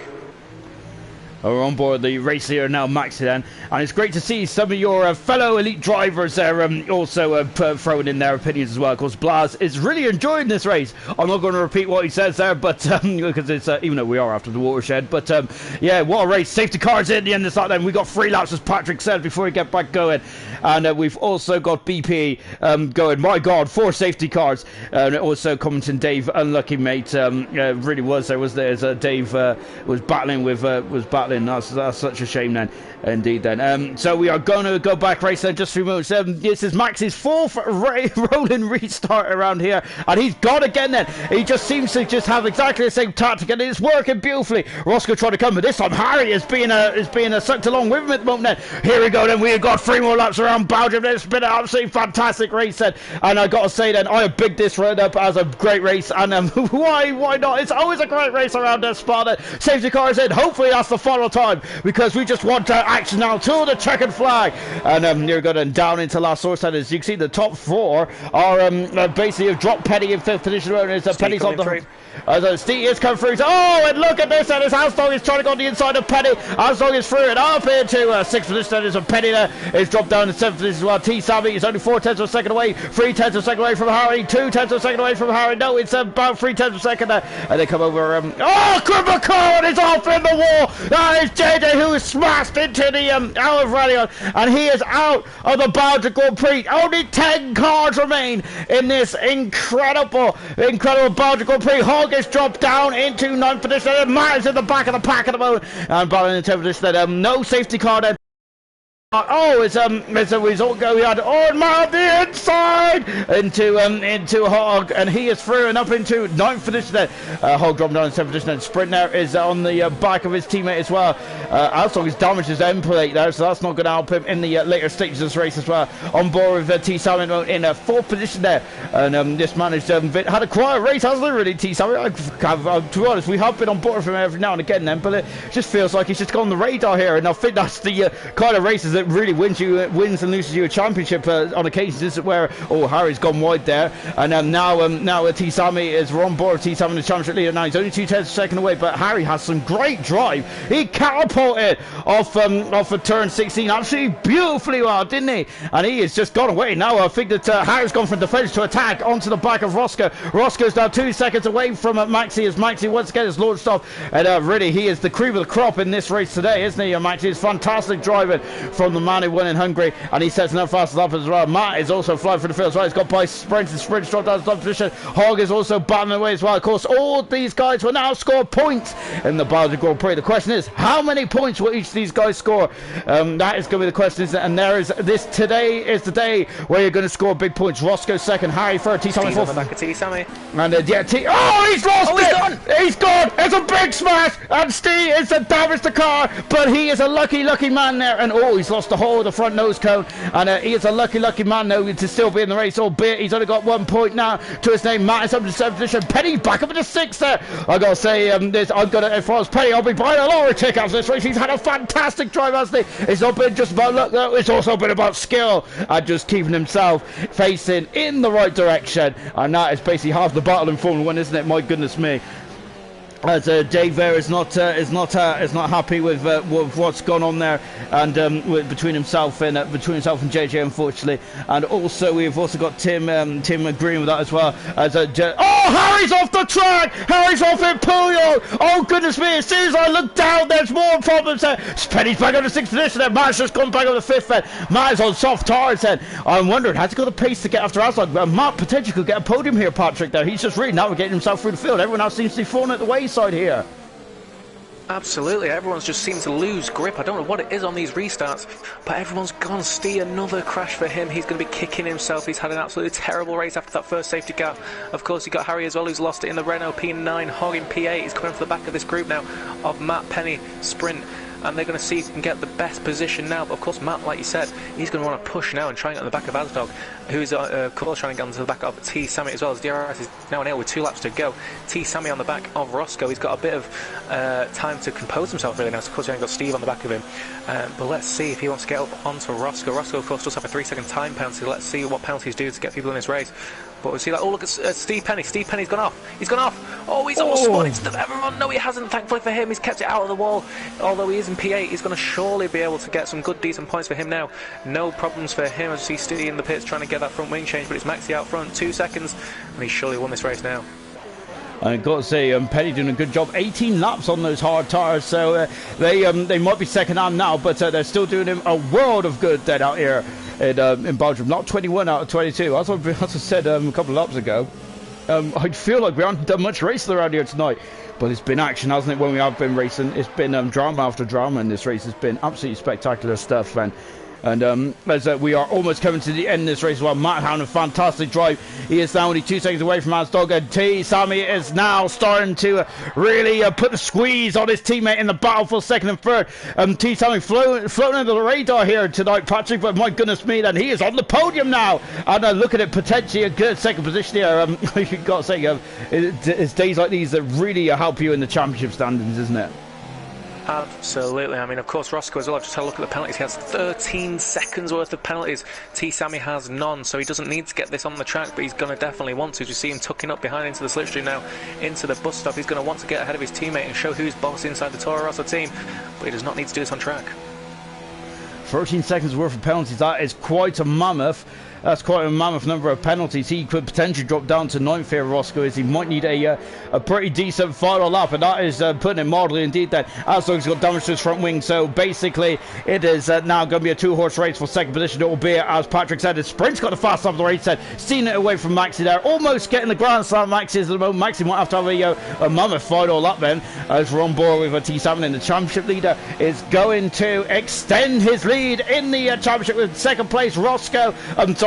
We're on board the race here now, Maxi, then, and it's great to see some of your fellow elite drivers there also throwing in their opinions as well. Of course, Blas is really enjoying this race. I'm not going to repeat what he says there, but because it's even though we are after the watershed, but yeah, what a race! Safety cars in the end of the then. We got 3 laps, as Patrick said, before we get back going, and we've also got BP going. My God, 4 safety cars, and also commenting Dave, unlucky mate, really was there, as Dave was battling. That's such a shame then, indeed then. So we are going to go back race then just 3 minutes. This is Max's 4th rolling restart around here, and he's gone again then. He just seems to just have exactly the same tactic, and it's working beautifully. Roscoe trying to come, but this time Harry is being sucked along with him at the moment then. Here we go then. We've got 3 more laps around Belgium. It's been an absolutely fantastic race then, and I got to say then, I have bigged this round up as a great race, and why not? It's always a great race around this spot. Safety cars in. Hopefully that's the follow final time because we just want action now to the checkered flag. And you're going down into last source. And as you can see, the top 4 are basically have dropped Penny in 5th position. Penny's on the Steve is coming through. Oh, and look at this. And as Alsdog is trying to go on the inside of Penny. Alsdog is through and up into 6th position. And there's a Penny there. Is dropped down to 7th position as well. T. Sammy is only 4 tenths of a second away. 3 tenths of a second away from Harry. 2 tenths of a second away from Harry. No, it's about 3 tenths of a second there. And they come over. Oh, Cripple is off in the wall. That is JJ who is smashed into the out of rally. And he is out of the Belgian Grand Prix. Only 10 cars remain in this incredible Belgian Grand Prix. Hogg is dropped down into 9th position. And Matt is in the back of the pack at the moment. And Ballon in 10th position. No safety car there. Oh, it's a result go. We had Matt on the inside into Hogg, and he is through and up into 9th position there. Hogg dropped down in 7th position, and Sprint there is on the back of his teammate as well. Alsdog has damaged his end plate there, so that's not going to help him in the later stages of this race as well. On board with T. Salmon in 4th position there, and this man has had a quiet race, hasn't he, really, T. Salmon? To be honest, we have been on board with him every now and again then, but it just feels like he's just gone on the radar here, and I think that's the kind of races that really wins and loses you a championship on occasions, isn't it, where Harry's gone wide there, and now T. Sammy is on board with T. Sammy the championship leader now. He's only 2 tenths of a second away, but Harry has some great drive. He catapulted off of turn 16 absolutely beautifully well, didn't he? And he has just gone away now. I think that Harry's gone from defense to attack onto the back of Roscoe. Roscoe's now 2 seconds away from Maxi as Maxi once again is launched off, and really he is the cream of the crop in this race today, isn't he? Maxi is fantastic driving from the man who won in Hungary, and he sets enough fast up as well. Matt is also flying for the field as well. He's got by Sprint dropped down to top position. Hogg is also battling away as well. Of course, all these guys will now score points in the Belgian Grand Prix. The question is, how many points will each of these guys score? That is going to be the question, isn't it? And today is the day where you're going to score big points. Roscoe second, Harry third, T. Sammy fourth. Back at T. Sammy. And he's lost it! He's gone! It's a big smash! And Steve is to damage the car, but he is a lucky man there. And he's lost the whole of the front nose cone, and he is a lucky man though to still be in the race, albeit he's only got 1 point now to his name. Matt is up to 7th position. Penny's back up into 6th there. I gotta say, as far as Penny, I'll be buying a lottery ticket after this race. He's had a fantastic drive, hasn't he? It's not been just about luck though, it's also been about skill and just keeping himself facing in the right direction, and that is basically half the battle in Formula 1, isn't it? My goodness me. As Dave there is not happy with what's gone on there, and between himself and JJ, unfortunately, and also we've also got Tim agreeing with that as well. As Harry's off the track, Harry's off in Puyol. Oh goodness me! As soon as I look down, there's more problems there. Penny's back on the 6th position there. Matt's just gone back on the 5th then. Matt's on soft tires then. I'm wondering, has he got the pace to get after Alsdog? Matt potentially could get a podium here, Patrick. There, he's just really navigating himself through the field. Everyone else seems to be falling at the wayside here. Absolutely, everyone's just seemed to lose grip. I don't know what it is on these restarts, but everyone's gone. Steve, another crash for him. He's going to be kicking himself. He's had an absolutely terrible race after that first safety car. Of course, you got Harry as well, who's lost it in the Renault P9. Hogg in P8. He's coming for the back of this group now of Matt, Penny, Sprint. And they're going to see if he can get the best position now. But of course, Matt, like you said, he's going to want to push now and try and get on the back of Alsdog, who's of course trying to get onto the back of T. Sammy as well. As DRS is now in with 2 laps to go. T. Sammy on the back of Roscoe. He's got a bit of time to compose himself really now. So of course, you've got Steve on the back of him. But let's see if he wants to get up onto Roscoe. Roscoe, of course, does have a 3-second time penalty. Let's see what penalties do to get people in this race. But we see that. Oh, look at Steve Penny. Steve Penny's gone off. He's gone off. Oh, he's almost spun into everyone. No, he hasn't. Thankfully for him, he's kept it out of the wall. Although he is in P8, he's going to surely be able to get some good, decent points for him now. No problems for him as you see Steve in the pits trying to get that front wing change. But it's Maxi out front, 2 seconds, and he's surely won this race now. I've got to say, Penny doing a good job. 18 laps on those hard tyres, so they might be second hand now, but they're still doing him a world of good then out here in Belgium. Not 21 out of 22. As I said a couple of laps ago, I feel like we haven't done much racing around here tonight. But it's been action, hasn't it, when we have been racing? It's been drama after drama in this race. It's been absolutely spectacular stuff, man. And as we are almost coming to the end of this race as well, Matt having a fantastic drive. He is now only 2 seconds away from Alsdog, and T. Sammy is now starting to really put the squeeze on his teammate in the battle for second and third. T. Sammy floating under the radar here tonight, Patrick, but my goodness me, then he is on the podium now. And look at it, potentially a good second position here. You've got to say, it's days like these that really help you in the championship standings, isn't it? Absolutely. I mean, of course, Roscoe as well. I've just had a look at the penalties. He has 13 seconds worth of penalties. T. Sammy has none, so he doesn't need to get this on the track, but he's going to definitely want to. You see him tucking up behind into the slipstream now, into the bus stop. He's going to want to get ahead of his teammate and show who's boss inside the Toro Rosso team, but he does not need to do this on track. 13 seconds worth of penalties. That is quite a mammoth. That's quite a mammoth number of penalties. He could potentially drop down to 9th here, Roscoe, as he might need a pretty decent final lap, and that is putting it mildly indeed. That Asdog's got damage to his front wing, so basically it is now going to be a 2-horse race for second position, albeit, as Patrick said, his sprint's got the fast lap of the race, seen it away from Maxi there, almost getting the Grand Slam. Maxi is at the moment. Maxi might have to have a mammoth final lap then, as we're on board with a T7 in the championship. Leader is going to extend his lead in the championship with second place Roscoe.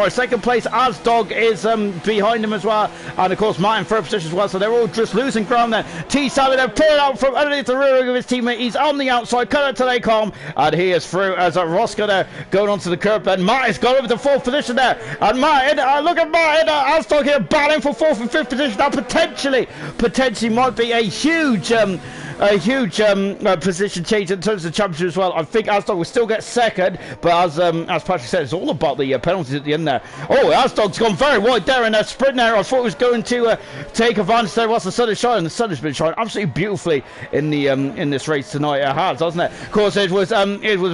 Second place Asdog is behind him as well, and of course Matt in third position as well, so they're all just losing ground there. T7 have pulled out from underneath the rear wing of his teammate. He's on the outside, cut out to Lacom, and he is through as Roscoe there going onto the curb, and Matt has got over to fourth position there, and Matt, look at Matt, Asdog here battling for fourth and fifth position. That potentially might be a huge position change in terms of the championship as well. I think Asdog will still get second, but as Patrick said, it's all about the penalties at the end there. Oh, Asdog's gone very wide there in a sprint there. I thought it was going to take advantage there whilst the sun is shining. The sun has been shining absolutely beautifully in the in this race tonight. It has, hasn't it? Of course, it was a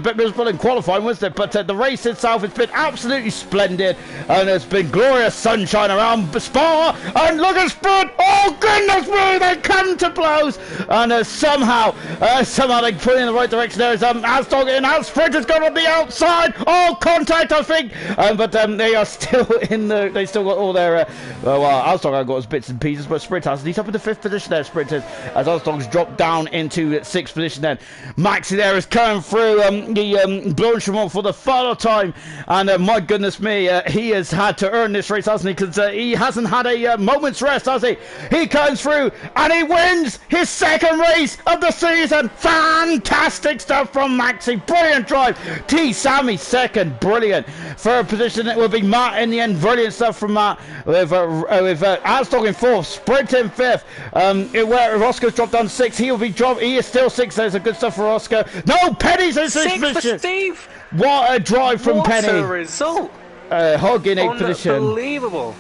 bit miserable in qualifying, wasn't it? But the race itself has been absolutely splendid, and it's been glorious sunshine around Spa. And look at sprint! Oh goodness me, they come to blows, and somehow they put in the right direction there. Asdog in, and sprint has gone on the outside. Oh, contact, I think, but they are still in the. They still got all their. Asdog got his bits and pieces, but Sprint has. He's up in the fifth position there. Sprint is, as Asdog's dropped down into sixth position. Then Maxi there is coming through the Blanchimont for the final time, and my goodness me, he has had to earn this race, hasn't he? Because he hasn't had a moment's rest, has he? He comes through and he wins his second race of the season. Fantastic stuff from Maxi. Brilliant drive. T. Sammy second. Brilliant. Third position it will be Matt in the end. Brilliant stuff from Matt with Asdog in fourth, Sprint in fifth. Where Roscoe's dropped down to sixth, he is still sixth. There's a good stuff for Roscoe. No, Penny's in sixth position. Steve. What a drive from Penny. What a result. Hog in eighth position. Unbelievable.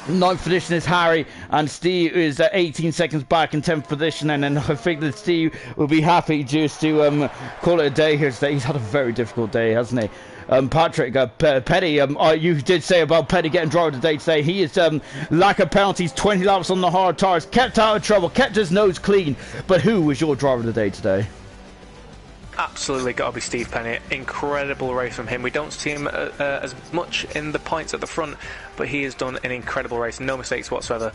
Ninth position is Harry, and Steve is 18 seconds back in 10th position, and then I think that Steve will be happy just to call it a day here today. He's had a very difficult day, hasn't he? Patrick, Petty, you did say about Petty getting driver of the day today. He is lack of penalties, 20 laps on the hard tires, kept out of trouble, kept his nose clean. But who was your driver of the day today? Absolutely got to be Steve Penny. Incredible race from him. We don't see him as much in the points at the front, but he has done an incredible race, no mistakes whatsoever,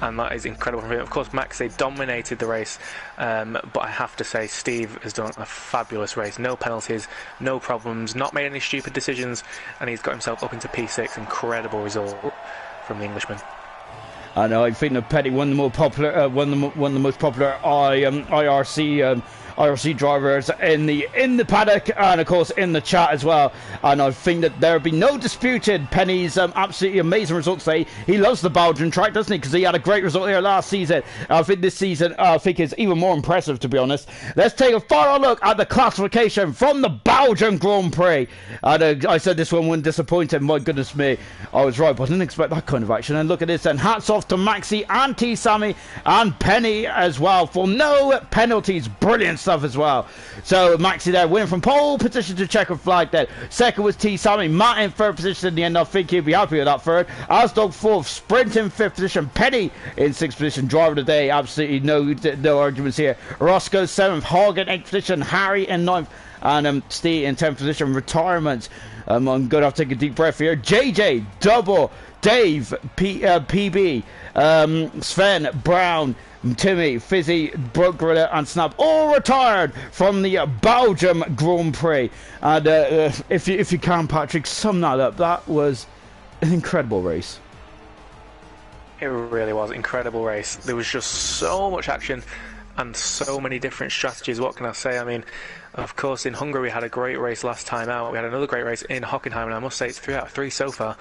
and that is incredible from him. Of course, Maxi dominated the race, but I have to say Steve has done a fabulous race. No penalties, no problems, not made any stupid decisions, and he's got himself up into P6. Incredible result from the Englishman. I know. I think that Petty one of the more popular, one of the most popular IRC drivers in the paddock, and of course in the chat as well. And I think that there will be no disputed Penny's absolutely amazing results today. He loves the Belgian track, doesn't he? Because he had a great result here last season. I think this season, is even more impressive, to be honest. Let's take a final look at the classification from the Belgian Grand Prix. And I said this one wouldn't disappoint him. My goodness me, I was right, but I didn't expect that kind of action. And look at this, and hats off to Maxi and T. Sammy and Penny as well for no penalties. Brilliant stuff as well. So Maxi there winning from pole position to checkered flag there. Second was T. Sammy. Matt in third position in the end. I think he'd be happy with that third. Asdog fourth. Sprint in fifth position. Penny in sixth position. Driver of the day. Absolutely no arguments here. Roscoe seventh. Hog in eighth position. Harry in ninth. And Steve in 10th position. Retirement. I'm going to have to take a deep breath here. JJ, Double, Dave, PB, Sven, Brown, Timmy, Fizzy, Broke Gorilla and Snap all retired from the Belgium Grand Prix. And if you can, Patrick, sum that up. That was an incredible race. It really was an incredible race. There was just so much action and so many different strategies. What can I say? I mean, of course, in Hungary we had a great race last time out. We had another great race in Hockenheim, and I must say it's 3 out of 3 so far,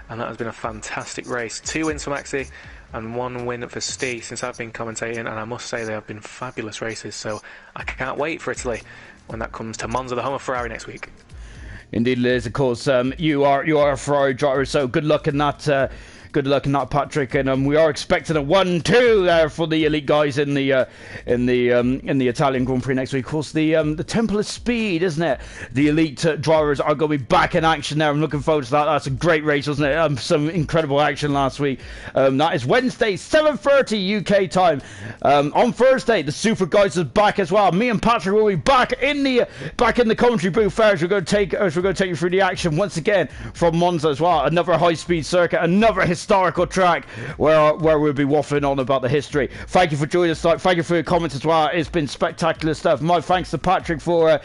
and that has been a fantastic race. 2 wins for Maxi, and 1 win for Steve since I've been commentating, and I must say they have been fabulous races, so I can't wait for Italy when that comes to Monza, the home of Ferrari, next week. Indeed, Liz. Of course, you are a Ferrari driver, so good luck in that. Good luck in that, Patrick. And we are expecting a 1-2 there for the elite guys in the Italian Grand Prix next week. Of course, the Temple of Speed, isn't it? The elite drivers are going to be back in action there. I'm looking forward to that. That's a great race, wasn't it? Some incredible action last week. That is Wednesday, 7:30 UK time. On Thursday, the Super guys is back as well. Me and Patrick will be back in the commentary booth. We're going to take you through the action once again from Monza as well. Another high-speed circuit, another historical track where we'll be waffling on about the history. Thank you for joining us. Thank you for your comments as well. It's been spectacular stuff. My thanks to Patrick for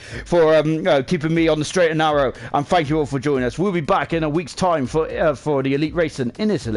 keeping me on the straight and narrow, and thank you all for joining us. We'll be back in a week's time for the elite racing in Italy.